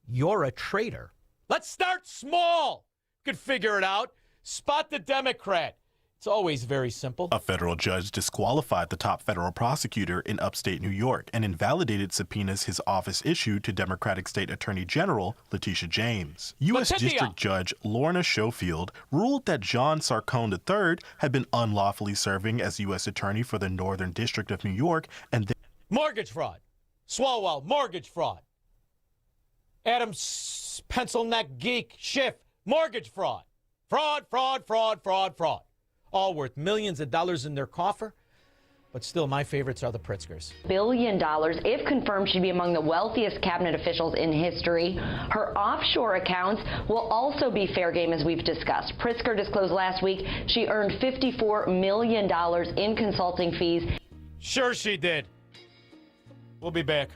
you're a traitor. Let's start small. You could figure it out. Spot the Democrat. It's always very simple. A federal judge disqualified the top federal prosecutor in upstate New York and invalidated subpoenas his office issued to Democratic State Attorney General Letitia James. U.S. District Judge Lorna Schofield ruled that John Sarcone III had been unlawfully serving as U.S. Attorney for the Northern District of New York and mortgage fraud. Swalwell, mortgage fraud. Adams, pencil neck geek, Schiff, mortgage fraud. Fraud, fraud, fraud, fraud, fraud. All worth millions of dollars in their coffer. But still, my favorites are the Pritzkers. $1 billion, if confirmed, she'd be among the wealthiest cabinet officials in history. Her offshore accounts will also be fair game, as we've discussed. Pritzker disclosed last week she earned $54 million in consulting fees. Sure she did. We'll be back.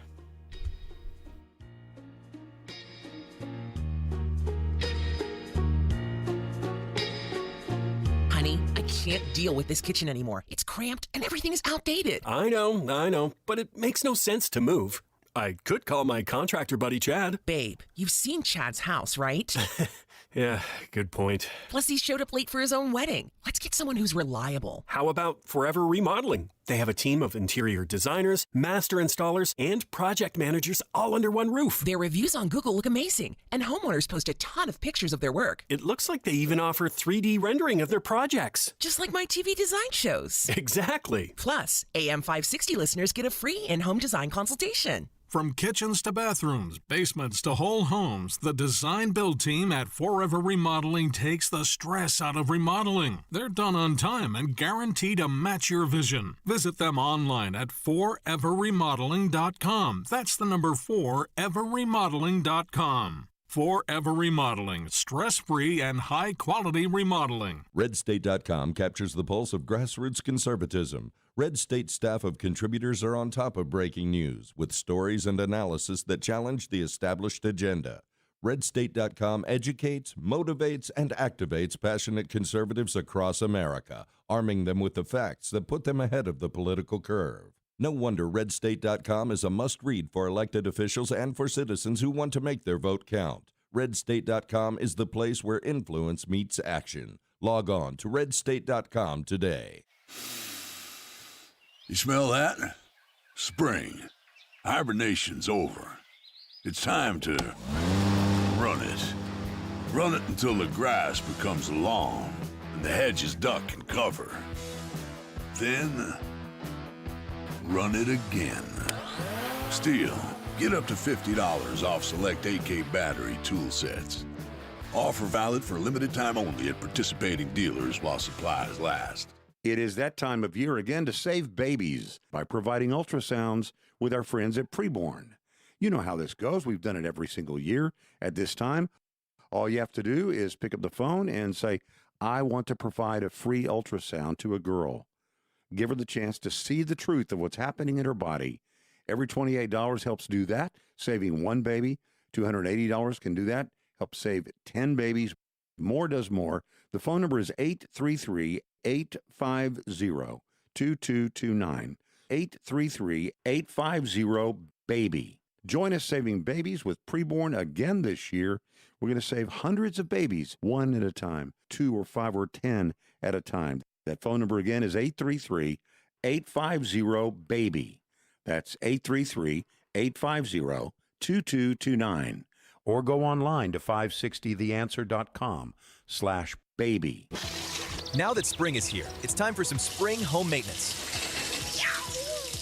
Honey, I can't deal with this kitchen anymore. It's cramped and everything is outdated. I know, but it makes no sense to move. I could call my contractor buddy Chad. Babe, you've seen Chad's house, right? Yeah, good point. Plus, he showed up late for his own wedding. Let's get someone who's reliable. How about Forever Remodeling? They have a team of interior designers, master installers, and project managers all under one roof. Their reviews on Google look amazing, and homeowners post a ton of pictures of their work. It looks like they even offer 3D rendering of their projects. Just like my TV design shows. Exactly. Plus, AM 560 listeners get a free in-home design consultation. From kitchens to bathrooms, basements to whole homes, the design build team at Forever Remodeling takes the stress out of remodeling. They're done on time and guaranteed to match your vision. Visit them online at foreverremodeling.com. That's the number 4everremodeling.com. Forever Remodeling, stress-free and high-quality remodeling. RedState.com captures the pulse of grassroots conservatism. Red State staff of contributors are on top of breaking news with stories and analysis that challenge the established agenda. RedState.com educates, motivates, and activates passionate conservatives across America, arming them with the facts that put them ahead of the political curve. No wonder RedState.com is a must-read for elected officials and for citizens who want to make their vote count. RedState.com is the place where influence meets action. Log on to RedState.com today. You smell that? Spring. Hibernation's over. It's time to run it. Run it until the grass becomes long and the hedges duck and cover. Then, run it again. Still, get up to $50 off select AK battery tool sets. Offer valid for a limited time only at participating dealers while supplies last. It is that time of year again to save babies by providing ultrasounds with our friends at Preborn. You know how this goes. We've done it every single year at this time. All you have to do is pick up the phone and say, I want to provide a free ultrasound to a girl. Give her the chance to see the truth of what's happening in her body. Every $28 helps do that, saving one baby. $280 can do that, help save 10 babies. More does more. The phone number is 833-850-2229. 833-850-BABY. Join us saving babies with Preborn again this year. We're going to save hundreds of babies, one at a time, 2 or 5 or 10 at a time. That phone number again is 833-850-BABY. That's 833-850-2229. Or go online to 560theanswer.com/baby. Now that spring is here, it's time for some spring home maintenance.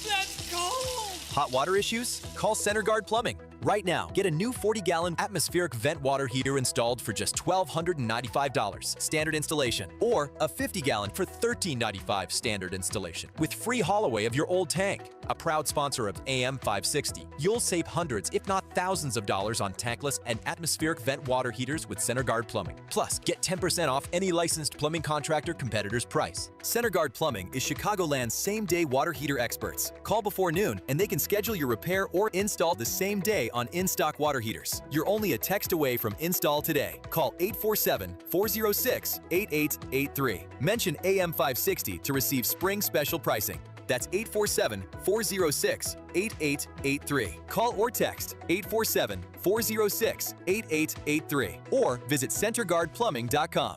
That's cold! Hot water issues? Call CenterGuard Plumbing. Right now, get a new 40-gallon atmospheric vent water heater installed for just $1,295 standard installation, or a 50-gallon for $1,395 standard installation with free haul away of your old tank. A proud sponsor of AM 560, you'll save hundreds, if not thousands of dollars on tankless and atmospheric vent water heaters with CenterGuard Plumbing. Plus, get 10% off any licensed plumbing contractor competitor's price. CenterGuard Plumbing is Chicagoland's same-day water heater experts. Call before noon and they can schedule your repair or install the same day on in-stock water heaters. You're only a text away from install today. Call 847-406-8883. Mention AM 560 to receive spring special pricing. That's 847-406-8883. Call or text 847-406-8883 or visit centerguardplumbing.com.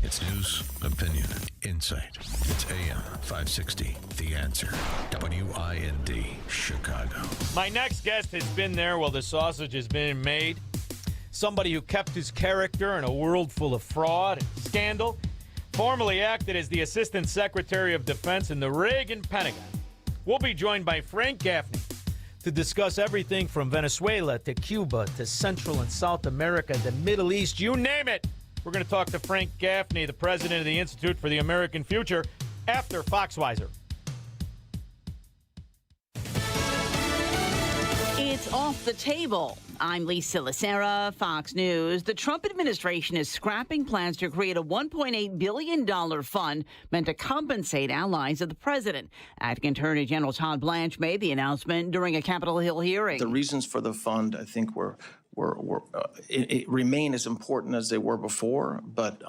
It's news, opinion, insight. It's AM 560, The Answer. WIND, Chicago. My next guest has been there while the sausage has been made. Somebody who kept his character in a world full of fraud and scandal. Formerly acted as the Assistant Secretary of Defense in the Reagan Pentagon. We'll be joined by Frank Gaffney to discuss everything from Venezuela to Cuba to Central and South America, the Middle East, you name it. We're going to talk to Frank Gaffney, the president of the Institute for the American Future, after Foxweiser. It's off the table. I'm Lisa Lacera, Fox News. The Trump administration is scrapping plans to create a $1.8 billion fund meant to compensate allies of the president. Acting Attorney General Todd Blanche made the announcement during a Capitol Hill hearing. The reasons for the fund, I think, it remain as important as they were before, but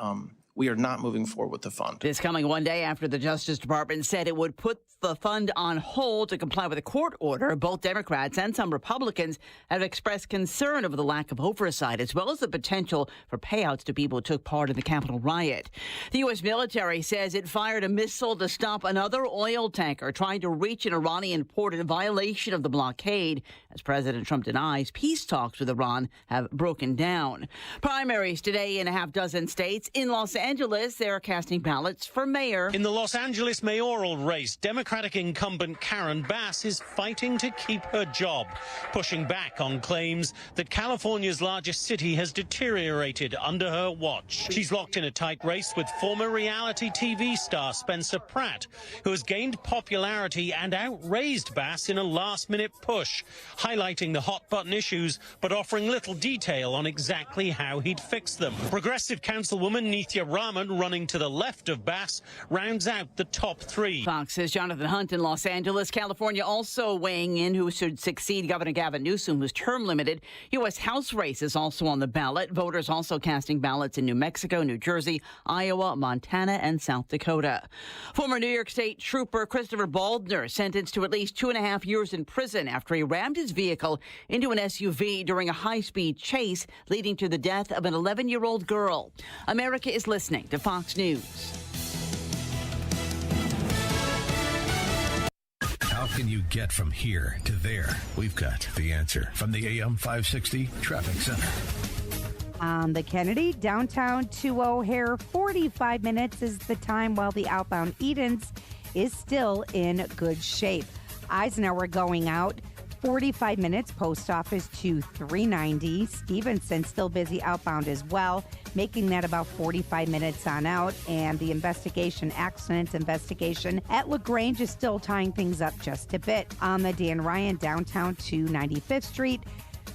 we are not moving forward with the fund. This coming one day after the Justice Department said it would put the fund on hold to comply with a court order. Both Democrats and some Republicans have expressed concern over the lack of oversight, as well as the potential for payouts to people who took part in the Capitol riot. The U.S. military says it fired a missile to stop another oil tanker trying to reach an Iranian port in violation of the blockade, as President Trump denies peace talks with Iran have broken down. Primaries today in a half dozen states. In Los Angeles, they're casting ballots for mayor. In the Los Angeles mayoral race, Democratic incumbent Karen Bass is fighting to keep her job, pushing back on claims that California's largest city has deteriorated under her watch. She's locked in a tight race with former reality TV star Spencer Pratt, who has gained popularity and outraised Bass in a last-minute push, highlighting the hot-button issues but offering little detail on exactly how he'd fix them. Progressive councilwoman Nithya Raman, running to the left of Bass, rounds out the top three. Fox's Jonathan Hunt in Los Angeles. California also weighing in who should succeed Governor Gavin Newsom, who's term limited. U.S. House race is also on the ballot. Voters also casting ballots in New Mexico, New Jersey, Iowa, Montana, and South Dakota. Former New York State Trooper Christopher Baldner sentenced to at least 2.5 years in prison after he rammed his vehicle into an SUV during a high-speed chase, leading to the death of an 11-year-old girl. America is listening to Fox News. How can you get from here to there? We've got the answer from the AM 560 Traffic Center. On the Kennedy, downtown to O'Hare, 45 minutes is the time, while the outbound Edens is still in good shape. Eisenhower going out 45 minutes, post office to 390. Stevenson still busy outbound as well, making that about 45 minutes on out. And the accident investigation at LaGrange is still tying things up just a bit. On the Dan Ryan downtown to 95th Street,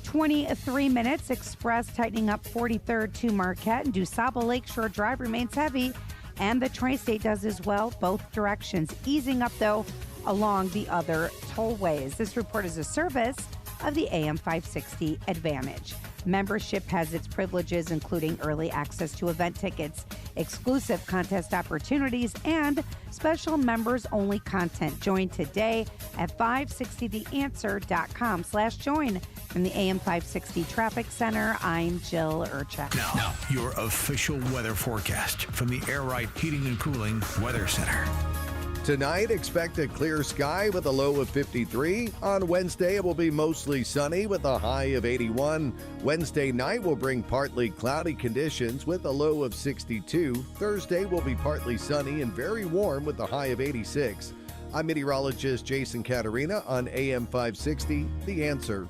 23 minutes. Express tightening up 43rd to Marquette, and DuSable Lakeshore Drive remains heavy, and the Tri-State does as well, both directions. Easing up, though, along the other tollways. This report is a service of the AM 560 Advantage. Membership has its privileges, including early access to event tickets, exclusive contest opportunities, and special members-only content. Join today at 560theanswer.com/join. From the AM 560 Traffic Center, I'm Jill Urchak. Now, your official weather forecast from the Air Right Heating and Cooling Weather Center. Tonight, expect a clear sky with a low of 53. On Wednesday, it will be mostly sunny with a high of 81. Wednesday night will bring partly cloudy conditions with a low of 62. Thursday will be partly sunny and very warm with a high of 86. I'm meteorologist Jason Caterina on AM 560, The Answer.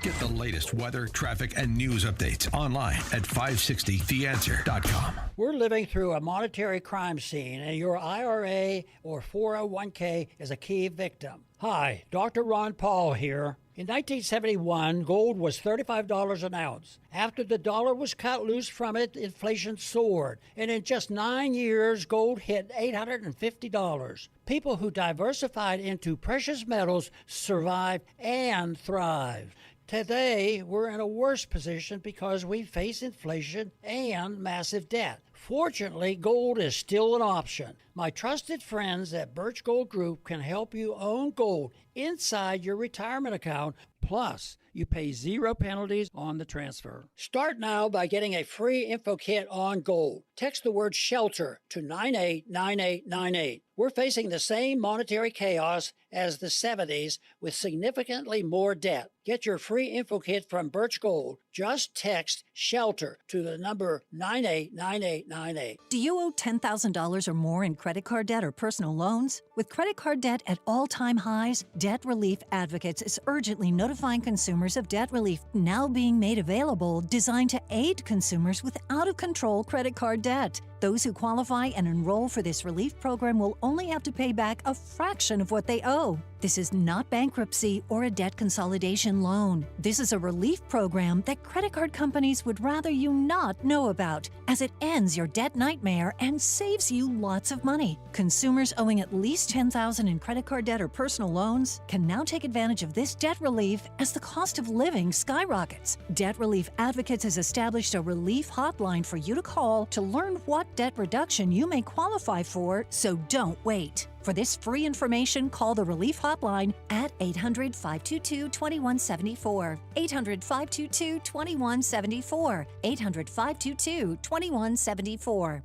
Get the latest weather, traffic, and news updates online at 560theanswer.com. We're living through a monetary crime scene, and your IRA or 401k is a key victim. Hi, Dr. Ron Paul here. In 1971, gold was $35 an ounce. After the dollar was cut loose from it, inflation soared. And in just 9 years, gold hit $850. People who diversified into precious metals survived and thrived. Today, we're in a worse position because we face inflation and massive debt. Fortunately, gold is still an option. My trusted friends at Birch Gold Group can help you own gold inside your retirement account. Plus, you pay 0 penalties on the transfer. Start now by getting a free info kit on gold. Text the word SHELTER to 989898. We're facing the same monetary chaos as the 70s with significantly more debt. Get your free info kit from Birch Gold. Just text SHELTER to the number 989898. Do you owe $10,000 or more in credit card debt or personal loans? With credit card debt at all-time highs, Debt Relief Advocates is urgently notifying consumers of debt relief now being made available, designed to aid consumers with out-of-control credit card debt. Those who qualify and enroll for this relief program will only have to pay back a fraction of what they owe. This is not bankruptcy or a debt consolidation loan. This is a relief program that credit card companies would rather you not know about, as it ends your debt nightmare and saves you lots of money. Consumers owing at least $10,000 in credit card debt or personal loans can now take advantage of this debt relief as the cost of living skyrockets. Debt Relief Advocates has established a relief hotline for you to call to learn what debt reduction you may qualify for, so don't wait. For this free information, call the Relief Hotline at 800-522-2174. 800-522-2174. 800-522-2174.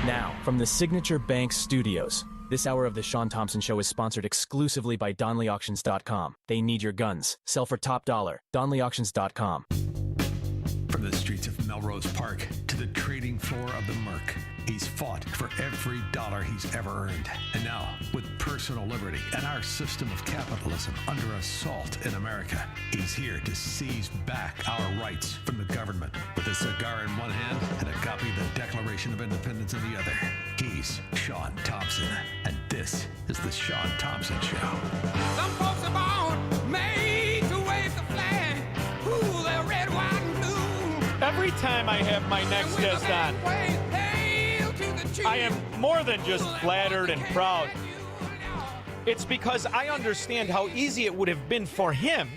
Now, from the Signature Bank Studios, this hour of the Shaun Thompson Show is sponsored exclusively by DonleyAuctions.com. They need your guns. Sell for top dollar. DonleyAuctions.com. From the streets of Melrose Park to the trading floor of the Merc, he's fought for every dollar he's ever earned. And now, with personal liberty and our system of capitalism under assault in America, he's here to seize back our rights from the government. With a cigar in one hand and a copy of the Declaration of Independence in the other, he's Shaun Thompson. And this is the Shaun Thompson Show. Some folks are born made to wave the flag. Ooh, they're red, white, and blue. Every time I have my next guest on, I am more than just flattered and proud. It's because I understand how easy it would have been for him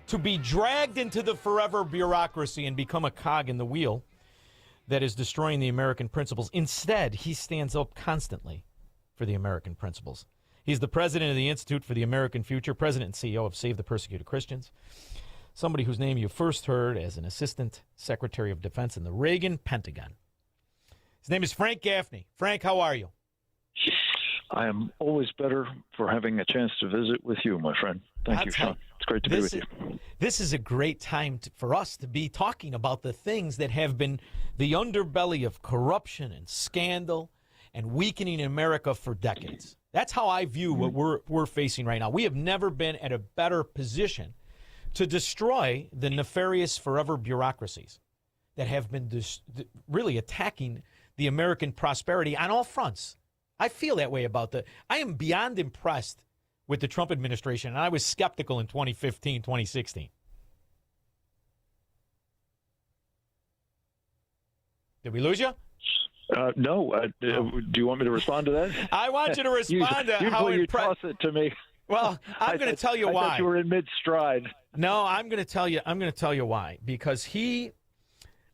to be dragged into the forever bureaucracy and become a cog in the wheel that is destroying the American principles. Instead, he stands up constantly for the American principles. He's the president of the Institute for the American Future, president and CEO of Save the Persecuted Christians, somebody whose name you first heard as an assistant secretary of defense in the Reagan Pentagon. His name is Frank Gaffney. Frank, how are you? I am always better for having a chance to visit with you, my friend. Thank you, Shaun. It's great to be with you. This is a great time for us to be talking about the things that have been the underbelly of corruption and scandal and weakening America for decades. That's how I view what we're facing right now. We have never been at a better position to destroy the nefarious forever bureaucracies that have been really attacking the American prosperity on all fronts. I feel that way about I am beyond impressed with the Trump administration, and I was skeptical in 2015, 2016. Did we lose you? No. Do you want me to respond to that? I want you to respond to how you toss it to me. Well, I'm going to tell you why. I thought you were in mid-stride. No, I'm going to tell you. I'm going to tell you why. Because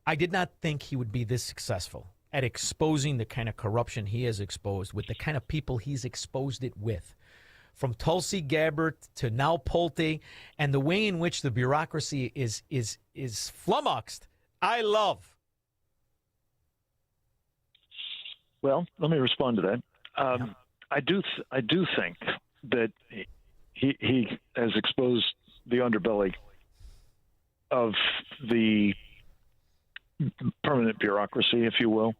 I did not think he would be this successful at exposing the kind of corruption he has exposed with the kind of people he's exposed it with. From Tulsi Gabbard to now Pulte, and the way in which the bureaucracy is flummoxed, I love. Well, let me respond to that. I do think that he has exposed the underbelly of the permanent bureaucracy, if you will,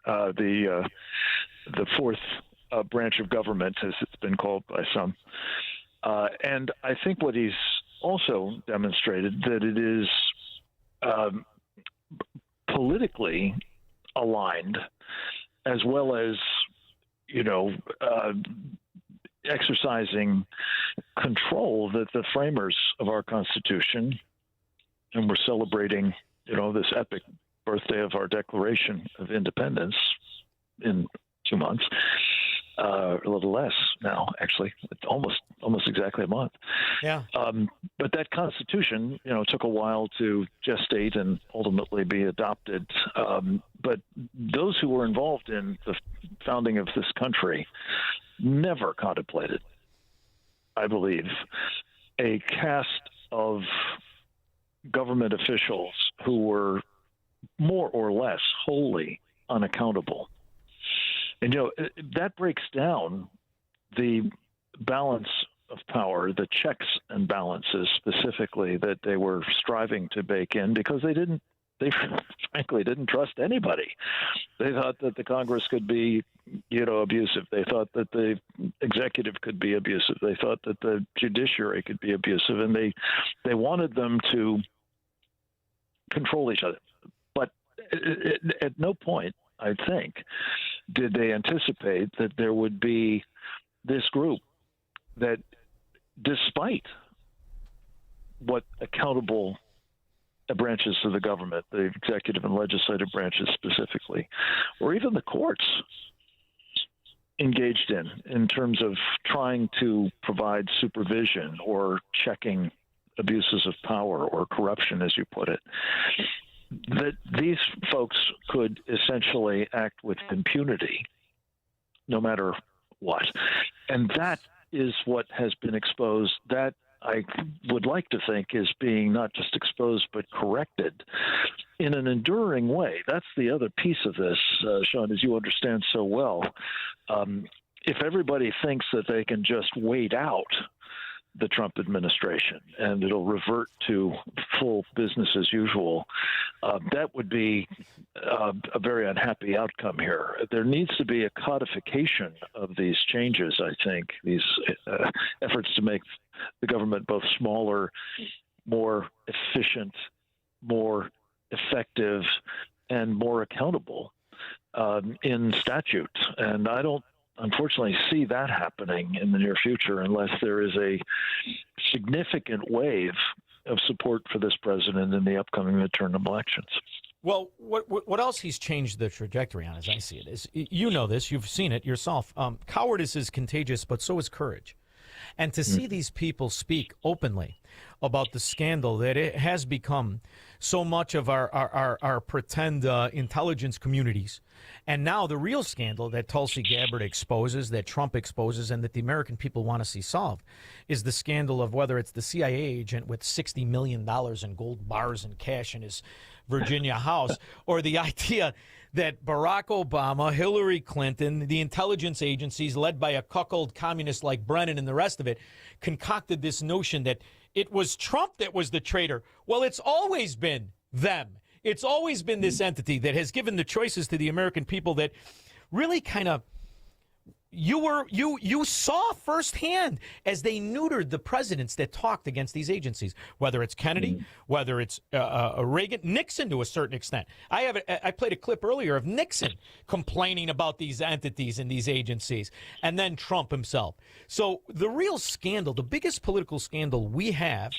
the fourth branch of government, as it's been called by some. And I think what he's also demonstrated that it is politically aligned, as well as, exercising control that the framers of our Constitution, and we're celebrating, this epic birthday of our Declaration of Independence in 2 months, a little less now, actually. It's almost exactly a month. Yeah. But that Constitution, took a while to gestate and ultimately be adopted. But those who were involved in the founding of this country never contemplated, I believe, a caste of government officials who were more or less wholly unaccountable. And, that breaks down the balance of power, the checks and balances specifically that they were striving to bake in, because they frankly didn't trust anybody. They thought that the Congress could be, abusive. They thought that the executive could be abusive. They thought that the judiciary could be abusive, and they wanted them to control each other. But at no point, I think, did they anticipate that there would be this group that, despite what accountable branches of the government, the executive and legislative branches specifically, or even the courts, engaged in terms of trying to provide supervision or checking abuses of power or corruption, as you put it, that these folks could essentially act with impunity no matter what. And that is what has been exposed. That, I would like to think, is being not just exposed but corrected in an enduring way. That's the other piece of this, Shaun, as you understand so well. If everybody thinks that they can just wait out the Trump administration and it'll revert to full business as usual, that would be a very unhappy outcome here. There needs to be a codification of these changes, I think, these efforts to make the government both smaller, more efficient, more effective, and more accountable in statute. And I don't, unfortunately, see that happening in the near future unless there is a significant wave of support for this president in the upcoming midterm elections. Well, what else he's changed the trajectory on, as I see it, is, you know this, you've seen it yourself. Cowardice is contagious, but so is courage. And to see these people speak openly about the scandal that it has become so much of our pretend intelligence communities, and now the real scandal that Tulsi Gabbard exposes, that Trump exposes, and that the American people want to see solved, is the scandal of whether it's the CIA agent with $60 million in gold bars and cash in his Virginia house, or the idea that Barack Obama, Hillary Clinton, the intelligence agencies led by a cuckold communist like Brennan and the rest of it, concocted this notion that it was Trump that was the traitor. Well, it's always been them. It's always been this entity that has given the choices to the American people that really kind of you saw firsthand as they neutered the presidents that talked against these agencies, whether it's Kennedy, whether it's Reagan, Nixon to a certain extent. I played a clip earlier of Nixon complaining about these entities and these agencies, and then Trump himself. So the real scandal, the biggest political scandal we have,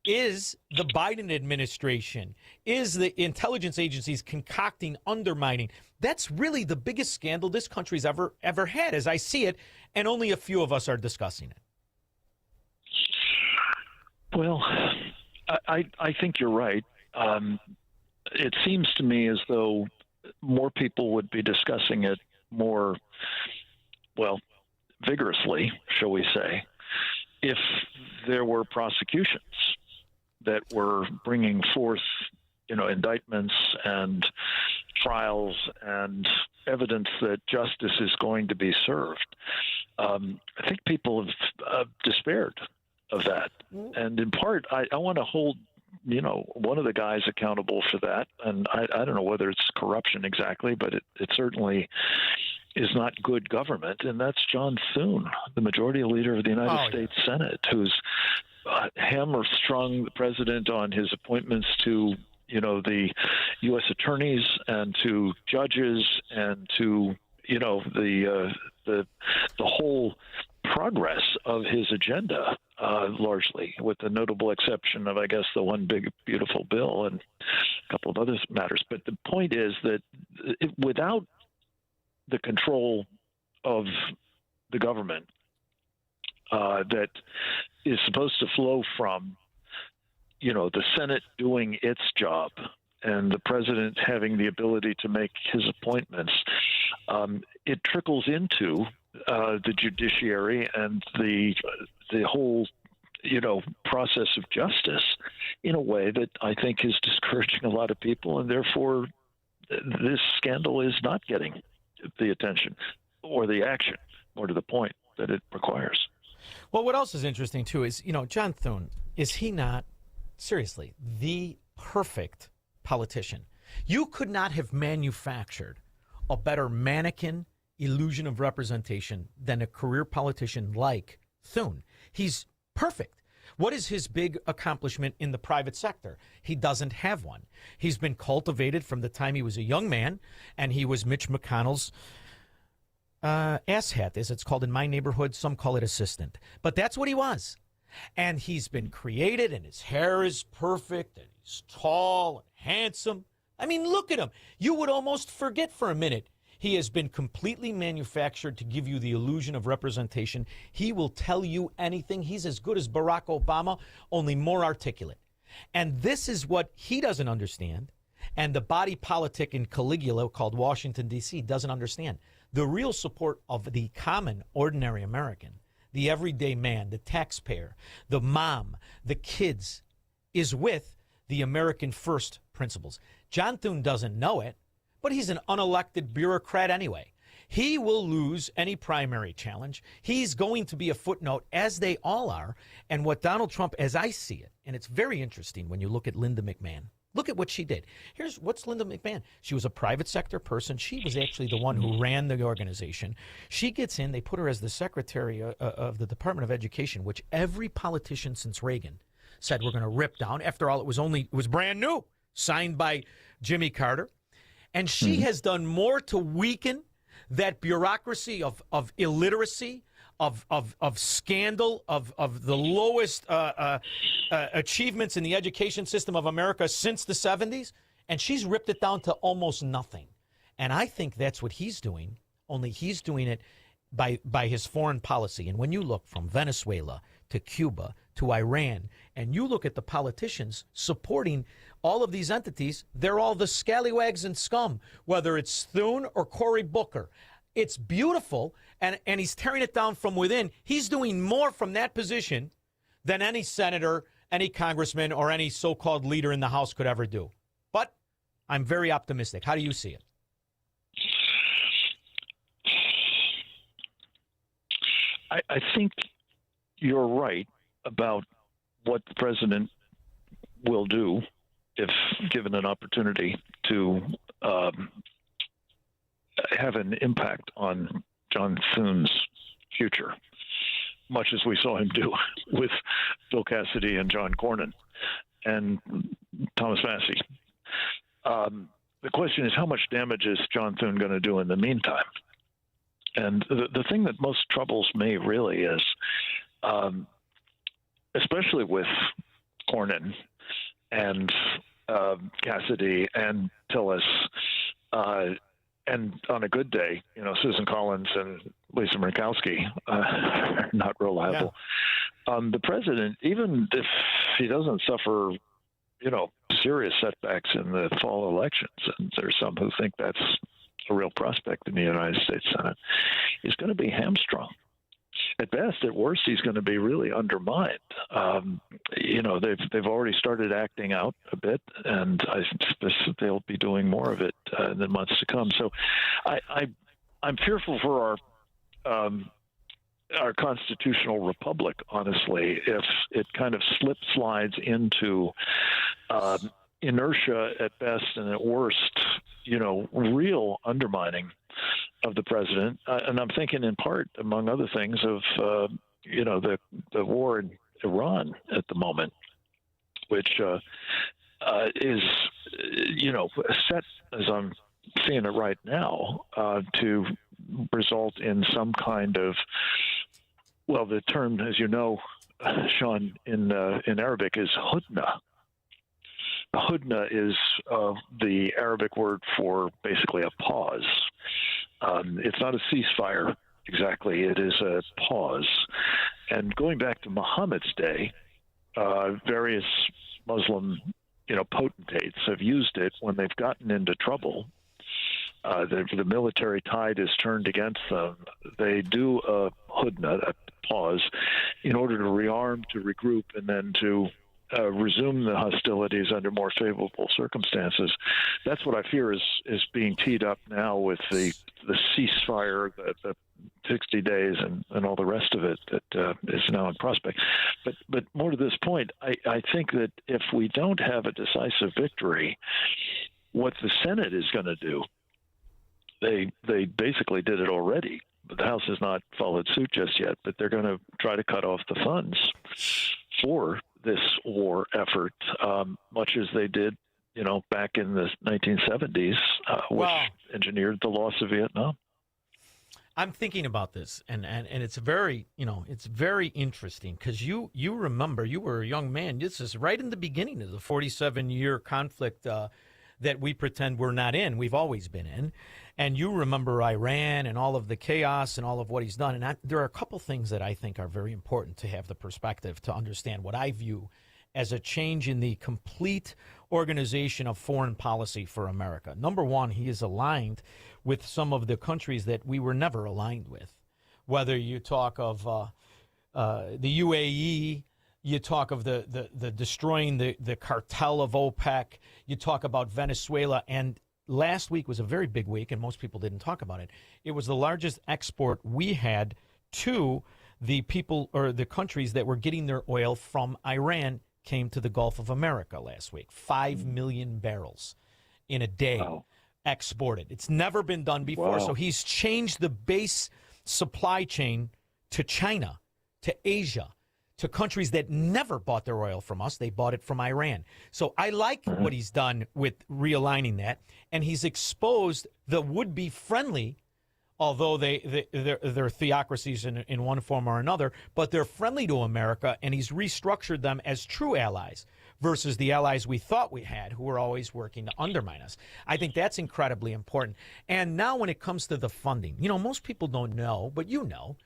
is the Biden administration, is the intelligence agencies concocting, undermining. That's really the biggest scandal this country's ever had, as I see it, and only a few of us are discussing it. Well, I think you're right. It seems to me as though more people would be discussing it more, well, vigorously, shall we say, if there were prosecutions that were bringing forth, indictments and trials and evidence that justice is going to be served. I think people have despaired of that. And in part, I want to hold, one of the guys accountable for that. And I don't know whether it's corruption exactly, but it certainly is not good government. And that's John Thune, the majority leader of the United States Senate, who's hammer-strung the president on his appointments to, the U.S. attorneys and to judges and to, the whole progress of his agenda, largely, with the notable exception of, I guess, the one big, beautiful bill and a couple of other matters. But the point is that without the control of the government that is supposed to flow from, the Senate doing its job and the president having the ability to make his appointments, it trickles into the judiciary and the whole, process of justice in a way that I think is discouraging a lot of people, and therefore this scandal is not getting the attention or the action, more to the point, that it requires. Well, what else is interesting, too, is, John Thune, is he not, seriously, the perfect politician? You could not have manufactured a better mannequin illusion of representation than a career politician like Thune. He's perfect. What is his big accomplishment in the private sector? He doesn't have one. He's been cultivated from the time he was a young man, and he was Mitch McConnell's asshat, as it's called in my neighborhood. Some call it assistant. But that's what he was. And he's been created, and his hair is perfect, and he's tall and handsome. I mean, look at him. You would almost forget for a minute. He has been completely manufactured to give you the illusion of representation. He will tell you anything. He's as good as Barack Obama, only more articulate. And this is what he doesn't understand, and the body politic in Caligula called Washington, D.C. doesn't understand. The real support of the common, ordinary American, the everyday man, the taxpayer, the mom, the kids, is with the American First principles. John Thune doesn't know it, but he's an unelected bureaucrat anyway. He will lose any primary challenge. He's going to be a footnote, as they all are. And what Donald Trump, as I see it, and it's very interesting when you look at Linda McMahon. Look at what she did. Here's what's Linda McMahon. She was a private sector person. She was actually the one who ran the organization. She gets in. They put her as the secretary of the Department of Education, which every politician since Reagan said we're going to rip down. After all, it was brand new, signed by Jimmy Carter. And she has done more to weaken that bureaucracy of illiteracy, of scandal, of the lowest achievements in the education system of America since the 70s. And she's ripped it down to almost nothing. And I think that's what he's doing, only he's doing it by his foreign policy. And when you look from Venezuela to Cuba to Iran, and you look at the politicians supporting all of these entities, they're all the scallywags and scum, whether it's Thune or Cory Booker. It's beautiful, and he's tearing it down from within. He's doing more from that position than any senator, any congressman, or any so-called leader in the House could ever do. But I'm very optimistic. How do you see it? I think you're right about what the president will do if given an opportunity to have an impact on John Thune's future, much as we saw him do with Bill Cassidy and John Cornyn and Thomas Massey. The question is, how much damage is John Thune going to do in the meantime? And the thing that most troubles me really is, especially with Cornyn and Cassidy and Tillis, and on a good day, Susan Collins and Lisa Murkowski are not reliable. Yeah. The president, even if he doesn't suffer, serious setbacks in the fall elections, and there's some who think that's a real prospect in the United States Senate, is going to be hamstrung. At best, at worst, he's going to be really undermined. They've already started acting out a bit, and I suspect they'll be doing more of it in the months to come. So, I'm fearful for our constitutional republic, honestly, if it kind of slides into inertia at best, and at worst, real undermining of the president. And I'm thinking in part, among other things, of, the war in Iran at the moment, which is, set, as I'm seeing it right now, to result in some kind of, well, the term, as you know, Shaun, in Arabic is hudna. Hudna is the Arabic word for basically a pause. It's not a ceasefire exactly. It is a pause. And going back to Muhammad's day, various Muslim, potentates have used it when they've gotten into trouble. The military tide is turned against them. They do a hudna, a pause, in order to rearm, to regroup, and then to resume the hostilities under more favorable circumstances. That's what I fear is being teed up now with the ceasefire, the 60 days, and all the rest of it that is now in prospect. But more to this point, I think that if we don't have a decisive victory, what the Senate is going to do, they basically did it already. The House has not followed suit just yet, but they're going to try to cut off the funds for this war effort, much as they did, back in the 1970s, which engineered the loss of Vietnam. I'm thinking about this, and it's very, it's very interesting because you remember, you were a young man. This is right in the beginning of the 47-year conflict that we pretend we're not in. We've always been in. And you remember Iran and all of the chaos and all of what he's done. And there are a couple things that I think are very important to have the perspective to understand what I view as a change in the complete organization of foreign policy for America. Number one, he is aligned with some of the countries that we were never aligned with. Whether you talk of the UAE, you talk of the destroying the cartel of OPEC, you talk about Venezuela, and last week was a very big week, and most people didn't talk about it. It was the largest export we had to the people or the countries that were getting their oil from Iran came to the Gulf of America last week. 5 million barrels in a day exported. It's never been done before. So he's changed the base supply chain to China, to Asia, to countries that never bought their oil from us. They bought it from Iran. So I like what he's done with realigning that. And he's exposed the would-be friendly, although they're theocracies in one form or another, but they're friendly to America, and he's restructured them as true allies versus the allies we thought we had who were always working to undermine us. I think that's incredibly important. And now when it comes to the funding, most people don't know, but you know,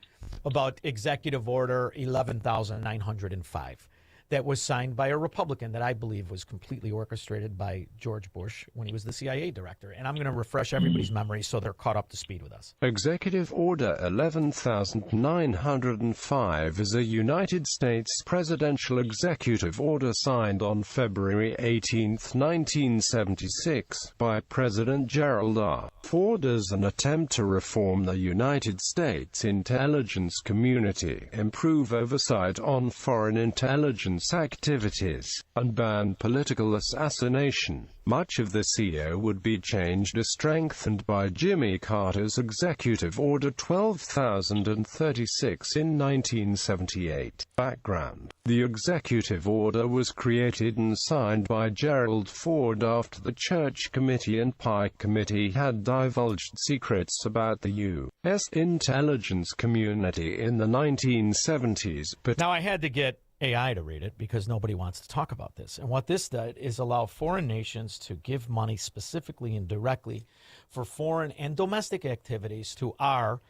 about Executive Order 11,905 that was signed by a Republican that I believe was completely orchestrated by George Bush when he was the CIA director. And I'm going to refresh everybody's memory so they're caught up to speed with us. Executive Order 11,905 is a United States presidential executive order signed on February 18, 1976 by President Gerald R. Ford as an attempt to reform the United States intelligence community, improve oversight on foreign intelligence intelligence activities, and ban political assassination. Much of the CO would be changed or strengthened by Jimmy Carter's Executive Order 12,036 in 1978. Background: the executive order was created and signed by Gerald Ford after the Church Committee and Pike Committee had divulged secrets about the U.S. intelligence community in the 1970s. But now I had to get AI to read it because nobody wants to talk about this. And what this does is allow foreign nations to give money specifically and directly for foreign and domestic activities to our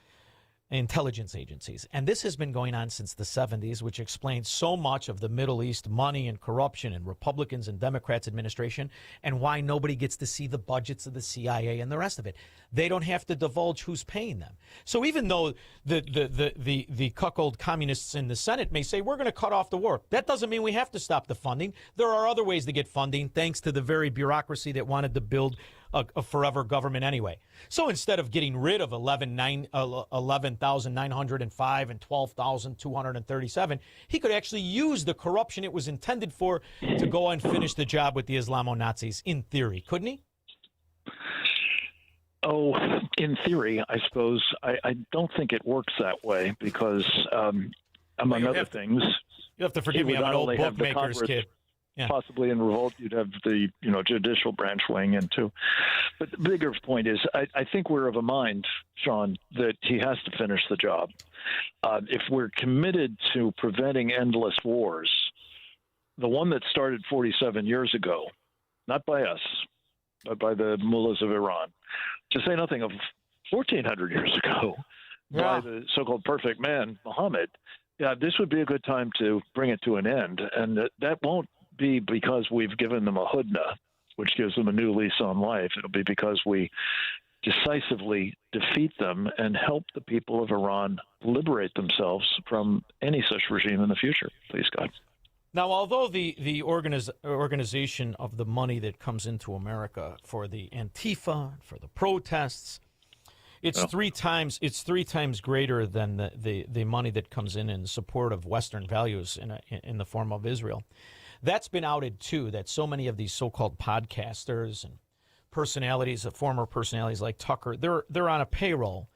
intelligence agencies. And this has been going on since the 70s, which explains so much of the Middle East money and corruption and Republicans and Democrats administration and why nobody gets to see the budgets of the CIA and the rest of it. They don't have to divulge who's paying them. So even though the cuckold communists in the Senate may say, we're going to cut off the war, that doesn't mean we have to stop the funding. There are other ways to get funding, thanks to the very bureaucracy that wanted to build a forever government anyway. So instead of getting rid of 11,905 and 12,237, he could actually use the corruption it was intended for to go and finish the job with the Islamo-Nazis, in theory, couldn't he? Oh, in theory, I suppose. I don't think it works that way because, among other things, you have to forgive me. I'm an old bookmaker's kid. Yeah. Possibly in revolt, you'd have the judicial branch weighing in too. But the bigger point is, I think we're of a mind, Shaun, that he has to finish the job. If we're committed to preventing endless wars, the one that started 47 years ago, not by us, but by the mullahs of Iran, to say nothing of 1,400 years ago, by the so-called perfect man, Muhammad, this would be a good time to bring it to an end. And that won't be because we've given them a hudna, which gives them a new lease on life. It'll be because we decisively defeat them and help the people of Iran liberate themselves from any such regime in the future, please God. Now, although the organization of the money that comes into America for the Antifa, for the protests, it's three times greater than the money that comes in support of Western values in the form of Israel. That's been outed too. That so many of these so-called podcasters and personalities, former personalities like Tucker, they're on a payroll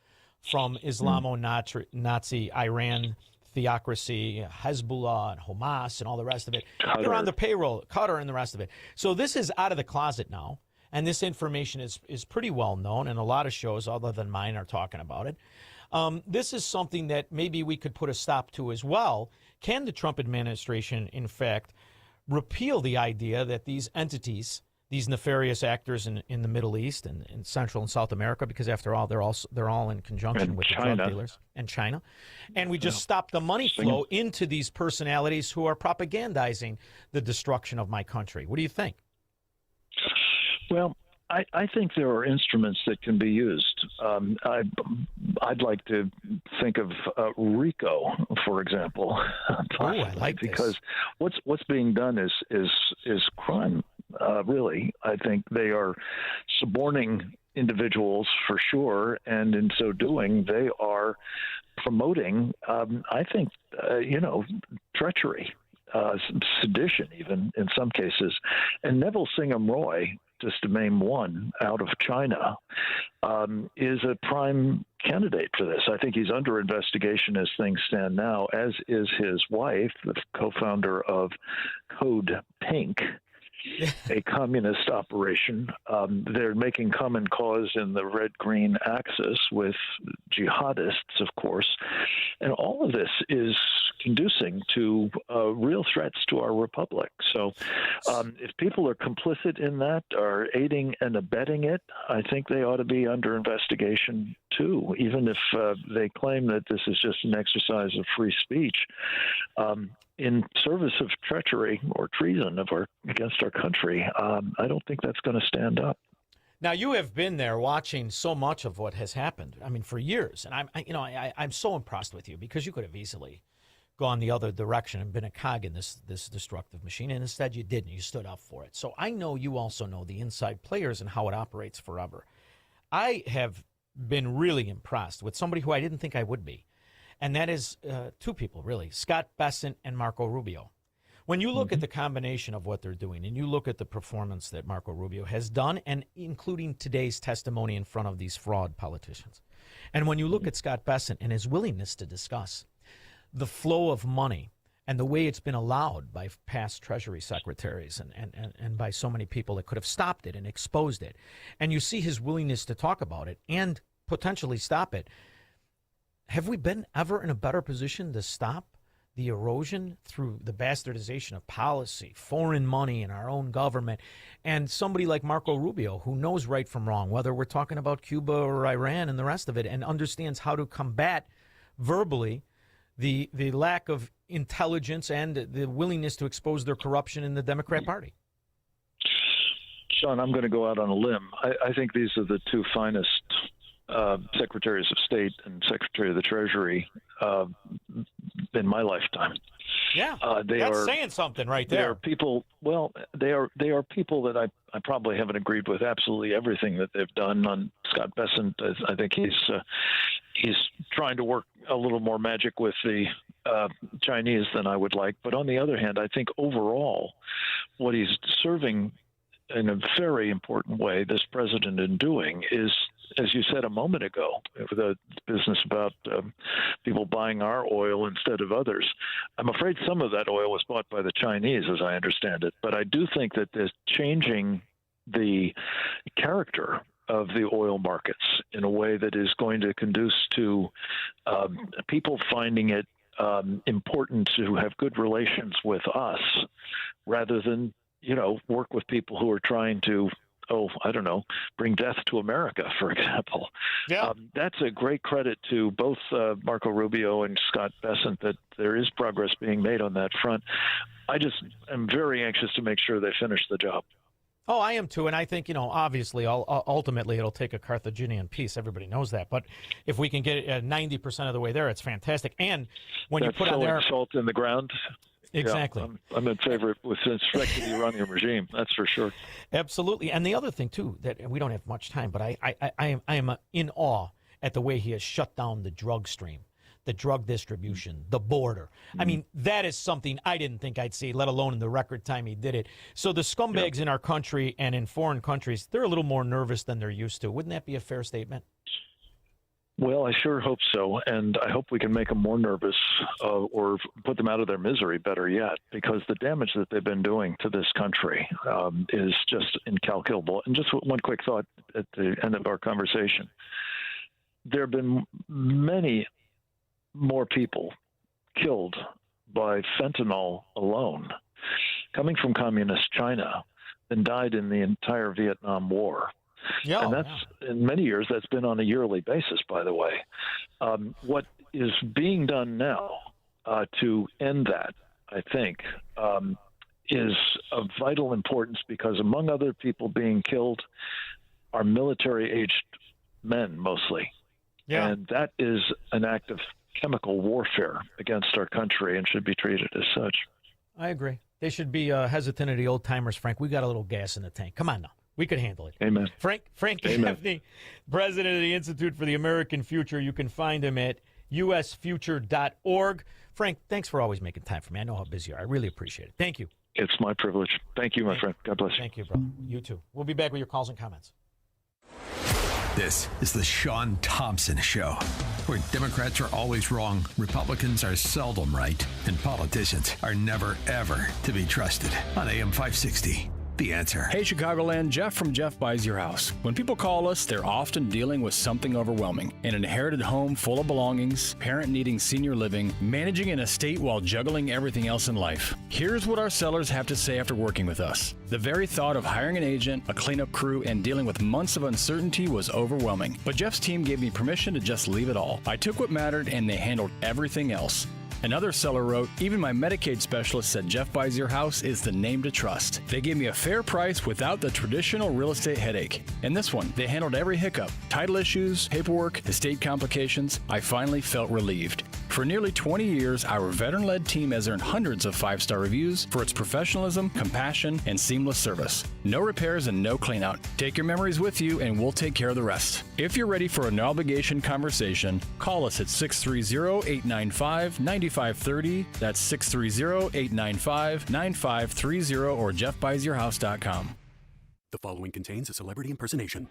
from Islamo-Nazi Iran theocracy, Hezbollah and Hamas and all the rest of it. Qatar. They're on the payroll, Qatar and the rest of it. So this is out of the closet now, and this information is pretty well known, and a lot of shows other than mine are talking about it. This is something that maybe we could put a stop to as well. Can the Trump administration, in fact, repeal the idea that these entities, these nefarious actors in the Middle East and in Central and South America, because after all, they're all in conjunction with China. The drug dealers and China, and we just stop the money flow into these personalities who are propagandizing the destruction of my country? What do you think? Well, I think there are instruments that can be used. I'd like to think of RICO, for example. I like because what's being done is crime. Really, I think they are suborning individuals for sure, and in so doing, they are promoting. I think treachery, sedition, even in some cases, and Neville Singham Roy, just to name one out of China, is a prime candidate for this. I think he's under investigation as things stand now, as is his wife, the co-founder of Code Pink, a communist operation. They're making common cause in the red-green axis with jihadists, of course. And all of this is conducing to real threats to our republic. So if people are complicit in that, are aiding and abetting it, I think they ought to be under investigation too, even if they claim that this is just an exercise of free speech. In service of treachery or treason against our country, I don't think that's going to stand up. Now, you have been there watching so much of what has happened. I mean, for years, and I'm so impressed with you because you could have easily gone the other direction and been a cog in this destructive machine, and instead you didn't. You stood up for it. So I know you also know the inside players and how it operates forever. I have been really impressed with somebody who I didn't think I would be. And that is two people, really, Scott Bessent and Marco Rubio. When you look at the combination of what they're doing, and you look at the performance that Marco Rubio has done, and including today's testimony in front of these fraud politicians, and when you look at Scott Bessent and his willingness to discuss the flow of money and the way it's been allowed by past Treasury secretaries and by so many people that could have stopped it and exposed it, and you see his willingness to talk about it and potentially stop it, have we been ever in a better position to stop the erosion through the bastardization of policy, foreign money in our own government, and somebody like Marco Rubio, who knows right from wrong, whether we're talking about Cuba or Iran and the rest of it, and understands how to combat verbally the lack of intelligence and the willingness to expose their corruption in the Democrat Party? Shaun, I'm going to go out on a limb. I think these are the two finest secretaries of state and secretary of the Treasury in my lifetime. Yeah, they that's are saying something right They there. are people. Well, they are people that I probably haven't agreed with absolutely everything that they've done. On Scott Bessent, I think he's trying to work a little more magic with the Chinese than I would like. But on the other hand, I think overall, what he's serving in a very important way, this president in doing, is, as you said a moment ago, the business about people buying our oil instead of others. I'm afraid some of that oil was bought by the Chinese, as I understand it. But I do think that there's changing the character of the oil markets in a way that is going to conduce to people finding it important to have good relations with us rather than, work with people who are trying to, bring death to America, for example. Yeah. That's a great credit to both Marco Rubio and Scott Bessent that there is progress being made on that front. I just am very anxious to make sure they finish the job. Oh, I am too, and I think, obviously, ultimately it'll take a Carthaginian peace. Everybody knows that, but if we can get it 90% of the way there, it's fantastic. And when That's you put on there salt in the ground. Exactly. Yeah, I'm in favor with respect to the Iranian regime. That's for sure. Absolutely. And the other thing, too, that we don't have much time, but I am in awe at the way he has shut down the drug stream, the drug distribution, the border. I mean, that is something I didn't think I'd see, let alone in the record time he did it. So the scumbags in our country and in foreign countries, they're a little more nervous than they're used to. Wouldn't that be a fair statement? Well, I sure hope so, and I hope we can make them more nervous or put them out of their misery, better yet, because the damage that they've been doing to this country is just incalculable. And just one quick thought at the end of our conversation. There have been many more people killed by fentanyl alone coming from communist China than died in the entire Vietnam War. Yeah, and that's in many years that's been on a yearly basis, by the way. What is being done now to end that, I think, is of vital importance because among other people being killed are military-aged men mostly. Yeah. And that is an act of chemical warfare against our country and should be treated as such. I agree. They should be hesitant of the old timers, Frank. We got a little gas in the tank. Come on now. We could handle it. Amen. Frank Gaffney, president of the Institute for the American Future. You can find him at usfuture.org. Frank, thanks for always making time for me. I know how busy you are. I really appreciate it. Thank you. It's my privilege. Thank you, my friend. God bless you. Thank you, brother. You too. We'll be back with your calls and comments. This is the Shaun Thompson Show, where Democrats are always wrong, Republicans are seldom right, and politicians are never, ever to be trusted. On AM 560. The Answer. Hey, Chicagoland, Jeff from Jeff Buys Your House. When people call us, they're often dealing with something overwhelming. An inherited home full of belongings, parent needing senior living, managing an estate while juggling everything else in life. Here's what our sellers have to say after working with us. The very thought of hiring an agent, a cleanup crew, and dealing with months of uncertainty was overwhelming. But Jeff's team gave me permission to just leave it all. I took what mattered and they handled everything else. Another seller wrote, even my Medicaid specialist said Jeff Buys Your House is the name to trust. They gave me a fair price without the traditional real estate headache. And this one, they handled every hiccup. Title issues, paperwork, estate complications. I finally felt relieved. For nearly 20 years, our veteran-led team has earned hundreds of 5-star reviews for its professionalism, compassion, and seamless service. No repairs and no cleanout. Take your memories with you and we'll take care of the rest. If you're ready for a no-obligation conversation, call us at 630-895-9530. That's 630-895-9530 or jeffbuysyourhouse.com. The following contains a celebrity impersonation.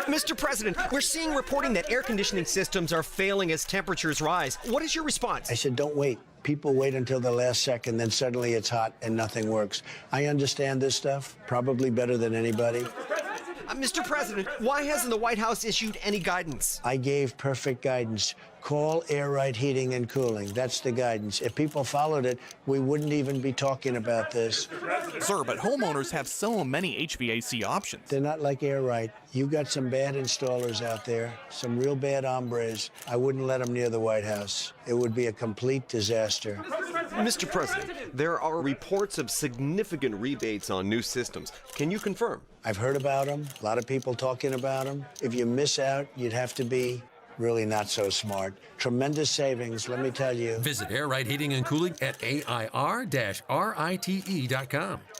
Mr. President, we're seeing reporting that air conditioning systems are failing as temperatures rise. What is your response? I said, don't wait. People wait until the last second, then suddenly it's hot and nothing works. I understand this stuff probably better than anybody. Mr. President, why hasn't the White House issued any guidance? I gave perfect guidance. Call Air Right Heating and Cooling. That's the guidance. If people followed it, we wouldn't even be talking about this. Sir, but homeowners have so many HVAC options. They're not like Air Right. You got some bad installers out there, some real bad hombres. I wouldn't let them near the White House. It would be a complete disaster. Mr. President, there are reports of significant rebates on new systems. Can you confirm? I've heard about them. A lot of people talking about them. If you miss out, you'd have to be really not so smart. Tremendous savings, let me tell you. Visit Air Right Heating and Cooling at AIR-RITE.com.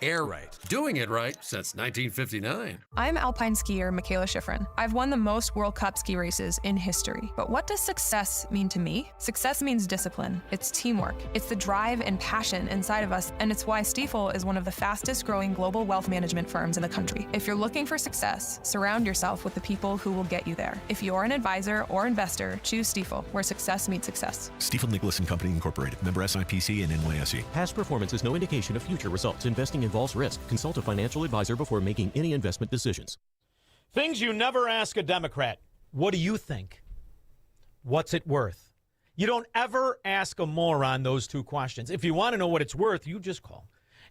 Air Right, doing it right since 1959. I'm alpine skier Michaela Schifrin. I've won the most World Cup ski races in history. But what does success mean to me? Success means discipline. It's teamwork. It's the drive and passion inside of us, and it's why Stifel is one of the fastest growing global wealth management firms in the country. If you're looking for success, surround yourself with the people who will get you there. If you're an advisor or investor, choose Stifel, where success meets success. Stifel Nicholas and Company Incorporated, member SIPC and NYSE. Past performance is no indication of future results. Investing involves risk. Consult a financial advisor before making any investment decisions. Things you never ask a Democrat. What do you think? What's it worth? You don't ever ask a moron those two questions. If you want to know what it's worth, you just call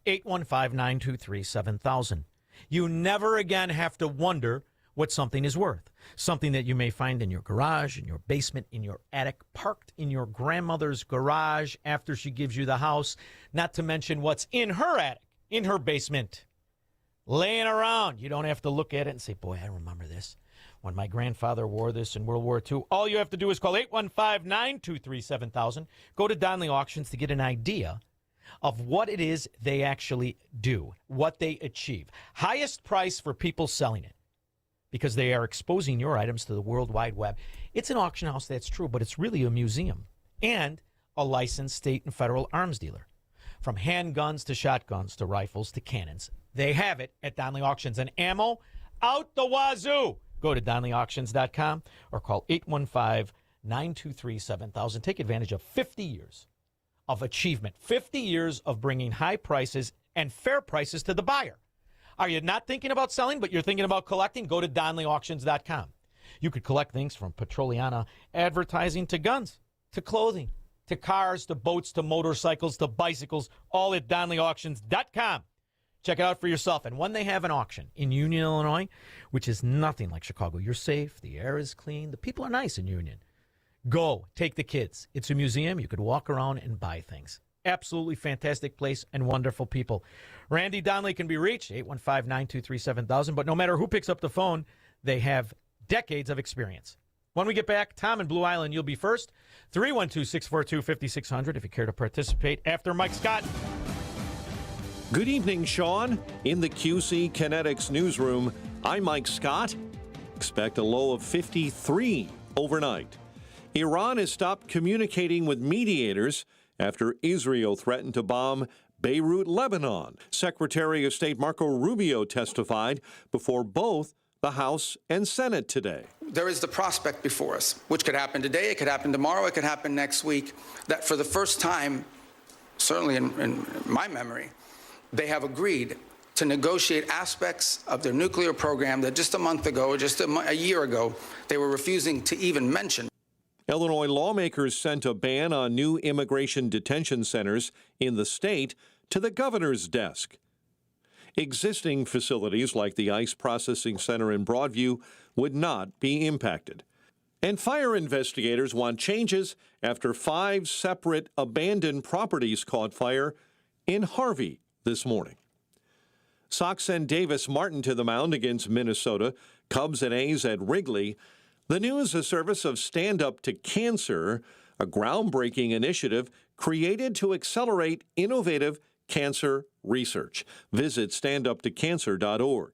815-923-7000. You never again have to wonder what something is worth. Something that you may find in your garage, in your basement, in your attic, parked in your grandmother's garage after she gives you the house, not to mention what's in her attic, in her basement, laying around. You don't have to look at it and say, boy, I remember this. When my grandfather wore this in World War II. All you have to do is call 815-923-7000. Go to Donnelly Auctions to get an idea of what it is they actually do, what they achieve. Highest price for people selling it, because they are exposing your items to the World Wide Web. It's an auction house, that's true, but it's really a museum and a licensed state and federal arms dealer. From handguns to shotguns to rifles to cannons, they have it at Donnelly Auctions. And ammo out the wazoo. Go to DonnellyAuctions.com or call 815-923-7000. Take advantage of 50 years of achievement, 50 years of bringing high prices and fair prices to the buyer. Are you not thinking about selling, but you're thinking about collecting? Go to DonnellyAuctions.com. You could collect things from Petroliana advertising to guns, to clothing, to cars, to boats, to motorcycles, to bicycles, all at DonnellyAuctions.com. Check it out for yourself. And when they have an auction in Union, Illinois, which is nothing like Chicago, you're safe, the air is clean, the people are nice in Union. Go, take the kids. It's a museum. You could walk around and buy things. Absolutely fantastic place and wonderful people. Randy Donnelly can be reached, 815-923-7000. But no matter who picks up the phone, they have decades of experience. When we get back, Tom in Blue Island, you'll be first. 312-642-5600 if you care to participate after Mike Scott. Good evening, Shaun. In the QC Kinetics newsroom, I'm Mike Scott. Expect a low of 53 overnight. Iran has stopped communicating with mediators after Israel threatened to bomb Beirut, Lebanon. Secretary of State Marco Rubio testified before both the House and Senate today. There is the prospect before us, which could happen today, it could happen tomorrow, it could happen next week, that for the first time, certainly in my memory, they have agreed to negotiate aspects of their nuclear program that just a month ago or just a year ago, they were refusing to even mention. Illinois lawmakers sent a ban on new immigration detention centers in the state to the governor's desk. Existing facilities like the ICE Processing Center in Broadview would not be impacted. And fire investigators want changes after 5 separate abandoned properties caught fire in Harvey this morning. Sox send Davis Martin to the mound against Minnesota. Cubs and A's at Wrigley. The News, a service of Stand Up to Cancer. a groundbreaking initiative created to accelerate innovative cancer research. Visit standuptocancer.org.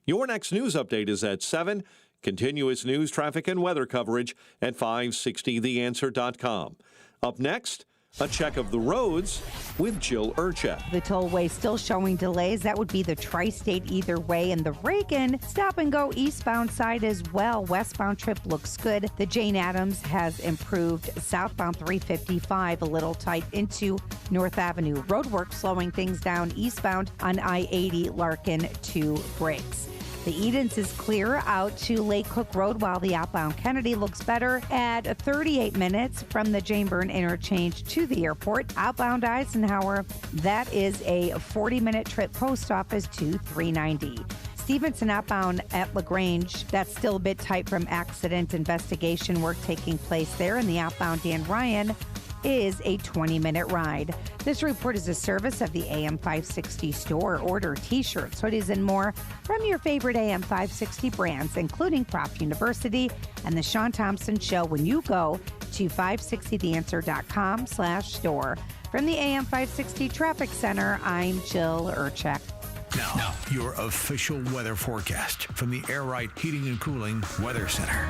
Your next news update is at 7. Continuous news, traffic, and weather coverage at 560theanswer.com. Up next, a check of the roads with Jill Urchek. The tollway still showing delays. That would be the tri-state either way. And the Reagan stop and go eastbound side as well. Westbound trip looks good. The Jane Addams has improved. Southbound 355 a little tight into North Avenue. Roadwork slowing things down eastbound on I-80 Larkin to Briggs. The Edens is clear out to Lake Cook Road, while the outbound Kennedy looks better at 38 minutes from the Janeburn interchange to the airport. Outbound Eisenhower, that is a 40-minute trip post office to 390. Stevenson outbound at LaGrange, that's still a bit tight from accident investigation work taking place there. And the outbound Dan Ryan is a 20-minute ride. This report is a service of the AM 560 store. Order t-shirts, hoodies, and more from your favorite AM 560 brands, including Prof University and the Shaun Thompson Show when you go to 560theanswer.com/store. From the AM 560 Traffic Center, I'm Jill Urchek. Now, your official weather forecast from the Air Right Heating and Cooling Weather Center.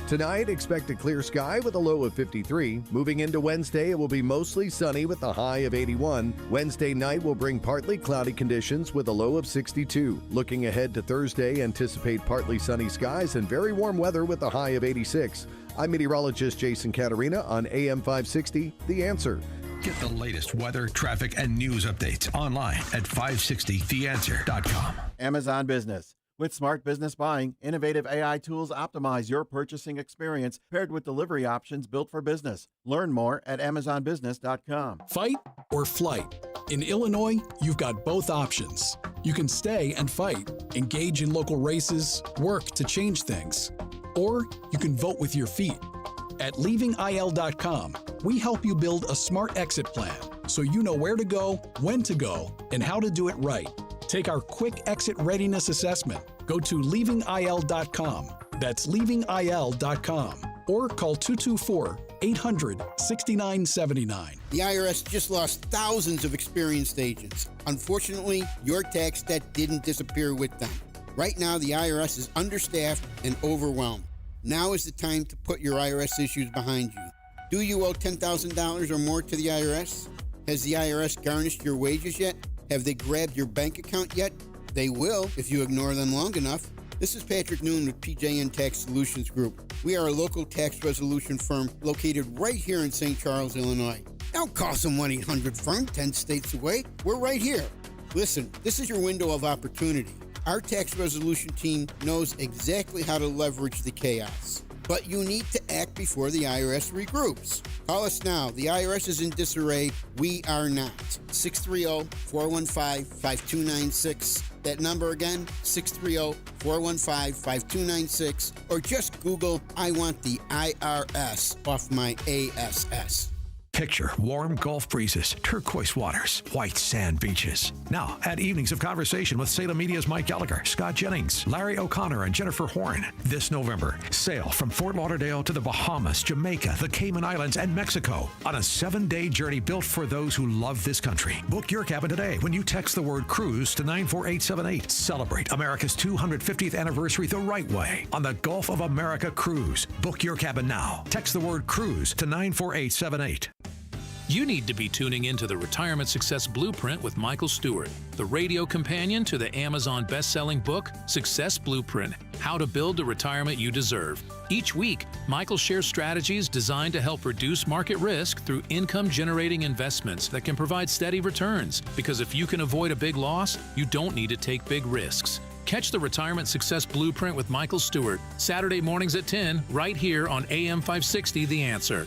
Tonight, expect a clear sky with a low of 53. Moving into Wednesday, it will be mostly sunny with a high of 81. Wednesday night will bring partly cloudy conditions with a low of 62. Looking ahead to Thursday, anticipate partly sunny skies and very warm weather with a high of 86. I'm meteorologist Jason Caterina on AM 560, The Answer. Get the latest weather, traffic, and news updates online at 560theanswer.com. Amazon Business. With smart business buying, innovative AI tools optimize your purchasing experience paired with delivery options built for business. Learn more at amazonbusiness.com. Fight or flight? In Illinois, you've got both options. You can stay and fight, engage in local races, work to change things. Or you can vote with your feet. At leavingil.com, we help you build a smart exit plan so you know where to go, when to go, and how to do it right. Take our quick exit readiness assessment. Go to leavingil.com. That's leavingil.com. Or call 224-800-6979. The IRS just lost thousands of experienced agents. Unfortunately, your tax debt didn't disappear with them. Right now, the IRS is understaffed and overwhelmed. Now is the time to put your IRS issues behind you. Do you owe $10,000 or more to the IRS? Has the IRS garnished your wages yet? Have they grabbed your bank account yet? They will if you ignore them long enough. This is Patrick Noon with PJN Tax Solutions Group. We are a local tax resolution firm located right here in St. Charles, Illinois. Don't call some 1-800-FIRM 10 states away. We're right here. Listen, this is your window of opportunity. Our tax resolution team knows exactly how to leverage the chaos. But you need to act before the IRS regroups. Call us now. The IRS is in disarray. We are not. 630-415-5296. That number again, 630-415-5296. Or just Google, I want the IRS off my ASS. Picture warm Gulf breezes, turquoise waters, white sand beaches. Now, add evenings of conversation with Salem Media's Mike Gallagher, Scott Jennings, Larry O'Connor, and Jennifer Horn. This November, sail from Fort Lauderdale to the Bahamas, Jamaica, the Cayman Islands, and Mexico on a 7-day journey built for those who love this country. Book your cabin today when you text the word cruise to 94878. Celebrate America's 250th anniversary the right way on the Gulf of America Cruise. Book your cabin now. Text the word cruise to 94878. You need to be tuning into the Retirement Success Blueprint with Michael Stewart, the radio companion to the Amazon best-selling book, Success Blueprint, How to Build the Retirement You Deserve. Each week, Michael shares strategies designed to help reduce market risk through income-generating investments that can provide steady returns. Because if you can avoid a big loss, you don't need to take big risks. Catch the Retirement Success Blueprint with Michael Stewart, Saturday mornings at 10, right here on AM 560, The Answer.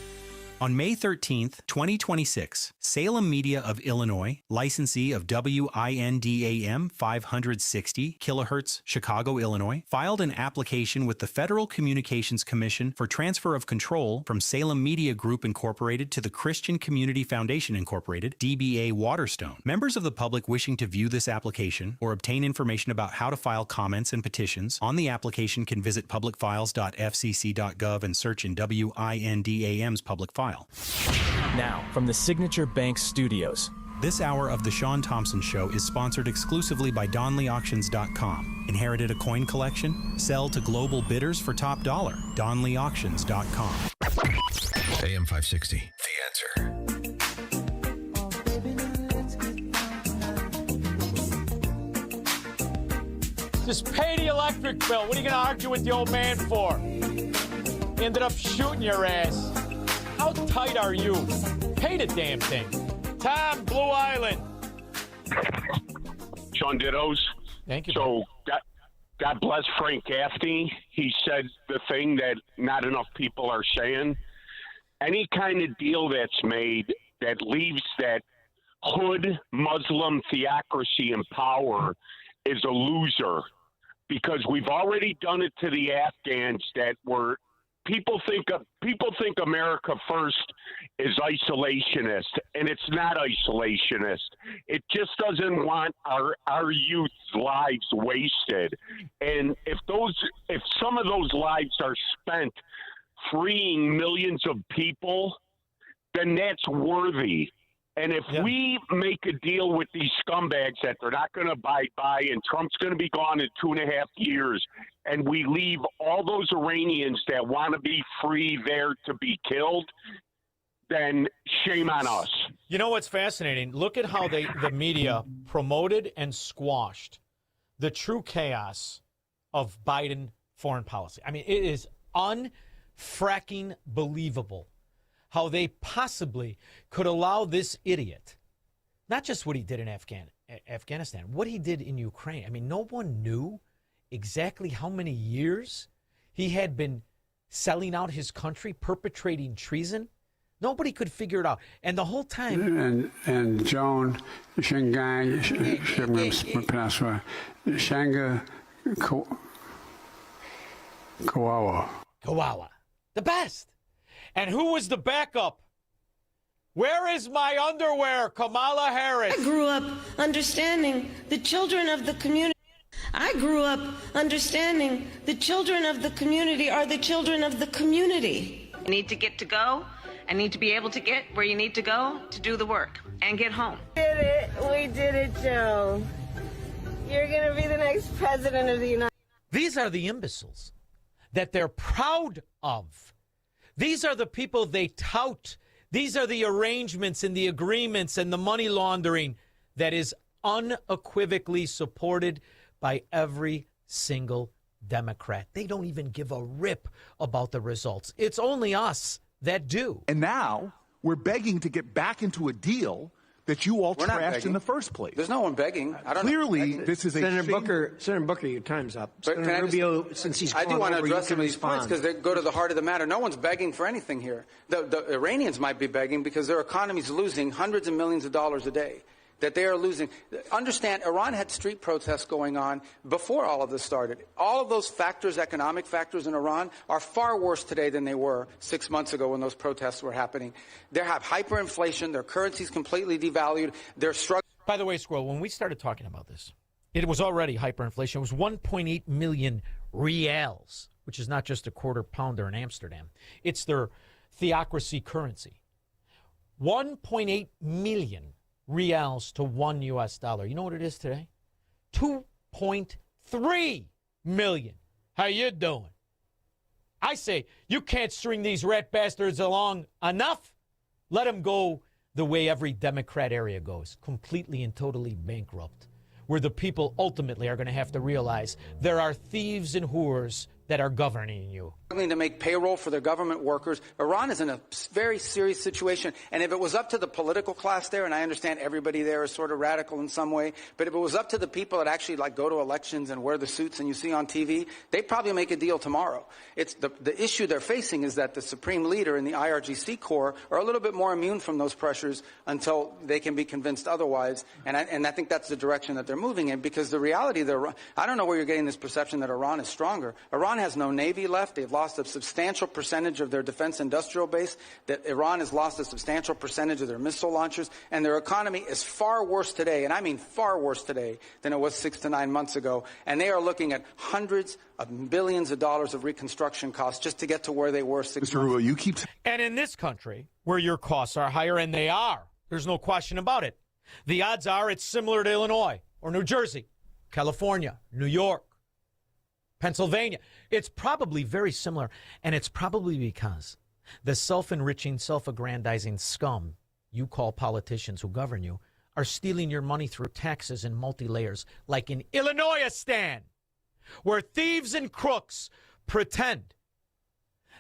On May 13th, 2026, Salem Media of Illinois, licensee of WINDAM 560 kHz, Chicago, Illinois, filed an application with the Federal Communications Commission for transfer of control from Salem Media Group Incorporated to the Christian Community Foundation Incorporated, DBA Waterstone. Members of the public wishing to view this application or obtain information about how to file comments and petitions on the application can visit publicfiles.fcc.gov and search in WINDAM's public files. trial. Now, from the Signature Bank Studios. This hour of The Shaun Thompson Show is sponsored exclusively by DonleyAuctions.com. Inherited a coin collection? Sell to global bidders for top dollar. DonleyAuctions.com. AM 560, The Answer. Just pay the electric bill. What are you going to argue with the old man for? Ended up shooting your ass. How tight are you? Pay the damn thing. Tom, Blue Island. Sean Dittos. Thank you. So, God bless Frank Gaffney. He said the thing that not enough people are saying. Any kind of deal that's made that leaves that hood Muslim theocracy in power is a loser, because we've already done it to the Afghans that were. People think America first is isolationist, and it's not isolationist. It just doesn't want our youth's lives wasted. And if some of those lives are spent freeing millions of people, then that's worthy. And if we make a deal with these scumbags that they're not going to abide by, and Trump's going to be gone in 2.5 years, and we leave all those Iranians that want to be free there to be killed, then shame on us. You know what's fascinating? Look at how the media promoted and squashed the true chaos of Biden foreign policy. I mean, it is unfracking believable how they possibly could allow this idiot, not just what he did in Afghanistan, what he did in Ukraine. I mean, no one knew exactly how many years he had been selling out his country, perpetrating treason. Nobody could figure it out. And the whole time... And Joan, Shanghai, Shanga, Kawawa. The best. And who was the backup? Where is my underwear, Kamala Harris? I grew up understanding the children of the community. I grew up understanding the children of the community are the children of the community. You need to get to go. I need to be able to get where you need to go to do the work and get home. We did it, Joe. You're going to be the next president of the United States. These are the imbeciles that they're proud of. These are the people they tout. These are the arrangements and the agreements and the money laundering that is unequivocally supported by every single Democrat. They don't even give a rip about the results. It's only us that do. And now we're begging to get back into a deal that you all trashed in the first place. There's no one begging. Clearly, this is Senator Booker, your time's up. Senator Rubio, since he's I do want to address some of these respond. points because they go to the heart of the matter. No one's begging for anything here. The Iranians might be begging because their economy's losing hundreds of millions of dollars a day. That they are losing. Understand, Iran had street protests going on before all of this started. All of those factors, economic factors in Iran, are far worse today than they were 6 months ago when those protests were happening. They have hyperinflation. Their currency's completely devalued. They're struggling. By the way, Squirrel, when we started talking about this, it was already hyperinflation. It was 1.8 million reals, which is not just a quarter pounder in Amsterdam. It's their theocracy currency. 1.8 million reals to $1 US. You know what it is today? 2.3 million. How you doing? I say you can't string these rat bastards along enough. Let them go the way every Democrat area goes, completely and totally bankrupt, where the people ultimately are going to have to realize there are thieves and whores that are governing you. Struggling to make payroll for their government workers. Iran is in a very serious situation. And if it was up to the political class there, and I understand everybody there is sort of radical in some way, but if it was up to the people that actually go to elections and wear the suits and you see on TV, they'd probably make a deal tomorrow. It's the issue they're facing is that the supreme leader in the IRGC Corps are a little bit more immune from those pressures until they can be convinced otherwise. And I think that's the direction that they're moving in, because the reality, I don't know where you're getting this perception that Iran is stronger. Iran has no Navy left. They've lost a substantial percentage of their defense industrial base. That Iran has lost a substantial percentage of their missile launchers. And their economy is far worse today, and I mean far worse today, than it was 6 to 9 months ago. And they are looking at hundreds of billions of dollars of reconstruction costs just to get to where they were 6 months ago. And in this country, where your costs are higher, and they are, there's no question about it, the odds are it's similar to Illinois or New Jersey, California, New York, Pennsylvania. It's probably very similar, and it's probably because the self-enriching, self-aggrandizing scum you call politicians who govern you are stealing your money through taxes in multi-layers, like in Illinois, Stan, where thieves and crooks pretend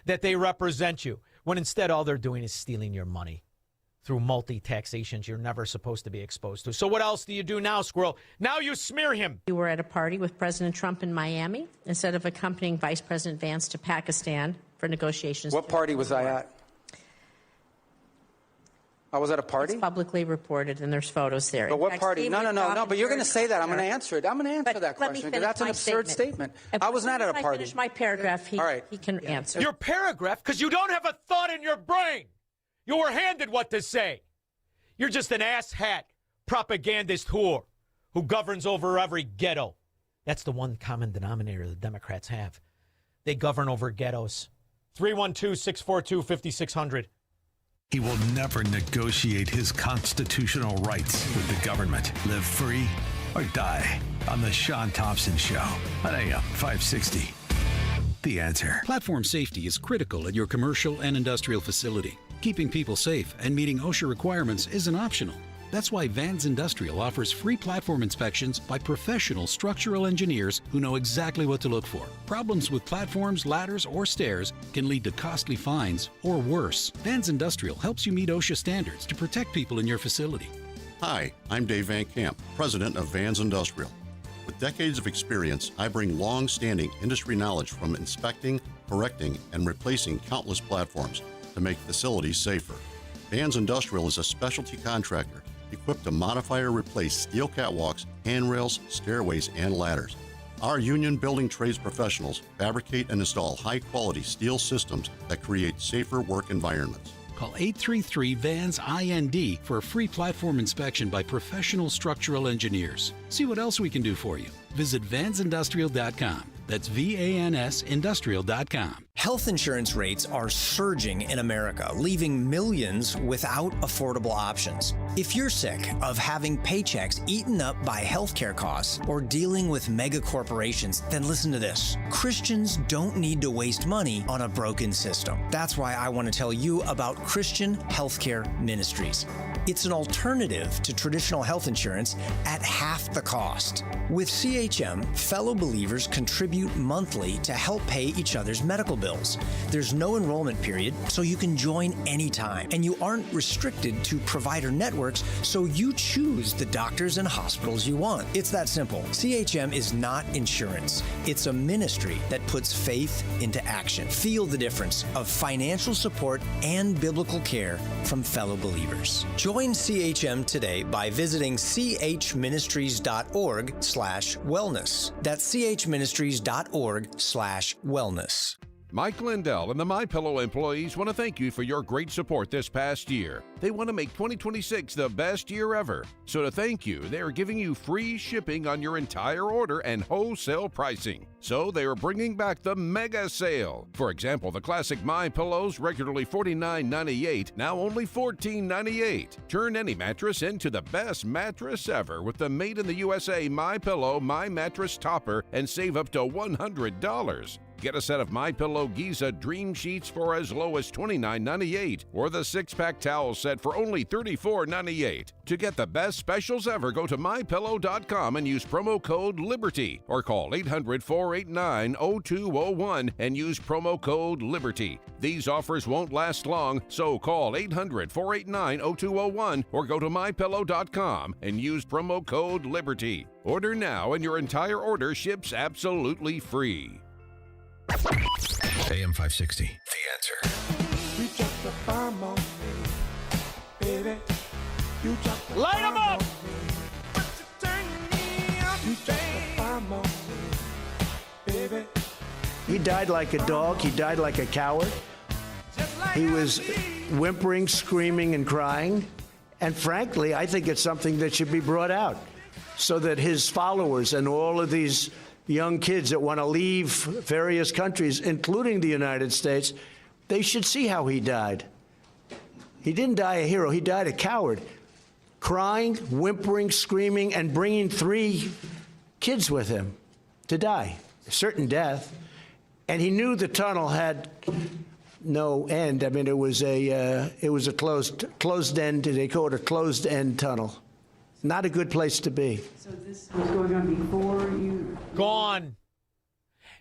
that they represent you, when instead all they're doing is stealing your money through multi-taxations you're never supposed to be exposed to. So what else do you do now, Squirrel? Now you smear him. You were at a party with President Trump in Miami instead of accompanying Vice President Vance to Pakistan for negotiations. What party was I at? I was at a party? It's publicly reported, and there's photos there. But what party? No. But you're going to say that. I'm going to answer it. I'm going to answer that question because that's an absurd statement. I was not at a party. I finish my paragraph. He can answer. Your paragraph? Because you don't have a thought in your brain. You were handed what to say. You're just an asshat propagandist whore who governs over every ghetto. That's the one common denominator the Democrats have. They govern over ghettos. 312-642-5600. He will never negotiate his constitutional rights with the government. Live free or die on the Shaun Thompson Show on AM 560. The Answer. Platform safety is critical at your commercial and industrial facility. Keeping people safe and meeting OSHA requirements isn't optional. That's why Vans Industrial offers free platform inspections by professional structural engineers who know exactly what to look for. Problems with platforms, ladders, or stairs can lead to costly fines or worse. Vans Industrial helps you meet OSHA standards to protect people in your facility. Hi, I'm Dave Van Camp, president of Vans Industrial. With decades of experience, I bring long-standing industry knowledge from inspecting, correcting, and replacing countless platforms to make facilities safer. Vans Industrial is a specialty contractor equipped to modify or replace steel catwalks, handrails, stairways, and ladders. Our union building trades professionals fabricate and install high-quality steel systems that create safer work environments. Call 833-VANS-IND for a free platform inspection by professional structural engineers. See what else we can do for you. Visit vansindustrial.com. That's VANSindustrial.com. Health insurance rates are surging in America, leaving millions without affordable options. If you're sick of having paychecks eaten up by healthcare costs or dealing with mega corporations, then listen to this. Christians don't need to waste money on a broken system. That's why I want to tell you about Christian Healthcare Ministries. It's an alternative to traditional health insurance at half the cost. With CHM, fellow believers contribute monthly to help pay each other's medical bills. There's no enrollment period, so you can join anytime. And you aren't restricted to provider networks, so you choose the doctors and hospitals you want. It's that simple. CHM is not insurance. It's a ministry that puts faith into action. Feel the difference of financial support and biblical care from fellow believers. Join CHM today by visiting chministries.org/wellness. That's chministries.org/wellness. Mike Lindell and the MyPillow employees want to thank you for your great support this past year. They want to make 2026 the best year ever. So to thank you, they are giving you free shipping on your entire order and wholesale pricing. So they are bringing back the mega sale. For example, the classic MyPillows, regularly $49.98, now only $14.98. Turn any mattress into the best mattress ever with the made in the USA MyPillow My Mattress Topper and save up to $100. Get a set of MyPillow Giza Dream Sheets for as low as $29.98 or the 6-pack towel set for only $34.98. To get the best specials ever, go to MyPillow.com and use promo code LIBERTY or call 800-489-0201 and use promo code LIBERTY. These offers won't last long, so call 800-489-0201 or go to MyPillow.com and use promo code LIBERTY. Order now and your entire order ships absolutely free. AM 560, The Answer. Light them up! He died like a dog. He died like a coward. He was whimpering, screaming, and crying. And frankly, I think it's something that should be brought out so that his followers and all of these young kids that want to leave various countries, including the United States, they should see how he died. He didn't die a hero. He died a coward, crying, whimpering, screaming, and bringing 3 kids with him to die, a certain death. And he knew the tunnel had no end. I mean, it was a closed end. They call it a closed end tunnel. Not a good place to be. So this was going on before you? Gone.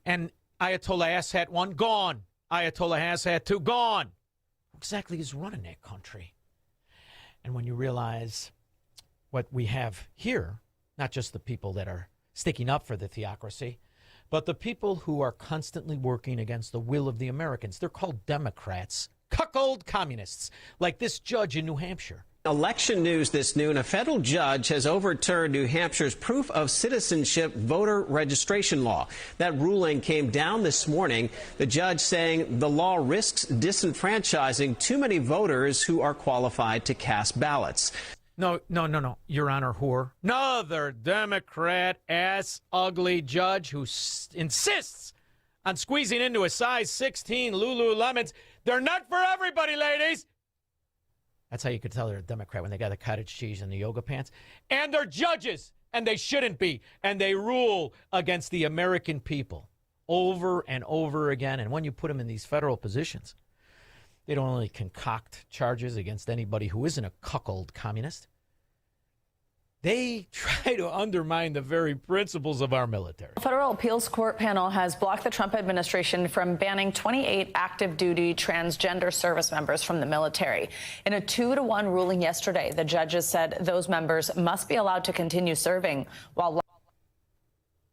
And Ayatollah Assad 1, gone. Ayatollah Assad 2, gone. Who exactly is running that country? And when you realize what we have here, not just the people that are sticking up for the theocracy, but the people who are constantly working against the will of the Americans. They're called Democrats, cuckold communists, like this judge in New Hampshire. Election news this noon. A federal judge has overturned New Hampshire's proof of citizenship voter registration law. That ruling came down this morning. The judge saying the law risks disenfranchising too many voters who are qualified to cast ballots. No, Your Honor, whore. Another Democrat ass ugly judge who insists on squeezing into a size 16 Lululemons. They're not for everybody, ladies. That's how you could tell they're a Democrat when they got the cottage cheese and the yoga pants. And they're judges, and they shouldn't be. And they rule against the American people over and over again. And when you put them in these federal positions, they don't only concoct charges against anybody who isn't a cuckold communist. They try to undermine the very principles of our military. A federal appeals court panel has blocked the Trump administration from banning 28 active duty transgender service members from the military. In a 2-1 ruling yesterday, the judges said those members must be allowed to continue serving while...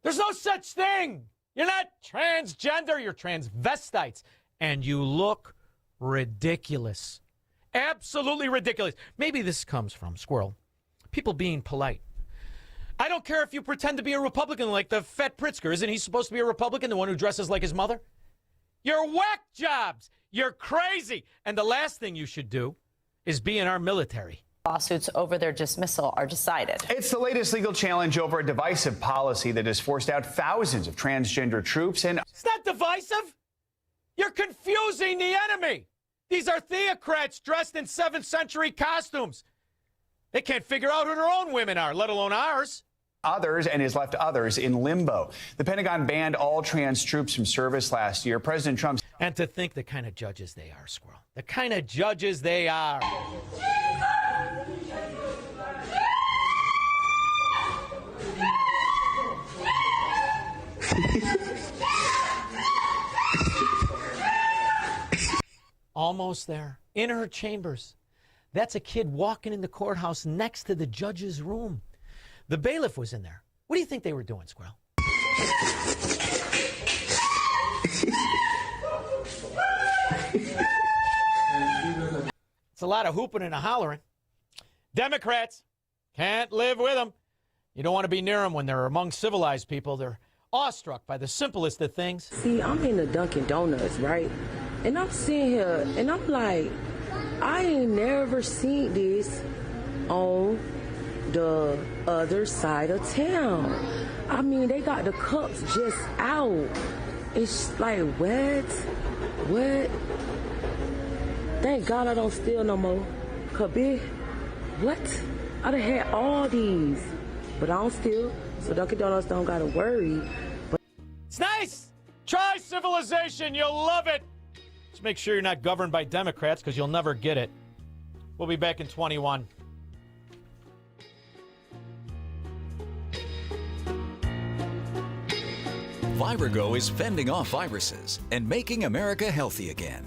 There's no such thing. You're not transgender. You're transvestites. And you look ridiculous. Absolutely ridiculous. Maybe this comes from Squirrel. People being polite. I don't care if you pretend to be a Republican like the Fett Pritzker. Isn't he supposed to be a Republican, the one who dresses like his mother? You're whack jobs. You're crazy. And the last thing you should do is be in our military. Lawsuits over their dismissal are decided. It's the latest legal challenge over a divisive policy that has forced out thousands of transgender troops. And it's not divisive. You're confusing the enemy. These are theocrats dressed in 7th century costumes. They can't figure out who their own women are, let alone ours. Others, and has left others in limbo. The Pentagon banned all trans troops from service last year. President Trump... And to think the kind of judges they are, Squirrel. The kind of judges they are. Almost there. In her chambers. That's a kid walking in the courthouse next to the judge's room. The bailiff was in there. What do you think they were doing, Squirrel? It's a lot of hooping and a hollering. Democrats can't live with them. You don't want to be near them when they're among civilized people. They're awestruck by the simplest of things. See, I'm in the Dunkin' Donuts, right? And I'm sitting here, and I'm like, I ain't never seen this on the other side of town. I mean, they got the cups just out. It's like, what? Thank God I don't steal no more. Cause bitch, what? I done had all these, but I don't steal, so Dunkin' Donuts don't gotta worry. But it's nice. Try civilization. You'll love it. Just make sure you're not governed by Democrats, because you'll never get it. We'll be back in 21. Vibrago is fending off viruses and making America healthy again.